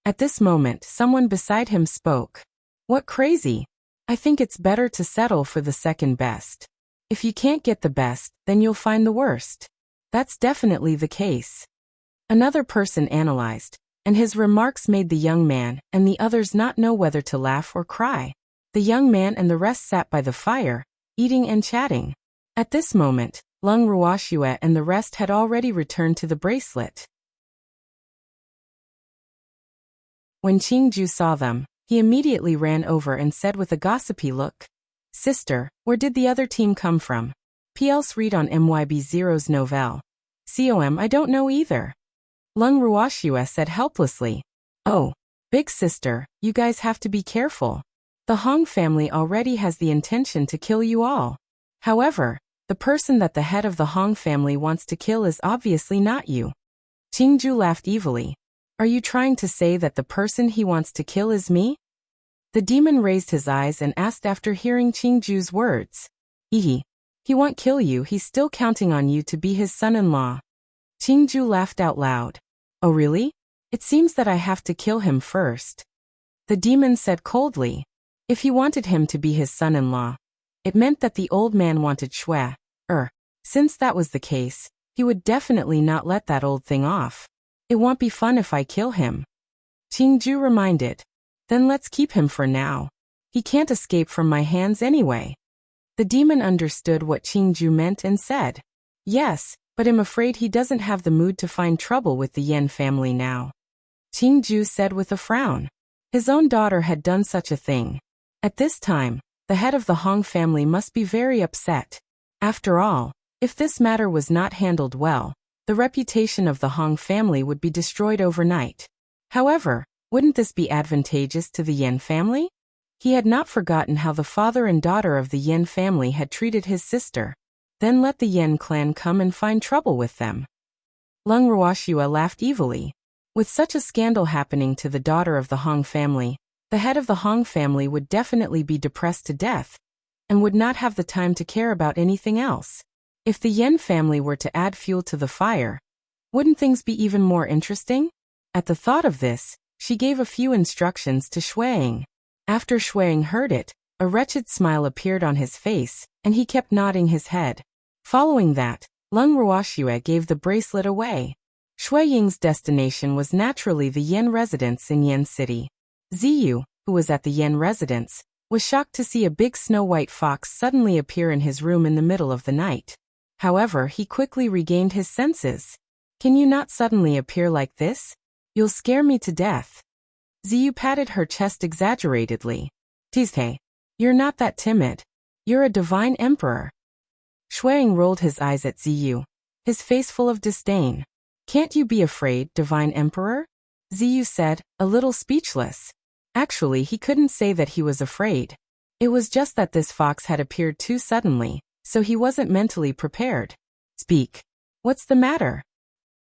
At this moment, someone beside him spoke. What crazy? I think it's better to settle for the second best. If you can't get the best, then you'll find the worst. That's definitely the case. Another person analyzed, and his remarks made the young man and the others not know whether to laugh or cry. The young man and the rest sat by the fire, eating and chatting. At this moment, Lung Ruoxue and the rest had already returned to the bracelet. When Qingju saw them, he immediately ran over and said with a gossipy look, "Sister, where did the other team come from? PLs read on MYB0's novelle. COM, I don't know either." Lung Ruoxue said helplessly, "Oh, big sister, you guys have to be careful. The Hong family already has the intention to kill you all. However, the person that the head of the Hong family wants to kill is obviously not you." Qingju laughed evilly. "Are you trying to say that the person he wants to kill is me?" The demon raised his eyes and asked after hearing Qingju's words. He won't kill you, he's still counting on you to be his son-in-law." Qingju laughed out loud. "Oh really? It seems that I have to kill him first." The demon said coldly. If he wanted him to be his son-in-law, it meant that the old man wanted Shui. Since that was the case, he would definitely not let that old thing off. "It won't be fun if I kill him," Qingju reminded. "Then let's keep him for now. He can't escape from my hands anyway." The demon understood what Qingju meant and said, "Yes, but I'm afraid he doesn't have the mood to find trouble with the Yen family now." Qingju said with a frown. His own daughter had done such a thing. At this time, the head of the Hong family must be very upset. After all, if this matter was not handled well, the reputation of the Hong family would be destroyed overnight. However, wouldn't this be advantageous to the Yen family? He had not forgotten how the father and daughter of the Yen family had treated his sister. Then let the Yen clan come and find trouble with them. Lung Ruoxue laughed evilly. With such a scandal happening to the daughter of the Hong family, the head of the Hong family would definitely be depressed to death, and would not have the time to care about anything else. If the Yen family were to add fuel to the fire, wouldn't things be even more interesting? At the thought of this, she gave a few instructions to Shuang. After Shuang heard it, a wretched smile appeared on his face, and he kept nodding his head. Following that, Lung Ruoxue gave the bracelet away. Shui Ying's destination was naturally the Yen residence in Yen City. Ziyu, who was at the Yen residence, was shocked to see a big snow-white fox suddenly appear in his room in the middle of the night. However, he quickly regained his senses. "Can you not suddenly appear like this? You'll scare me to death." Ziyu patted her chest exaggeratedly. "Tizhe, you're not that timid. You're a divine emperor." Shuang rolled his eyes at Ziyu, his face full of disdain. "Can't you be afraid, divine emperor?" Ziyu said, a little speechless. Actually, he couldn't say that he was afraid. It was just that this fox had appeared too suddenly, so he wasn't mentally prepared. "Speak. What's the matter?"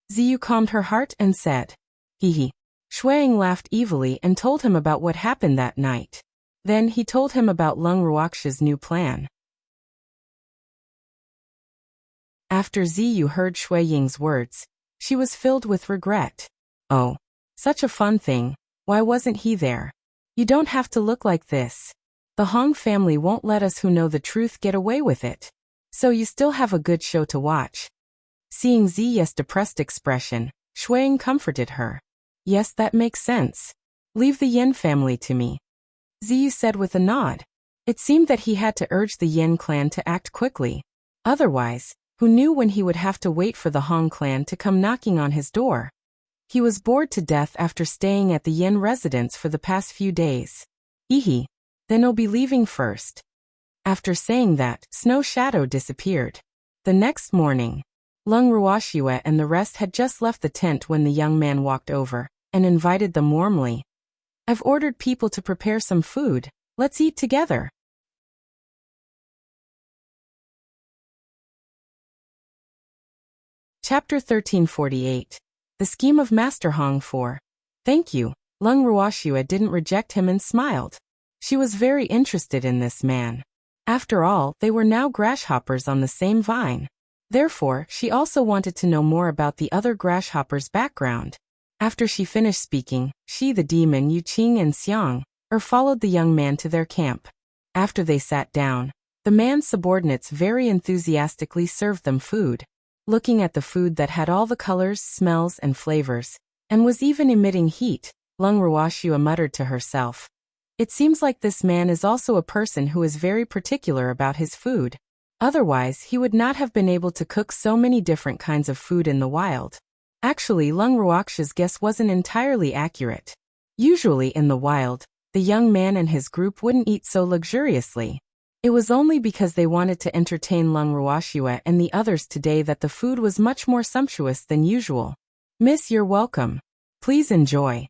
Ziyu calmed her heart and said, "Hee." Shuang laughed evilly and told him about what happened that night. Then he told him about Lung Ruoxue's new plan. After Ziyu heard Shui Ying's words, she was filled with regret. "Oh, such a fun thing. Why wasn't he there? You don't have to look like this. The Hong family won't let us who know the truth get away with it. So you still have a good show to watch." Seeing Ziyu's depressed expression, Shuang comforted her. "Yes, that makes sense. Leave the Yen family to me," Ziyu said with a nod. It seemed that he had to urge the Yen clan to act quickly. Otherwise, who knew when he would have to wait for the Hong clan to come knocking on his door? He was bored to death after staying at the Yen residence for the past few days. Then he'll be leaving first." After saying that, Snow Shadow disappeared. The next morning, Lung Ruoxue and the rest had just left the tent when the young man walked over and invited them warmly. "I've ordered people to prepare some food. Let's eat together." Chapter 1348. The Scheme of Master Hong 4. "Thank you." Lung Ruoxue didn't reject him and smiled. She was very interested in this man. After all, they were now grasshoppers on the same vine. Therefore, she also wanted to know more about the other grasshopper's background. After she finished speaking, she, the demon, Yu Qing and Xiang, followed the young man to their camp. After they sat down, the man's subordinates very enthusiastically served them food. Looking at the food that had all the colors, smells, and flavors, and was even emitting heat, Lung Ruoxua muttered to herself. It seems like this man is also a person who is very particular about his food. Otherwise, he would not have been able to cook so many different kinds of food in the wild. Actually, Lung Ruoxia's guess wasn't entirely accurate. Usually in the wild, the young man and his group wouldn't eat so luxuriously. It was only because they wanted to entertain Lung Ruoxua and the others today that the food was much more sumptuous than usual. Miss, you're welcome. Please enjoy.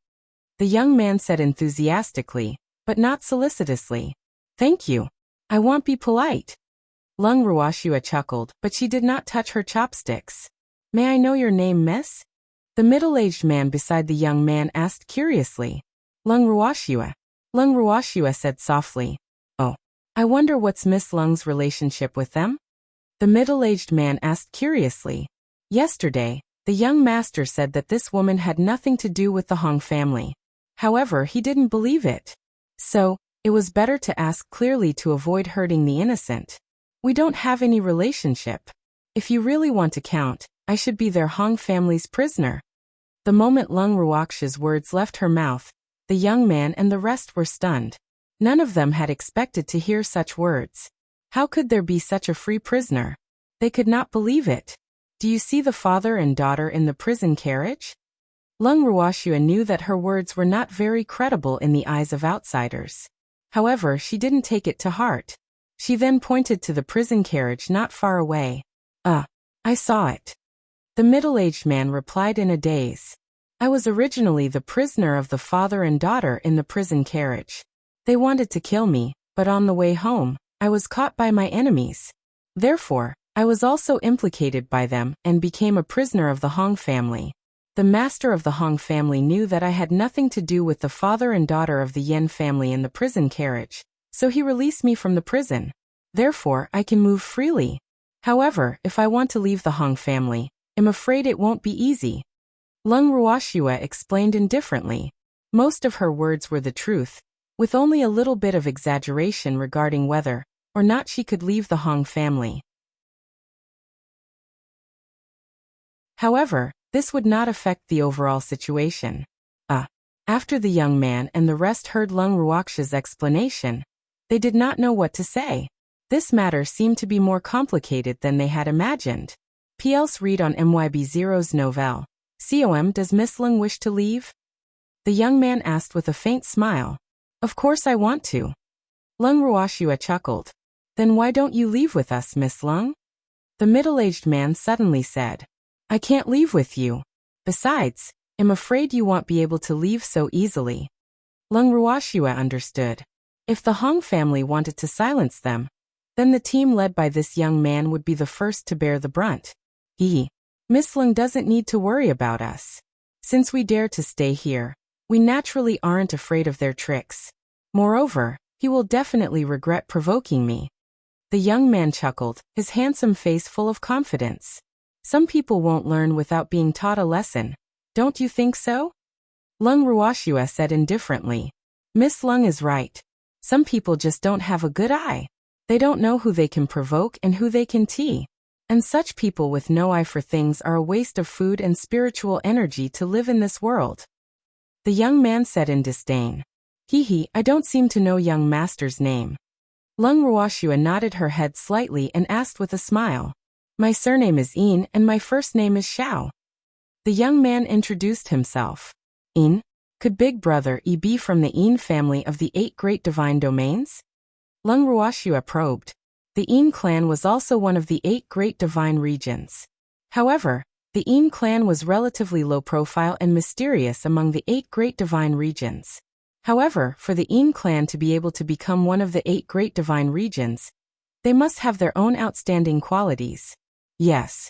The young man said enthusiastically, but not solicitously. Thank you. I won't be polite. Lung Ruoxua chuckled, but she did not touch her chopsticks. May I know your name, miss? The middle-aged man beside the young man asked curiously. Lung Ruoxua. Lung Ruoxua said softly. Oh. I wonder what's Miss Lung's relationship with them? The middle-aged man asked curiously. Yesterday, the young master said that this woman had nothing to do with the Hong family. However, he didn't believe it. So, it was better to ask clearly to avoid hurting the innocent. We don't have any relationship. If you really want to count, I should be their Hong family's prisoner. The moment Lung Ruoxia's words left her mouth, the young man and the rest were stunned. None of them had expected to hear such words. How could there be such a free prisoner? They could not believe it. Do you see the father and daughter in the prison carriage? Lung Ruoxua knew that her words were not very credible in the eyes of outsiders. However, she didn't take it to heart. She then pointed to the prison carriage not far away. I saw it. The middle-aged man replied in a daze. I was originally the prisoner of the father and daughter in the prison carriage. They wanted to kill me, but on the way home, I was caught by my enemies. Therefore, I was also implicated by them and became a prisoner of the Hong family. The master of the Hong family knew that I had nothing to do with the father and daughter of the Yen family in the prison carriage, so he released me from the prison. Therefore, I can move freely. However, if I want to leave the Hong family, I'm afraid it won't be easy. Lung Ruoxua explained indifferently. Most of her words were the truth, with only a little bit of exaggeration regarding whether or not she could leave the Hong family. However, this would not affect the overall situation. After the young man and the rest heard Lung Ruoxia's explanation, they did not know what to say. This matter seemed to be more complicated than they had imagined. PL's read on MYB0's novelle. COM, does Miss Lung wish to leave? The young man asked with a faint smile. Of course I want to. Lung Ruoxua chuckled. Then why don't you leave with us, Miss Lung? The middle-aged man suddenly said. I can't leave with you. Besides, I'm afraid you won't be able to leave so easily. Lung Ruoxua understood. If the Hong family wanted to silence them, then the team led by this young man would be the first to bear the brunt. Miss Lung doesn't need to worry about us. Since we dare to stay here, we naturally aren't afraid of their tricks. Moreover, he will definitely regret provoking me. The young man chuckled, his handsome face full of confidence. Some people won't learn without being taught a lesson. Don't you think so? Lung Ruoxua said indifferently. Miss Lung is right. Some people just don't have a good eye. They don't know who they can provoke and who they can tease. And such people with no eye for things are a waste of food and spiritual energy to live in this world. The young man said in disdain. I don't seem to know young master's name. Lung Ruoxua nodded her head slightly and asked with a smile. My surname is Yin and my first name is Xiao. The young man introduced himself. Yin? Could Big Brother E be from the Yin family of the 8 great divine domains? Lung Ruoxua probed. The Yin clan was also one of the 8 great divine regions. However, the Yin clan was relatively low profile and mysterious among the 8 great divine regions. However, for the Yin clan to be able to become one of the 8 great divine regions, they must have their own outstanding qualities. Yes.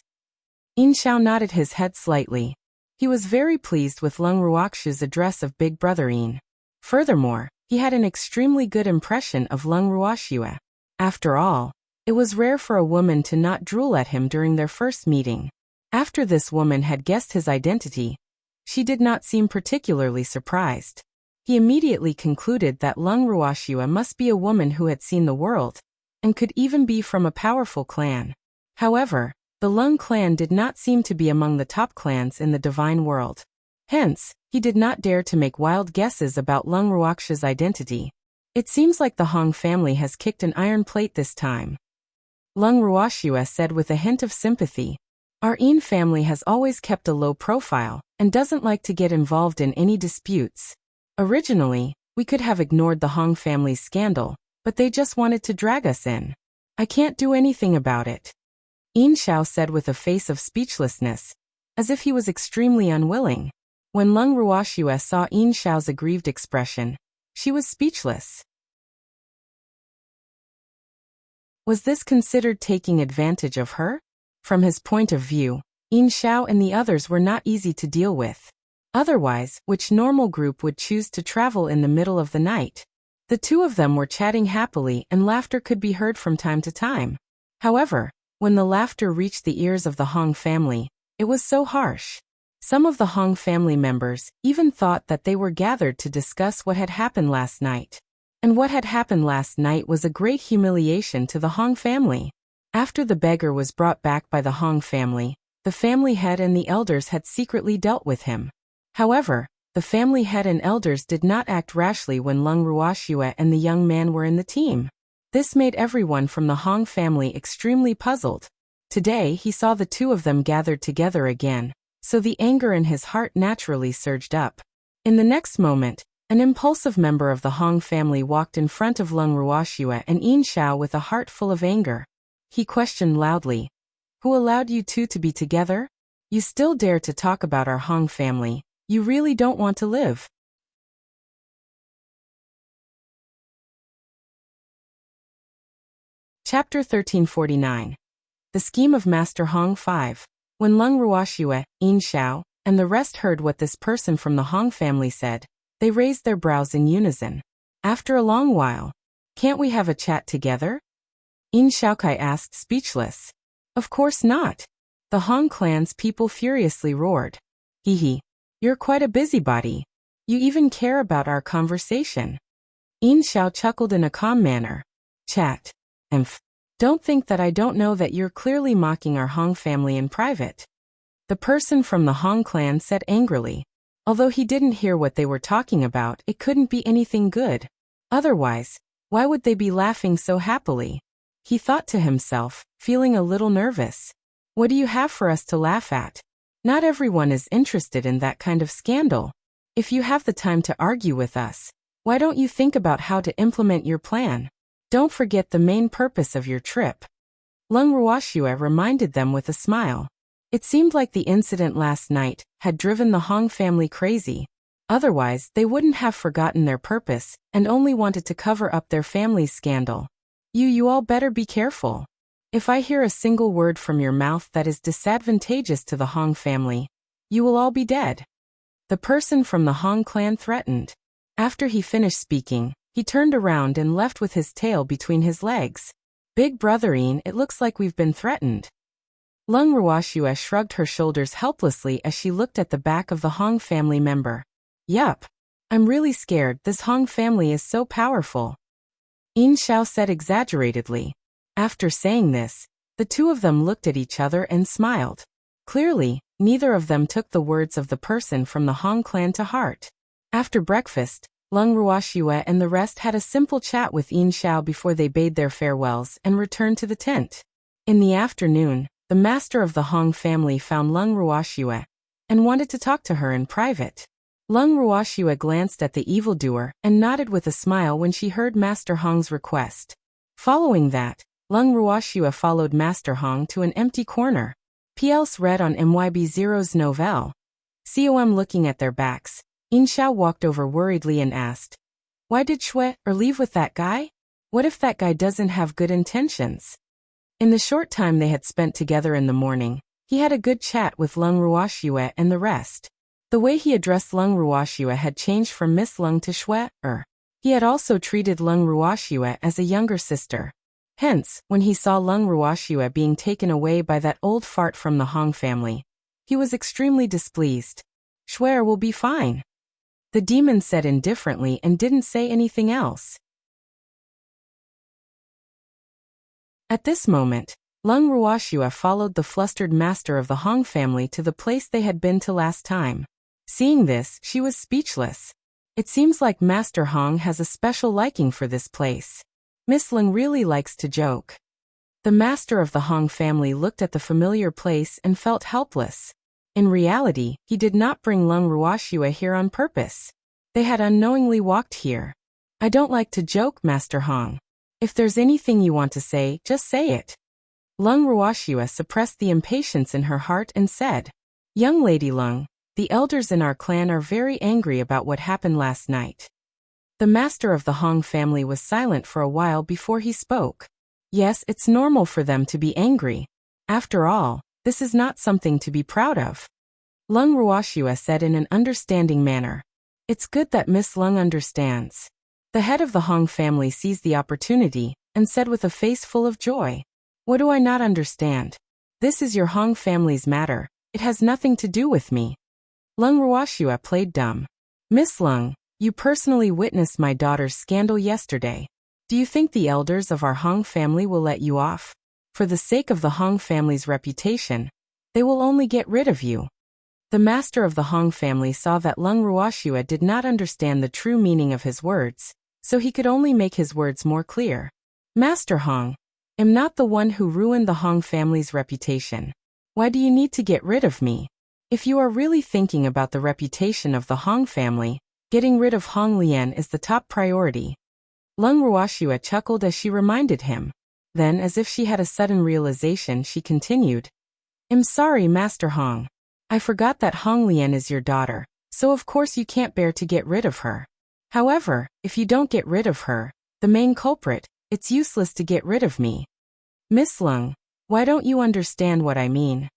Yin Xiao nodded his head slightly. He was very pleased with Lung Ruoxia's address of Big Brother Yin. Furthermore, he had an extremely good impression of Lung Ruoxua. After all, It was rare for a woman to not drool at him during their first meeting. After this woman had guessed his identity, she did not seem particularly surprised. He immediately concluded that Lung Ruoxue must be a woman who had seen the world, and could even be from a powerful clan. However, the Lung clan did not seem to be among the top clans in the divine world. Hence, he did not dare to make wild guesses about Lung Ruoxue's identity. It seems like the Hong family has kicked an iron plate this time, Lung Ruoxue said with a hint of sympathy. Our Yin family has always kept a low profile, and doesn't like to get involved in any disputes. Originally, we could have ignored the Hong family's scandal, but they just wanted to drag us in. I can't do anything about it. Yin Xiao said with a face of speechlessness, as if he was extremely unwilling. When Lung Ruoxue saw Yin Xiao's aggrieved expression, she was speechless. Was this considered taking advantage of her? From his point of view, Yin Xiao and the others were not easy to deal with. Otherwise, which normal group would choose to travel in the middle of the night? The two of them were chatting happily and laughter could be heard from time to time. However, when the laughter reached the ears of the Hong family, it was so harsh. Some of the Hong family members even thought that they were gathered to discuss what had happened last night. And what had happened last night was a great humiliation to the Hong family. After the beggar was brought back by the Hong family, the family head and the elders had secretly dealt with him. However, the family head and elders did not act rashly when Lung Ruoxue and the young man were in the team. This made everyone from the Hong family extremely puzzled. Today he saw the two of them gathered together again, so the anger in his heart naturally surged up. In the next moment, an impulsive member of the Hong family walked in front of Lung Ruoxue and Yin Xiao with a heart full of anger. He questioned loudly, "Who allowed you two to be together? You still dare to talk about our Hong family. You really don't want to live." Chapter 1349. The Scheme of Master Hong 5. When Lung Ruoxue, Yin Xiao, and the rest heard what this person from the Hong family said, they raised their brows in unison. After a long while, "Can't we have a chat together?" Yin Xiaokai asked, speechless. "Of course not." The Hong clan's people furiously roared. "Hee. You're quite a busybody. You even care about our conversation." Yin Xiao chuckled in a calm manner. "Chat. Don't think that I don't know that you're clearly mocking our Hong family in private." The person from the Hong clan said angrily. Although he didn't hear what they were talking about, it couldn't be anything good. Otherwise, why would they be laughing so happily? He thought to himself, feeling a little nervous. What do you have for us to laugh at? Not everyone is interested in that kind of scandal. If you have the time to argue with us, why don't you think about how to implement your plan? Don't forget the main purpose of your trip. Lung Ruoxue reminded them with a smile. It seemed like the incident last night had driven the Hong family crazy. Otherwise, they wouldn't have forgotten their purpose and only wanted to cover up their family's scandal. You all better be careful. If I hear a single word from your mouth that is disadvantageous to the Hong family, you will all be dead. The person from the Hong clan threatened. After he finished speaking, he turned around and left with his tail between his legs. "Big brother Yin, it looks like we've been threatened." Lung Ruoxue shrugged her shoulders helplessly as she looked at the back of the Hong family member. "Yup. I'm really scared. This Hong family is so powerful." Yin Xiao said exaggeratedly. After saying this, the two of them looked at each other and smiled. Clearly, neither of them took the words of the person from the Hong clan to heart. After breakfast, Lung Ruoxue and the rest had a simple chat with Yin Xiao before they bade their farewells and returned to the tent. In the afternoon, the master of the Hong family found Lung Ruoxue and wanted to talk to her in private. Lung Ruoxue glanced at the evildoer and nodded with a smile when she heard Master Hong's request. Following that, Lung Ruoxue followed Master Hong to an empty corner. PLs read on MYB0's Novelle. COM looking at their backs, Yin Xiao walked over worriedly and asked, "Why did Shui leave with that guy? What if that guy doesn't have good intentions?" In the short time they had spent together in the morning, he had a good chat with Lung Ruoxue and the rest. The way he addressed Lung Ruoxue had changed from Miss Lung to Shui. He had also treated Lung Ruoxue as a younger sister. Hence, when he saw Lung Ruoxue being taken away by that old fart from the Hong family, he was extremely displeased. Swear will be fine. The demon said indifferently and didn't say anything else. At this moment, Lung Ruoxue followed the flustered master of the Hong family to the place they had been to last time. Seeing this, she was speechless. It seems like Master Hong has a special liking for this place. Miss Lung really likes to joke. The master of the Hong family looked at the familiar place and felt helpless. In reality, he did not bring Lung Ruoxue here on purpose. They had unknowingly walked here. I don't like to joke, Master Hong. If there's anything you want to say, just say it. Lung Ruoxue suppressed the impatience in her heart and said, Young Lady Lung, the elders in our clan are very angry about what happened last night. The master of the Hong family was silent for a while before he spoke. Yes, it's normal for them to be angry. After all, this is not something to be proud of. Lung Ruoxue said in an understanding manner. It's good that Miss Lung understands. The head of the Hong family seized the opportunity and said with a face full of joy, What do I not understand? This is your Hong family's matter. It has nothing to do with me. Lung Ruoxue played dumb. Miss Lung, you personally witnessed my daughter's scandal yesterday. Do you think the elders of our Hong family will let you off? For the sake of the Hong family's reputation, they will only get rid of you. The master of the Hong family saw that Lung Ruoxue did not understand the true meaning of his words, so he could only make his words more clear. Master Hong, I'm not the one who ruined the Hong family's reputation. Why do you need to get rid of me? If you are really thinking about the reputation of the Hong family, getting rid of Hong Lian is the top priority. Lung Ruoxue chuckled as she reminded him. Then, as if she had a sudden realization, she continued, I'm sorry, Master Hong. I forgot that Hong Lian is your daughter, so of course you can't bear to get rid of her. However, if you don't get rid of her, the main culprit, it's useless to get rid of me. Miss Lung, why don't you understand what I mean?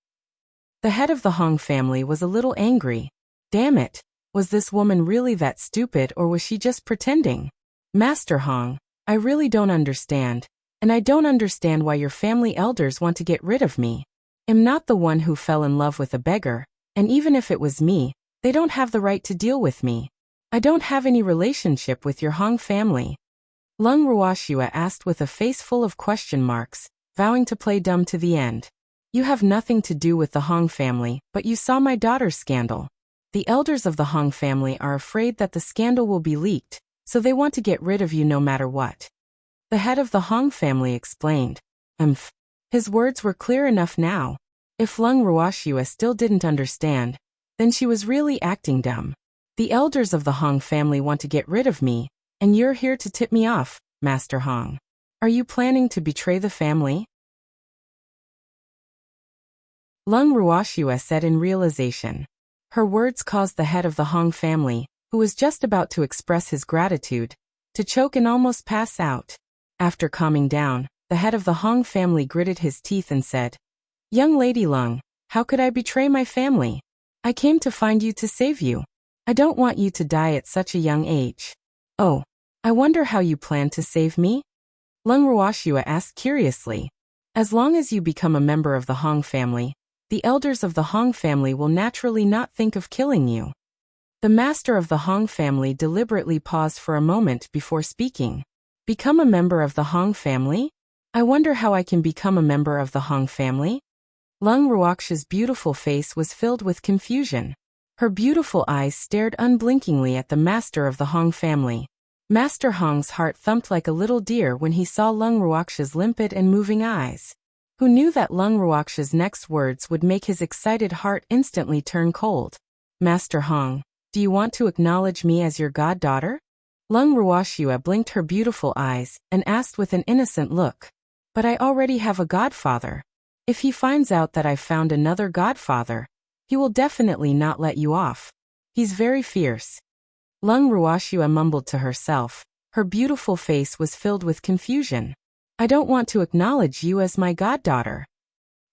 The head of the Hong family was a little angry. Damn it, was this woman really that stupid or was she just pretending? Master Hong, I really don't understand, and I don't understand why your family elders want to get rid of me. I'm not the one who fell in love with a beggar, and even if it was me, they don't have the right to deal with me. I don't have any relationship with your Hong family. Lung Ruoxue asked with a face full of question marks, vowing to play dumb to the end. You have nothing to do with the Hong family, but you saw my daughter's scandal. The elders of the Hong family are afraid that the scandal will be leaked, so they want to get rid of you no matter what. The head of the Hong family explained. His words were clear enough now. If Lung Ruoxue still didn't understand, then she was really acting dumb. The elders of the Hong family want to get rid of me, and you're here to tip me off, Master Hong. Are you planning to betray the family? Lung Ruoxue said in realization. Her words caused the head of the Hong family, who was just about to express his gratitude, to choke and almost pass out. After calming down, the head of the Hong family gritted his teeth and said, Young Lady Lung, how could I betray my family? I came to find you to save you. I don't want you to die at such a young age. Oh, I wonder how you plan to save me? Lung Ruoxue asked curiously. As long as you become a member of the Hong family, the elders of the Hong family will naturally not think of killing you. The master of the Hong family deliberately paused for a moment before speaking. Become a member of the Hong family? I wonder how I can become a member of the Hong family? Lung Ruoxue's beautiful face was filled with confusion. Her beautiful eyes stared unblinkingly at the master of the Hong family. Master Hong's heart thumped like a little deer when he saw Lung Ruoxue's limpid and moving eyes. Who knew that Lung Ruoxue's next words would make his excited heart instantly turn cold? Master Hong, do you want to acknowledge me as your goddaughter? Lung Ruoxue blinked her beautiful eyes and asked with an innocent look. But I already have a godfather. If he finds out that I've found another godfather, he will definitely not let you off. He's very fierce. Lung Ruoxue mumbled to herself. Her beautiful face was filled with confusion. I don't want to acknowledge you as my goddaughter.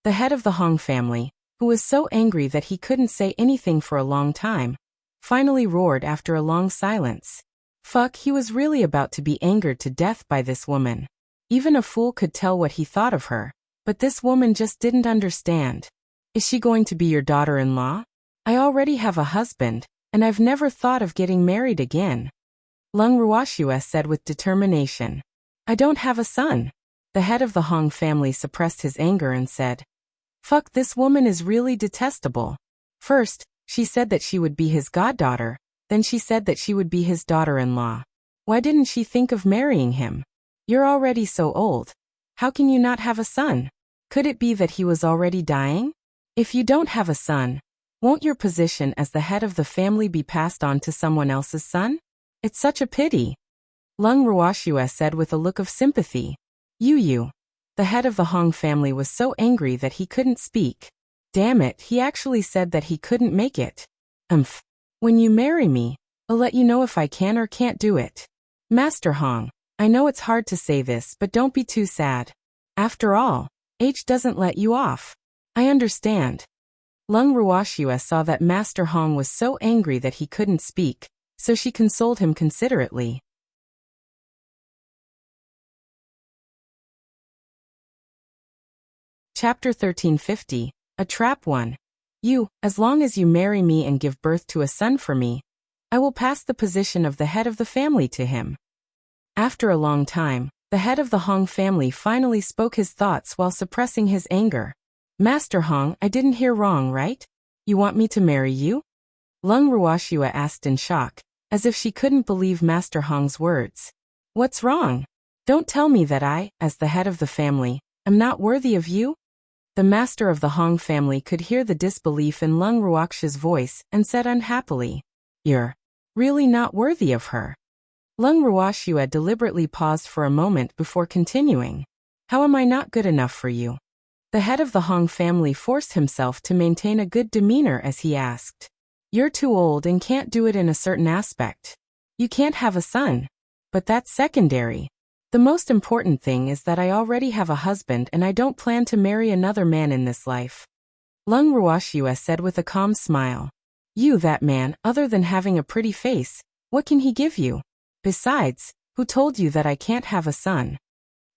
The head of the Hong family, who was so angry that he couldn't say anything for a long time, finally roared after a long silence. Fuck, he was really about to be angered to death by this woman. Even a fool could tell what he thought of her, but this woman just didn't understand. Is she going to be your daughter-in-law? I already have a husband, and I've never thought of getting married again. Lung Ruoxue said with determination. I don't have a son. The head of the Hong family suppressed his anger and said, Fuck, this woman is really detestable. First, she said that she would be his goddaughter, then she said that she would be his daughter-in-law. Why didn't she think of marrying him? You're already so old. How can you not have a son? Could it be that he was already dying? If you don't have a son, won't your position as the head of the family be passed on to someone else's son? It's such a pity. Lung Ruoxue said with a look of sympathy. You. The head of the Hong family was so angry that he couldn't speak. Damn it, he actually said that he couldn't make it. When you marry me, I'll let you know if I can or can't do it. Master Hong, I know it's hard to say this, but don't be too sad. After all, age doesn't let you off. I understand. Lung Ruoxue saw that Master Hong was so angry that he couldn't speak, so she consoled him considerately. Chapter 1350, A Trap 1. As long as you marry me and give birth to a son for me, I will pass the position of the head of the family to him. After a long time, the head of the Hong family finally spoke his thoughts while suppressing his anger. Master Hong, I didn't hear wrong, right? You want me to marry you? Lung Ruoxue asked in shock, as if she couldn't believe Master Hong's words. What's wrong? Don't tell me that I, as the head of the family, am not worthy of you? The master of the Hong family could hear the disbelief in Lung Ruoxue's voice and said unhappily, You're really not worthy of her. Lung Ruoxue deliberately paused for a moment before continuing. How am I not good enough for you? The head of the Hong family forced himself to maintain a good demeanor as he asked. You're too old and can't do it in a certain aspect. You can't have a son. But that's secondary. The most important thing is that I already have a husband and I don't plan to marry another man in this life. Lung Ruoxue said with a calm smile. That man, other than having a pretty face, what can he give you? Besides, who told you that I can't have a son?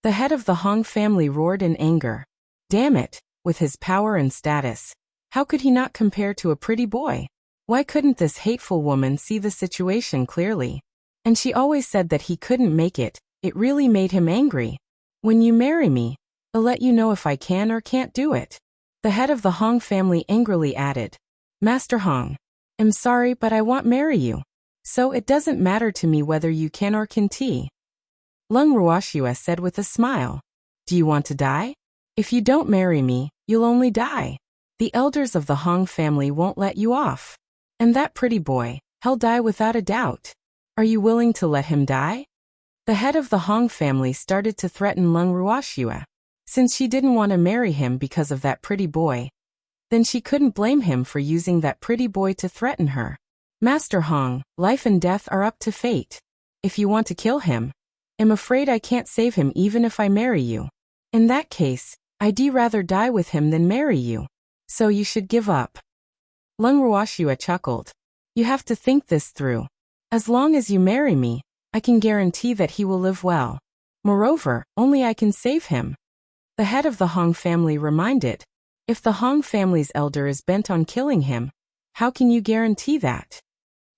The head of the Hong family roared in anger. Damn it, with his power and status, how could he not compare to a pretty boy? Why couldn't this hateful woman see the situation clearly? And she always said that he couldn't make it. It really made him angry. When you marry me, I'll let you know if I can or can't do it. The head of the Hong family angrily added. Master Hong, I'm sorry, but I won't marry you. So it doesn't matter to me whether you can or can't. Lung Ruoxue said with a smile. Do you want to die? If you don't marry me, you'll only die. The elders of the Hong family won't let you off. And that pretty boy, he'll die without a doubt. Are you willing to let him die? The head of the Hong family started to threaten Lung Ruoxue. Since she didn't want to marry him because of that pretty boy, then she couldn't blame him for using that pretty boy to threaten her. Master Hong, life and death are up to fate. If you want to kill him, I'm afraid I can't save him even if I marry you. In that case, I'd rather die with him than marry you. So you should give up. Lung Ruoxue chuckled. You have to think this through. As long as you marry me, I can guarantee that he will live well. Moreover, only I can save him. The head of the Hong family reminded. If the Hong family's elder is bent on killing him, how can you guarantee that?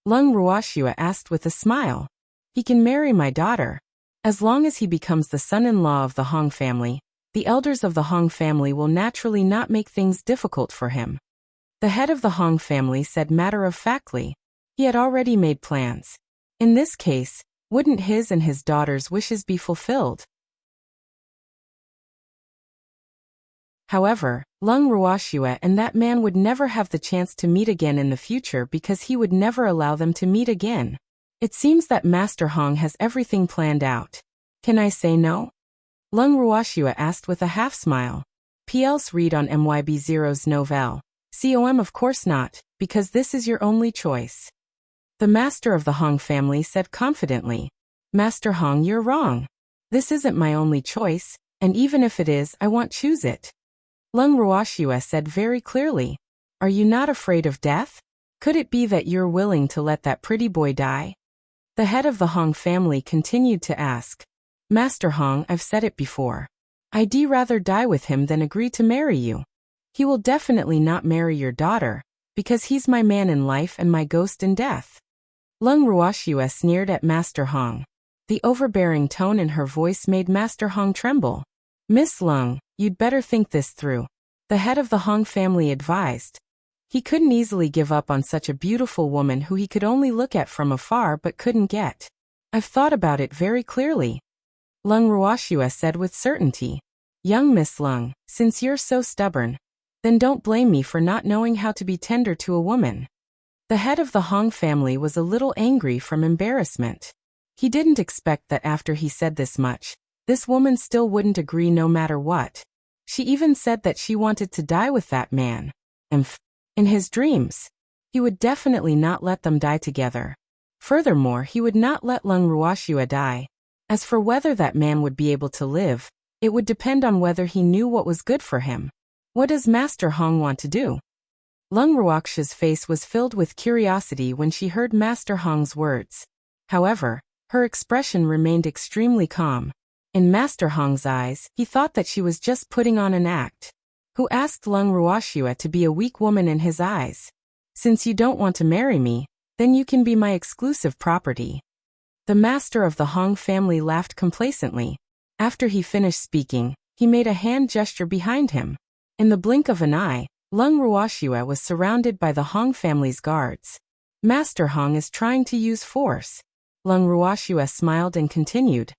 Lung Ruoxue asked with a smile. He can marry my daughter. As long as he becomes the son-in-law of the Hong family, the elders of the Hong family will naturally not make things difficult for him. The head of the Hong family said matter-of-factly. He had already made plans. In this case, wouldn't his and his daughter's wishes be fulfilled? However, Lung Ruoxue and that man would never have the chance to meet again in the future because he would never allow them to meet again. It seems that Master Hong has everything planned out. Can I say no? Lung Ruoxue asked with a half-smile. PL's read on MYB0's novel. COM of course not, because this is your only choice. The master of the Hong family said confidently. Master Hong, you're wrong. This isn't my only choice, and even if it is, I won't choose it. Lung Ruoxue said very clearly. Are you not afraid of death? Could it be that you're willing to let that pretty boy die? The head of the Hong family continued to ask. Master Hong, I've said it before. I'd rather die with him than agree to marry you. He will definitely not marry your daughter, because he's my man in life and my ghost in death. Lung Ruoxue sneered at Master Hong. The overbearing tone in her voice made Master Hong tremble. Miss Lung, you'd better think this through, the head of the Hong family advised. He couldn't easily give up on such a beautiful woman who he could only look at from afar but couldn't get. I've thought about it very clearly, Lung Ruoxue said with certainty. Young Miss Lung, since you're so stubborn, then don't blame me for not knowing how to be tender to a woman. The head of the Hong family was a little angry from embarrassment. He didn't expect that after he said this much, this woman still wouldn't agree no matter what. She even said that she wanted to die with that man. In his dreams, he would definitely not let them die together. Furthermore, he would not let Lung Ruoxue die. As for whether that man would be able to live, it would depend on whether he knew what was good for him. What does Master Hong want to do? Lung Ruoxue's face was filled with curiosity when she heard Master Hong's words. However, her expression remained extremely calm. In Master Hong's eyes, he thought that she was just putting on an act. Who asked Lung Ruoxue to be a weak woman in his eyes? Since you don't want to marry me, then you can be my exclusive property. The master of the Hong family laughed complacently. After he finished speaking, he made a hand gesture behind him. In the blink of an eye, Lung Ruoxue was surrounded by the Hong family's guards. Master Hong is trying to use force. Lung Ruoxue smiled and continued.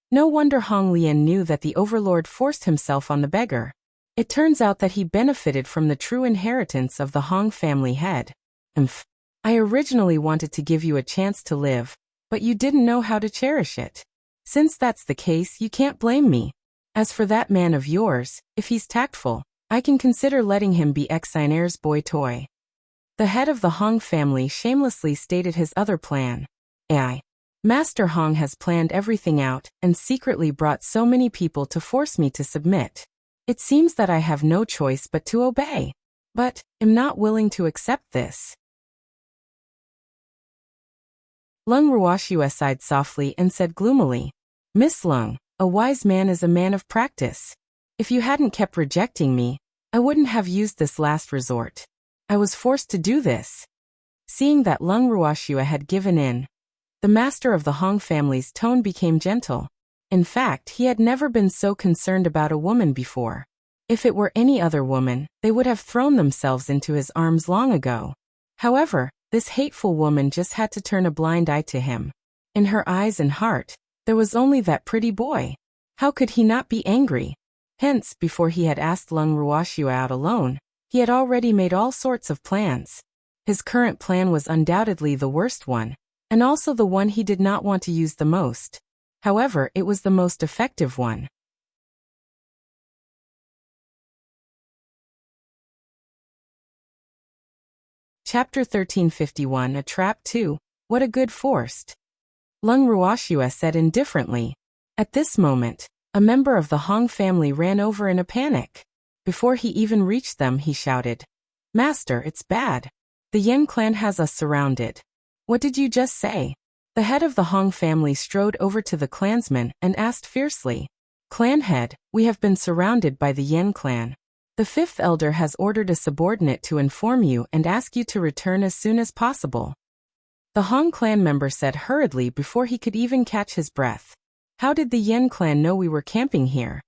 No wonder Hong Lian knew that the overlord forced himself on the beggar. It turns out that he benefited from the true inheritance of the Hong family head. I originally wanted to give you a chance to live, but you didn't know how to cherish it. Since that's the case, you can't blame me. As for that man of yours, if he's tactful, I can consider letting him be Xinaire's boy toy. The head of the Hong family shamelessly stated his other plan. Master Hong has planned everything out and secretly brought so many people to force me to submit. It seems that I have no choice but to obey. But, am not willing to accept this. Lung Ruoxue sighed softly and said gloomily, Miss Lung, a wise man is a man of practice. If you hadn't kept rejecting me, I wouldn't have used this last resort. I was forced to do this. Seeing that Lung Ruoxue had given in, the master of the Hong family's tone became gentle. In fact, he had never been so concerned about a woman before. If it were any other woman, they would have thrown themselves into his arms long ago. However, this hateful woman just had to turn a blind eye to him. In her eyes and heart, there was only that pretty boy. How could he not be angry? Hence, before he had asked Lung Ruoxue out alone, he had already made all sorts of plans. His current plan was undoubtedly the worst one, and also the one he did not want to use the most. However, it was the most effective one. Chapter 1351 A Trap 2. What a good forced. Lung Ruoxue said indifferently. At this moment, a member of the Hong family ran over in a panic. Before he even reached them, he shouted, Master, it's bad. The Yen clan has us surrounded. What did you just say? The head of the Hong family strode over to the clansman and asked fiercely, Clan head, we have been surrounded by the Yen clan. The fifth elder has ordered a subordinate to inform you and ask you to return as soon as possible. The Hong clan member said hurriedly before he could even catch his breath. How did the Yen clan know we were camping here?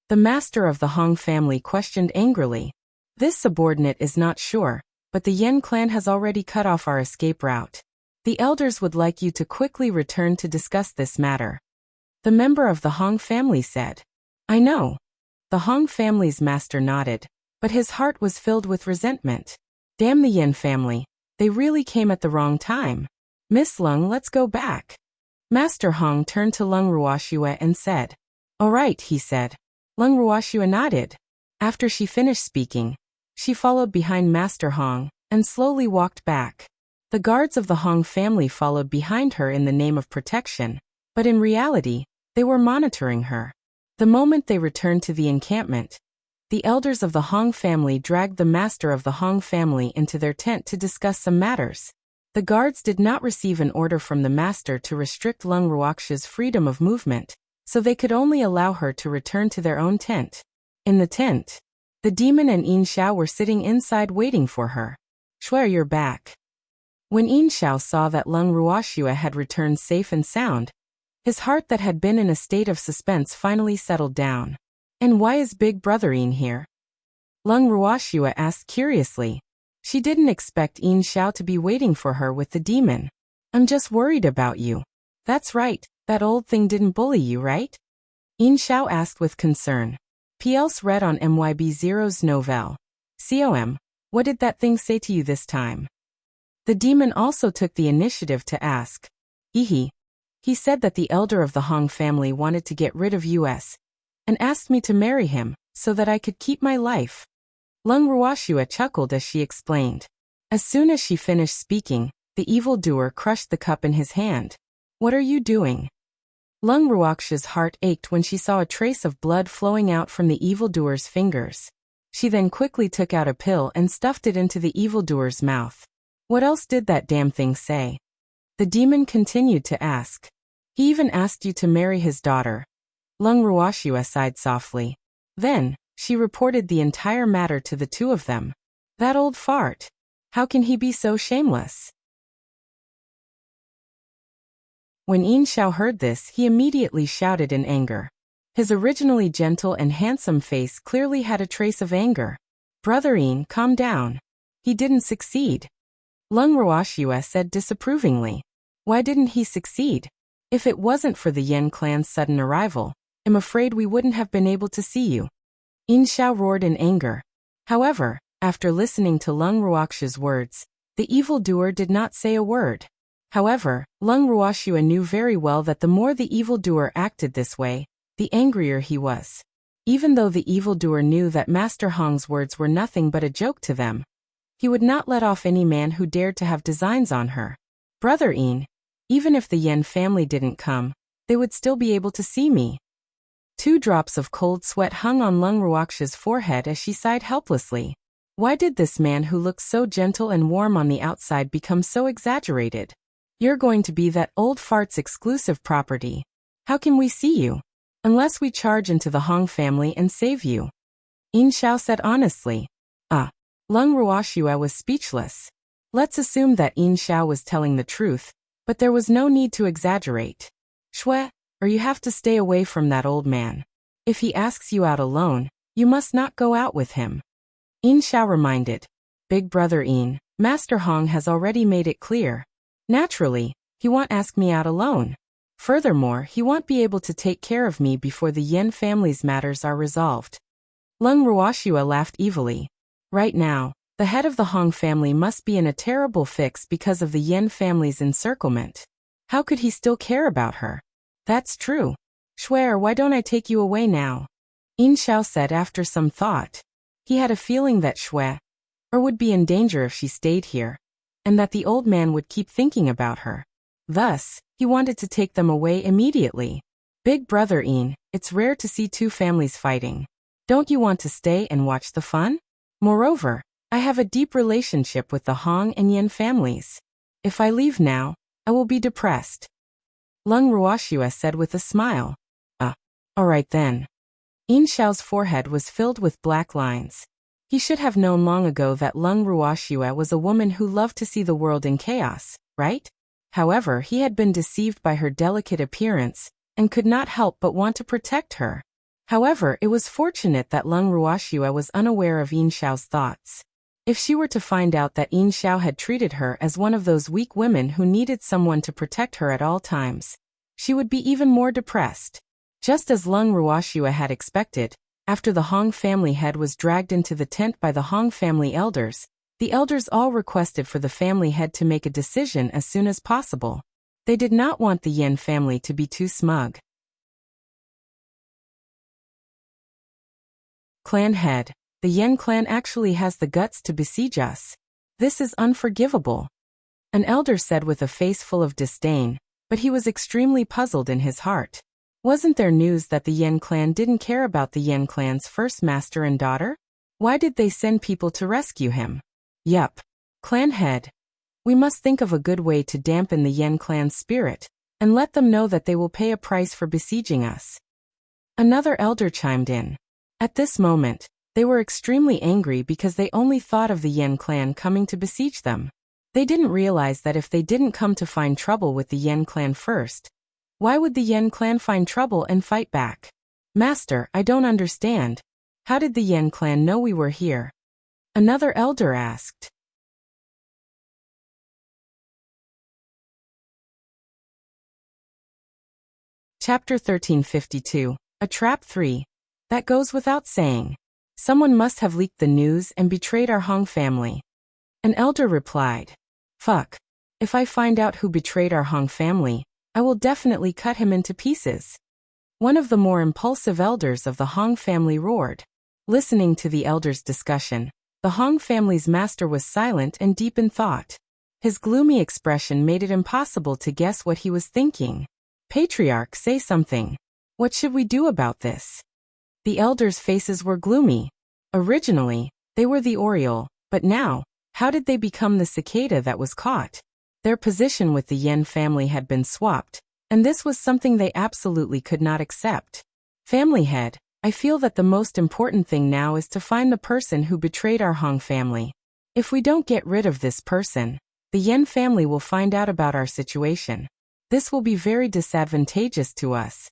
The master of the Hong family questioned angrily. This subordinate is not sure, but the Yen clan has already cut off our escape route. The elders would like you to quickly return to discuss this matter. The member of the Hong family said. I know. The Hong family's master nodded, but his heart was filled with resentment. Damn the Yen family, they really came at the wrong time. Miss Lung, let's go back. Master Hong turned to Lung Ruoxue and said. All right, he said. Lung Ruoxue nodded. After she finished speaking, she followed behind Master Hong and slowly walked back. The guards of the Hong family followed behind her in the name of protection, but in reality, they were monitoring her. The moment they returned to the encampment, the elders of the Hong family dragged the master of the Hong family into their tent to discuss some matters. The guards did not receive an order from the master to restrict Lung Ruoxue's freedom of movement, so they could only allow her to return to their own tent. In the tent, the demon and Yin Xiao were sitting inside waiting for her. "Swear you're back." When Yin Xiao saw that Leng Ruoxue had returned safe and sound, his heart that had been in a state of suspense finally settled down. "And why is Big Brother Yin here?" Leng Ruoxue asked curiously. She didn't expect Yin Xiao to be waiting for her with the demon. "I'm just worried about you." "That's right, that old thing didn't bully you, right?" Yin Xiao asked with concern. PL's read on MYB0's novel. "Com, what did that thing say to you this time?" The demon also took the initiative to ask. He said that the elder of the Hong family wanted to get rid of us and asked me to marry him so that I could keep my life. Leng Ruoxue chuckled as she explained. As soon as she finished speaking, the evildoer crushed the cup in his hand. "What are you doing?" Leng Ruoxue's heart ached when she saw a trace of blood flowing out from the evildoer's fingers. She then quickly took out a pill and stuffed it into the evildoer's mouth. "What else did that damn thing say?" The demon continued to ask. "He even asked you to marry his daughter." Leng Ruoxue sighed softly. Then, she reported the entire matter to the two of them. "That old fart. How can he be so shameless?" When Yin Xiao heard this, he immediately shouted in anger. His originally gentle and handsome face clearly had a trace of anger. "Brother Yin, calm down. He didn't succeed." Leng Ruoxue said disapprovingly. "Why didn't he succeed? If it wasn't for the Yen clan's sudden arrival, I'm afraid we wouldn't have been able to see you." Yin Xiao roared in anger. However, after listening to Leng Ruoxue's words, the evildoer did not say a word. However, Leng Ruoxue knew very well that the more the evildoer acted this way, the angrier he was. Even though the evildoer knew that Master Hong's words were nothing but a joke to them, he would not let off any man who dared to have designs on her. "Brother Yin, even if the Yen family didn't come, they would still be able to see me." 2 drops of cold sweat hung on Leng Ruoxue's forehead as she sighed helplessly. Why did this man who looked so gentle and warm on the outside become so exaggerated? "You're going to be that old fart's exclusive property. How can we see you? Unless we charge into the Hong family and save you." Yin Xiao said honestly. Leng Ruoxue was speechless. Let's assume that Yin Xiao was telling the truth, but there was no need to exaggerate. "Shui, or you have to stay away from that old man. If he asks you out alone, you must not go out with him." Yin Xiao reminded. "Big Brother Yin, Master Hong has already made it clear. Naturally, he won't ask me out alone. Furthermore, he won't be able to take care of me before the Yen family's matters are resolved." Leng Ruoxue laughed evilly. Right now, the head of the Hong family must be in a terrible fix because of the Yen family's encirclement. How could he still care about her? "That's true. Swear, why don't I take you away now?" Yin Xiao said after some thought. He had a feeling that Shui would be in danger if she stayed here, and that the old man would keep thinking about her. Thus, he wanted to take them away immediately. "Big Brother Yin, it's rare to see 2 families fighting. Don't you want to stay and watch the fun? Moreover, I have a deep relationship with the Hong and Yen families. If I leave now, I will be depressed." Leng Ruoxue said with a smile. All right then." Yin Xiao's forehead was filled with black lines. He should have known long ago that Leng Ruoxue was a woman who loved to see the world in chaos, right? However, he had been deceived by her delicate appearance, and could not help but want to protect her. However, it was fortunate that Leng Ruoxue was unaware of Yin Xiao's thoughts. If she were to find out that Yin Xiao had treated her as one of those weak women who needed someone to protect her at all times, she would be even more depressed. Just as Leng Ruoxue had expected, after the Hong family head was dragged into the tent by the Hong family elders, the elders all requested for the family head to make a decision as soon as possible. They did not want the Yen family to be too smug. Clan head. The Yen clan actually has the guts to besiege us. This is unforgivable. An elder said with a face full of disdain, but he was extremely puzzled in his heart. Wasn't there news that the Yen clan didn't care about the Yen clan's first master and daughter? Why did they send people to rescue him? Yup. Clan head. We must think of a good way to dampen the Yen clan's spirit, and let them know that they will pay a price for besieging us. Another elder chimed in. At this moment, they were extremely angry because they only thought of the Yen clan coming to besiege them. They didn't realize that if they didn't come to find trouble with the Yen clan first, why would the Yen clan find trouble and fight back? Master, I don't understand. How did the Yen clan know we were here? Another elder asked. Chapter 1352. A Trap 3. That goes without saying. Someone must have leaked the news and betrayed our Hong family. An elder replied. Fuck. If I find out who betrayed our Hong family, I will definitely cut him into pieces. One of the more impulsive elders of the Hong family roared. Listening to the elders' discussion, the Hong family's master was silent and deep in thought. His gloomy expression made it impossible to guess what he was thinking. Patriarch, say something. What should we do about this? The elders' faces were gloomy. Originally, they were the Oriole, but now, how did they become the cicada that was caught? Their position with the Yen family had been swapped, and this was something they absolutely could not accept. Family head, I feel that the most important thing now is to find the person who betrayed our Hong family. If we don't get rid of this person, the Yen family will find out about our situation. This will be very disadvantageous to us.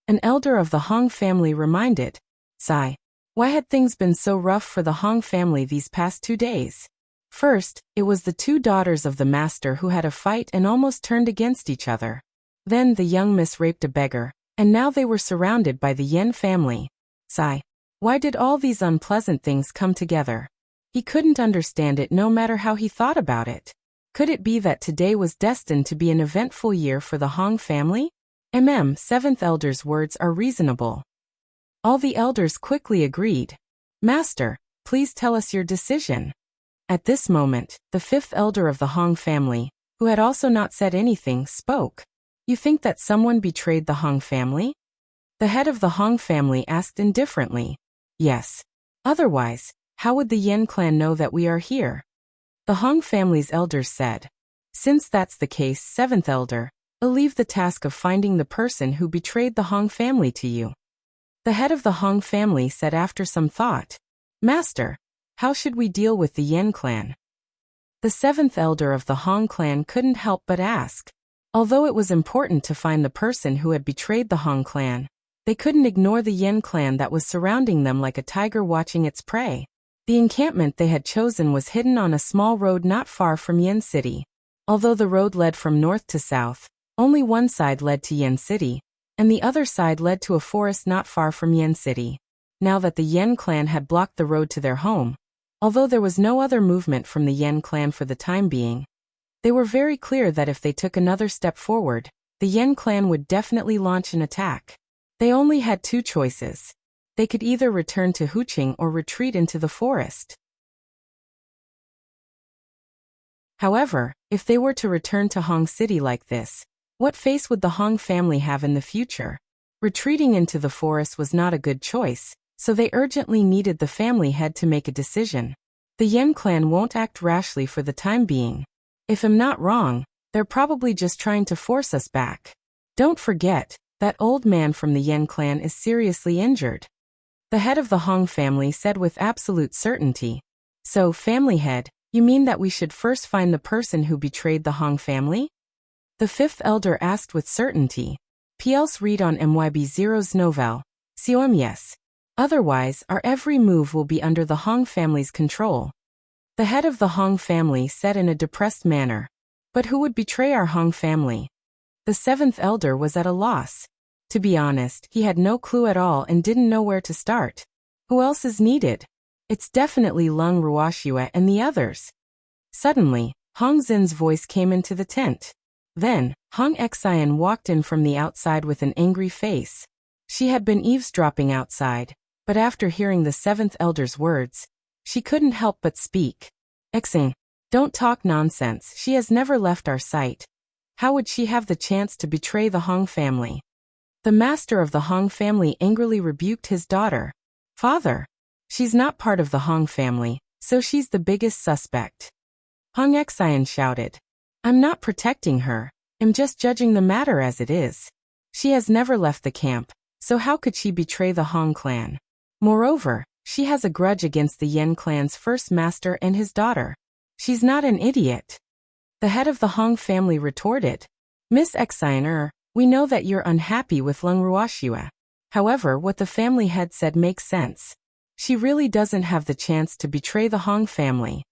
An elder of the Hong family reminded. Sigh. Why had things been so rough for the Hong family these past 2 days? First, it was the 2 daughters of the master who had a fight and almost turned against each other. Then the young miss raped a beggar, and now they were surrounded by the Yen family. Sigh. Why did all these unpleasant things come together? He couldn't understand it no matter how he thought about it. Could it be that today was destined to be an eventful year for the Hong family? Seventh elder's words are reasonable. All the elders quickly agreed. Master, please tell us your decision. At this moment, the 5th elder of the Hong family, who had also not said anything, spoke. You think that someone betrayed the Hong family? The head of the Hong family asked indifferently. Yes. Otherwise, how would the Yen clan know that we are here? The Hong family's elders said. Since that's the case, 7th elder, I'll leave the task of finding the person who betrayed the Hong family to you. The head of the Hong family said after some thought. Master, how should we deal with the Yen clan? The 7th elder of the Hong clan couldn't help but ask. Although it was important to find the person who had betrayed the Hong clan, they couldn't ignore the Yen clan that was surrounding them like a tiger watching its prey. The encampment they had chosen was hidden on a small road not far from Yen City. Although the road led from north to south, only one side led to Yen City, and the other side led to a forest not far from Yen City. Now that the Yen clan had blocked the road to their home, although there was no other movement from the Yen clan for the time being, they were very clear that if they took another step forward, the Yen clan would definitely launch an attack. They only had 2 choices. They could either return to Huqing or retreat into the forest. However, if they were to return to Hong City like this, what face would the Hong family have in the future? Retreating into the forest was not a good choice, so they urgently needed the family head to make a decision. The Yen clan won't act rashly for the time being. If I'm not wrong, they're probably just trying to force us back. Don't forget, that old man from the Yen clan is seriously injured. The head of the Hong family said with absolute certainty. So, family head, you mean that we should first find the person who betrayed the Hong family? The 5th elder asked with certainty. PLs read on MYB0's novel. Yes. Otherwise, our every move will be under the Hong family's control. The head of the Hong family said in a depressed manner. But who would betray our Hong family? The 7th elder was at a loss. To be honest, he had no clue at all and didn't know where to start. Who else is needed? It's definitely Lung Ruoxia and the others. Suddenly, Hong Zin's voice came into the tent. Then, Hong Xian walked in from the outside with an angry face. She had been eavesdropping outside, but after hearing the 7th elder's words, she couldn't help but speak. Xing, don't talk nonsense, she has never left our sight. How would she have the chance to betray the Hong family? The master of the Hong family angrily rebuked his daughter. Father, she's not part of the Hong family, so she's the biggest suspect. Hong Xian shouted. I'm not protecting her. am just judging the matter as it is. She has never left the camp, so how could she betray the Hong clan? Moreover, she has a grudge against the Yen clan's first master and his daughter. She's not an idiot. The head of the Hong family retorted. Miss Xian, we know that you're unhappy with Lung Ruoxue. However, what the family head said makes sense. She really doesn't have the chance to betray the Hong family.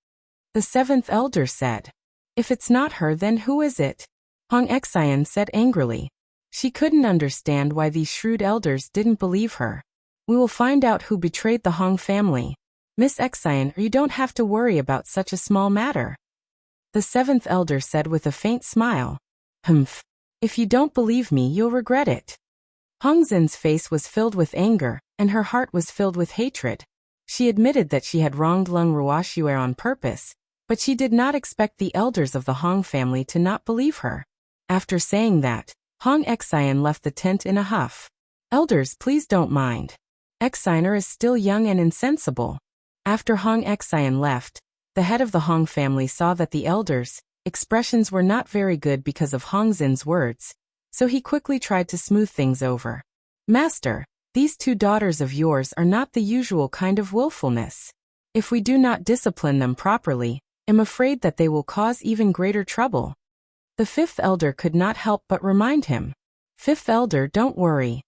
The seventh elder said. If it's not her, then who is it? Hong Xian said angrily. She couldn't understand why these shrewd elders didn't believe her. We will find out who betrayed the Hong family. Miss Xian, you don't have to worry about such a small matter. The seventh elder said with a faint smile. Humph. If you don't believe me, you'll regret it. Hong Xin's face was filled with anger, and her heart was filled with hatred. She admitted that she had wronged Lung Ruoxue on purpose, but she did not expect the elders of the Hong family to not believe her. After saying that, Hong Xian left the tent in a huff. Elders, please don't mind. Xianer is still young and insensible. After Hong Xian left, the head of the Hong family saw that the elders' expressions were not very good because of Hong Xin's words, so he quickly tried to smooth things over. Master, these two daughters of yours are not the usual kind of willfulness. If we do not discipline them properly, I'm afraid that they will cause even greater trouble. The fifth elder could not help but remind him. Fifth elder, don't worry.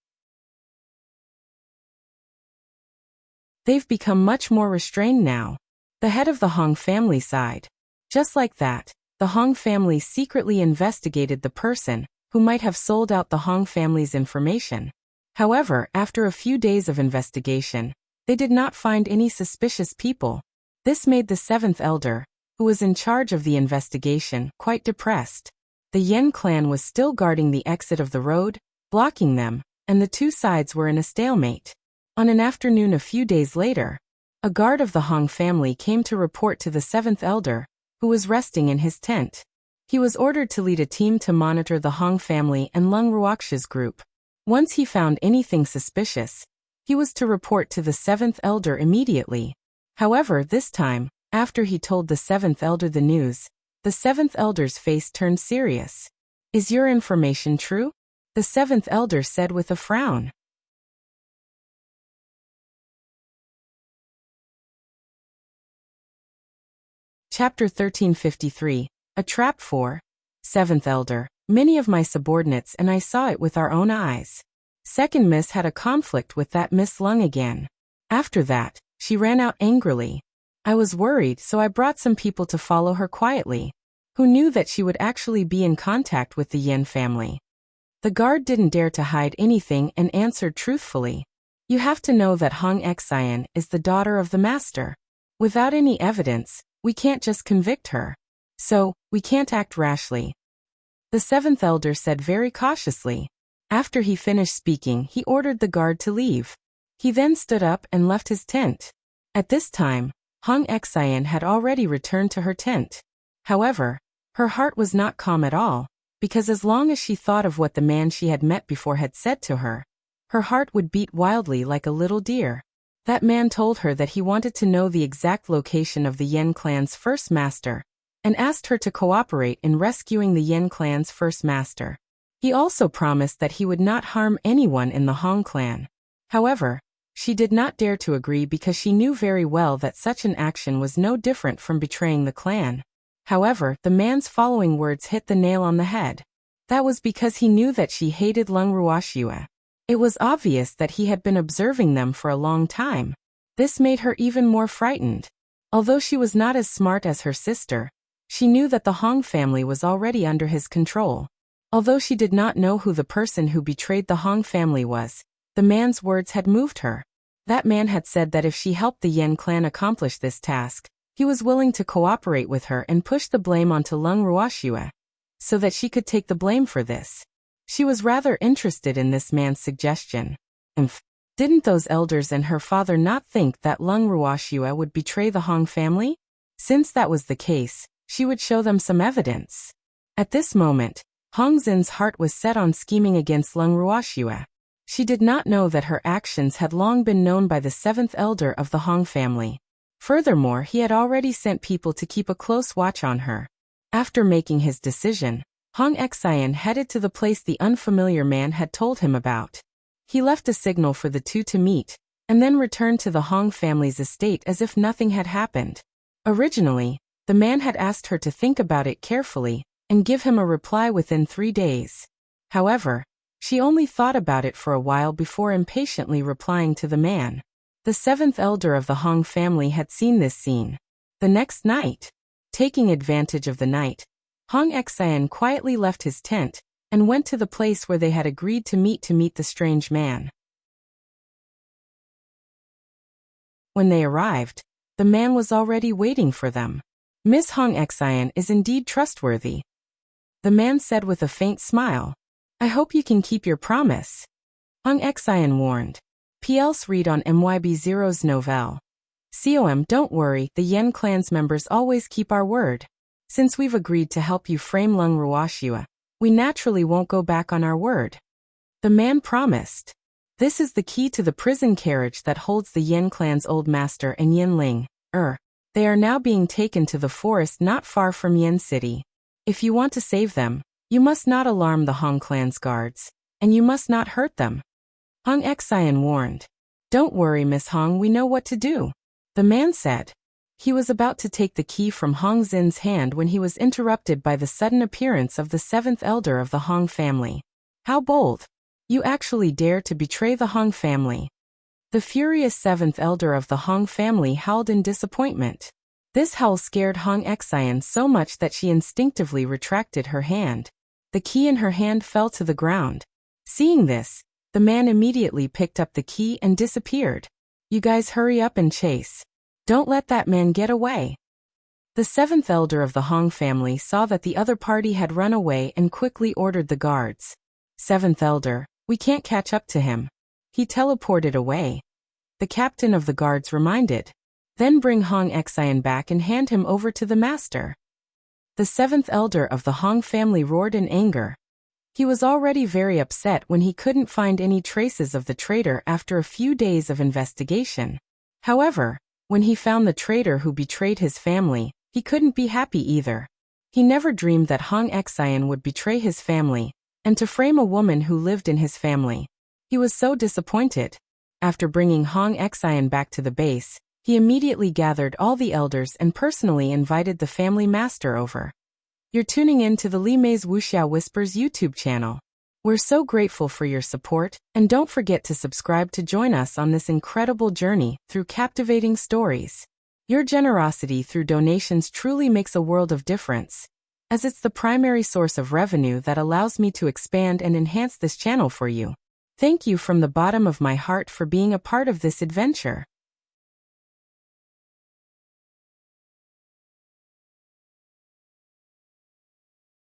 They've become much more restrained now. The head of the Hong family sighed. Just like that, the Hong family secretly investigated the person who might have sold out the Hong family's information. However, after a few days of investigation, they did not find any suspicious people. This made the seventh elder, who was in charge of the investigation, quite depressed. The Yen clan was still guarding the exit of the road, blocking them, and the two sides were in a stalemate. On an afternoon a few days later, a guard of the Hong family came to report to the seventh elder, who was resting in his tent. He was ordered to lead a team to monitor the Hong family and Lung Ruoxue's group. Once he found anything suspicious, he was to report to the seventh elder immediately. However, this time, after he told the seventh elder the news, the seventh elder's face turned serious. Is your information true? The seventh elder said with a frown. Chapter 1353, A Trap for Seventh Elder. Many of my subordinates and I saw it with our own eyes. Second Miss had a conflict with that Miss Lung again. After that, she ran out angrily. I was worried, so I brought some people to follow her quietly, who knew that she would actually be in contact with the Yen family. The guard didn't dare to hide anything and answered truthfully. You have to know that Hong Xian is the daughter of the master. Without any evidence, we can't just convict her. So, we can't act rashly. The seventh elder said very cautiously. After he finished speaking, he ordered the guard to leave. He then stood up and left his tent. At this time, Hong Xian had already returned to her tent. However, her heart was not calm at all, because as long as she thought of what the man she had met before had said to her, her heart would beat wildly like a little deer. That man told her that he wanted to know the exact location of the Yen clan's first master, and asked her to cooperate in rescuing the Yen clan's first master. He also promised that he would not harm anyone in the Hong clan. However, she did not dare to agree because she knew very well that such an action was no different from betraying the clan. However, the man's following words hit the nail on the head. That was because he knew that she hated Lung Ruoxue. It was obvious that he had been observing them for a long time. This made her even more frightened. Although she was not as smart as her sister, she knew that the Hong family was already under his control. Although she did not know who the person who betrayed the Hong family was, the man's words had moved her. That man had said that if she helped the Yen clan accomplish this task, he was willing to cooperate with her and push the blame onto Lung Ruoxue, so that she could take the blame for this. She was rather interested in this man's suggestion. Didn't those elders and her father not think that Lung Ruoxue would betray the Hong family? Since that was the case, she would show them some evidence. At this moment, Hong Xin's heart was set on scheming against Lung Ruoxue. She did not know that her actions had long been known by the seventh elder of the Hong family. Furthermore, he had already sent people to keep a close watch on her. After making his decision, Hong Xian headed to the place the unfamiliar man had told him about. He left a signal for the two to meet, and then returned to the Hong family's estate as if nothing had happened. Originally, the man had asked her to think about it carefully and give him a reply within 3 days. However, she only thought about it for a while before impatiently replying to the man. The seventh elder of the Hong family had seen this scene. The next night, taking advantage of the night, Hong Xian quietly left his tent and went to the place where they had agreed to meet the strange man. When they arrived, the man was already waiting for them. Miss Hong Xian is indeed trustworthy, the man said with a faint smile. I hope you can keep your promise, Hong Xian warned. PLs read on MYB0's novel. COM, don't worry, the Yen clan's members always keep our word. Since we've agreed to help you frame Lung Ruoxia, we naturally won't go back on our word, the man promised. This is the key to the prison carriage that holds the Yen clan's old master and Yen Ling. They are now being taken to the forest not far from Yen City. If you want to save them, you must not alarm the Hong clan's guards, and you must not hurt them, Hong Xian warned. Don't worry, Miss Hong, we know what to do, the man said. He was about to take the key from Hong Xin's hand when he was interrupted by the sudden appearance of the seventh elder of the Hong family. How bold! You actually dare to betray the Hong family. The furious seventh elder of the Hong family howled in disappointment. This howl scared Hong Xian so much that she instinctively retracted her hand. The key in her hand fell to the ground. Seeing this, the man immediately picked up the key and disappeared. You guys hurry up and chase. Don't let that man get away. The seventh elder of the Hong family saw that the other party had run away and quickly ordered the guards. Seventh elder, we can't catch up to him. He teleported away, the captain of the guards reminded. Then bring Hong Xian back and hand him over to the master. The seventh elder of the Hong family roared in anger. He was already very upset when he couldn't find any traces of the traitor after a few days of investigation. However, when he found the traitor who betrayed his family, he couldn't be happy either. He never dreamed that Hong Xian would betray his family, and to frame a woman who lived in his family. He was so disappointed. After bringing Hong Xian back to the base, he immediately gathered all the elders and personally invited the family master over. You're tuning in to the Li Mei's Wuxia Whispers YouTube channel. We're so grateful for your support, and don't forget to subscribe to join us on this incredible journey through captivating stories. Your generosity through donations truly makes a world of difference, as it's the primary source of revenue that allows me to expand and enhance this channel for you. Thank you from the bottom of my heart for being a part of this adventure.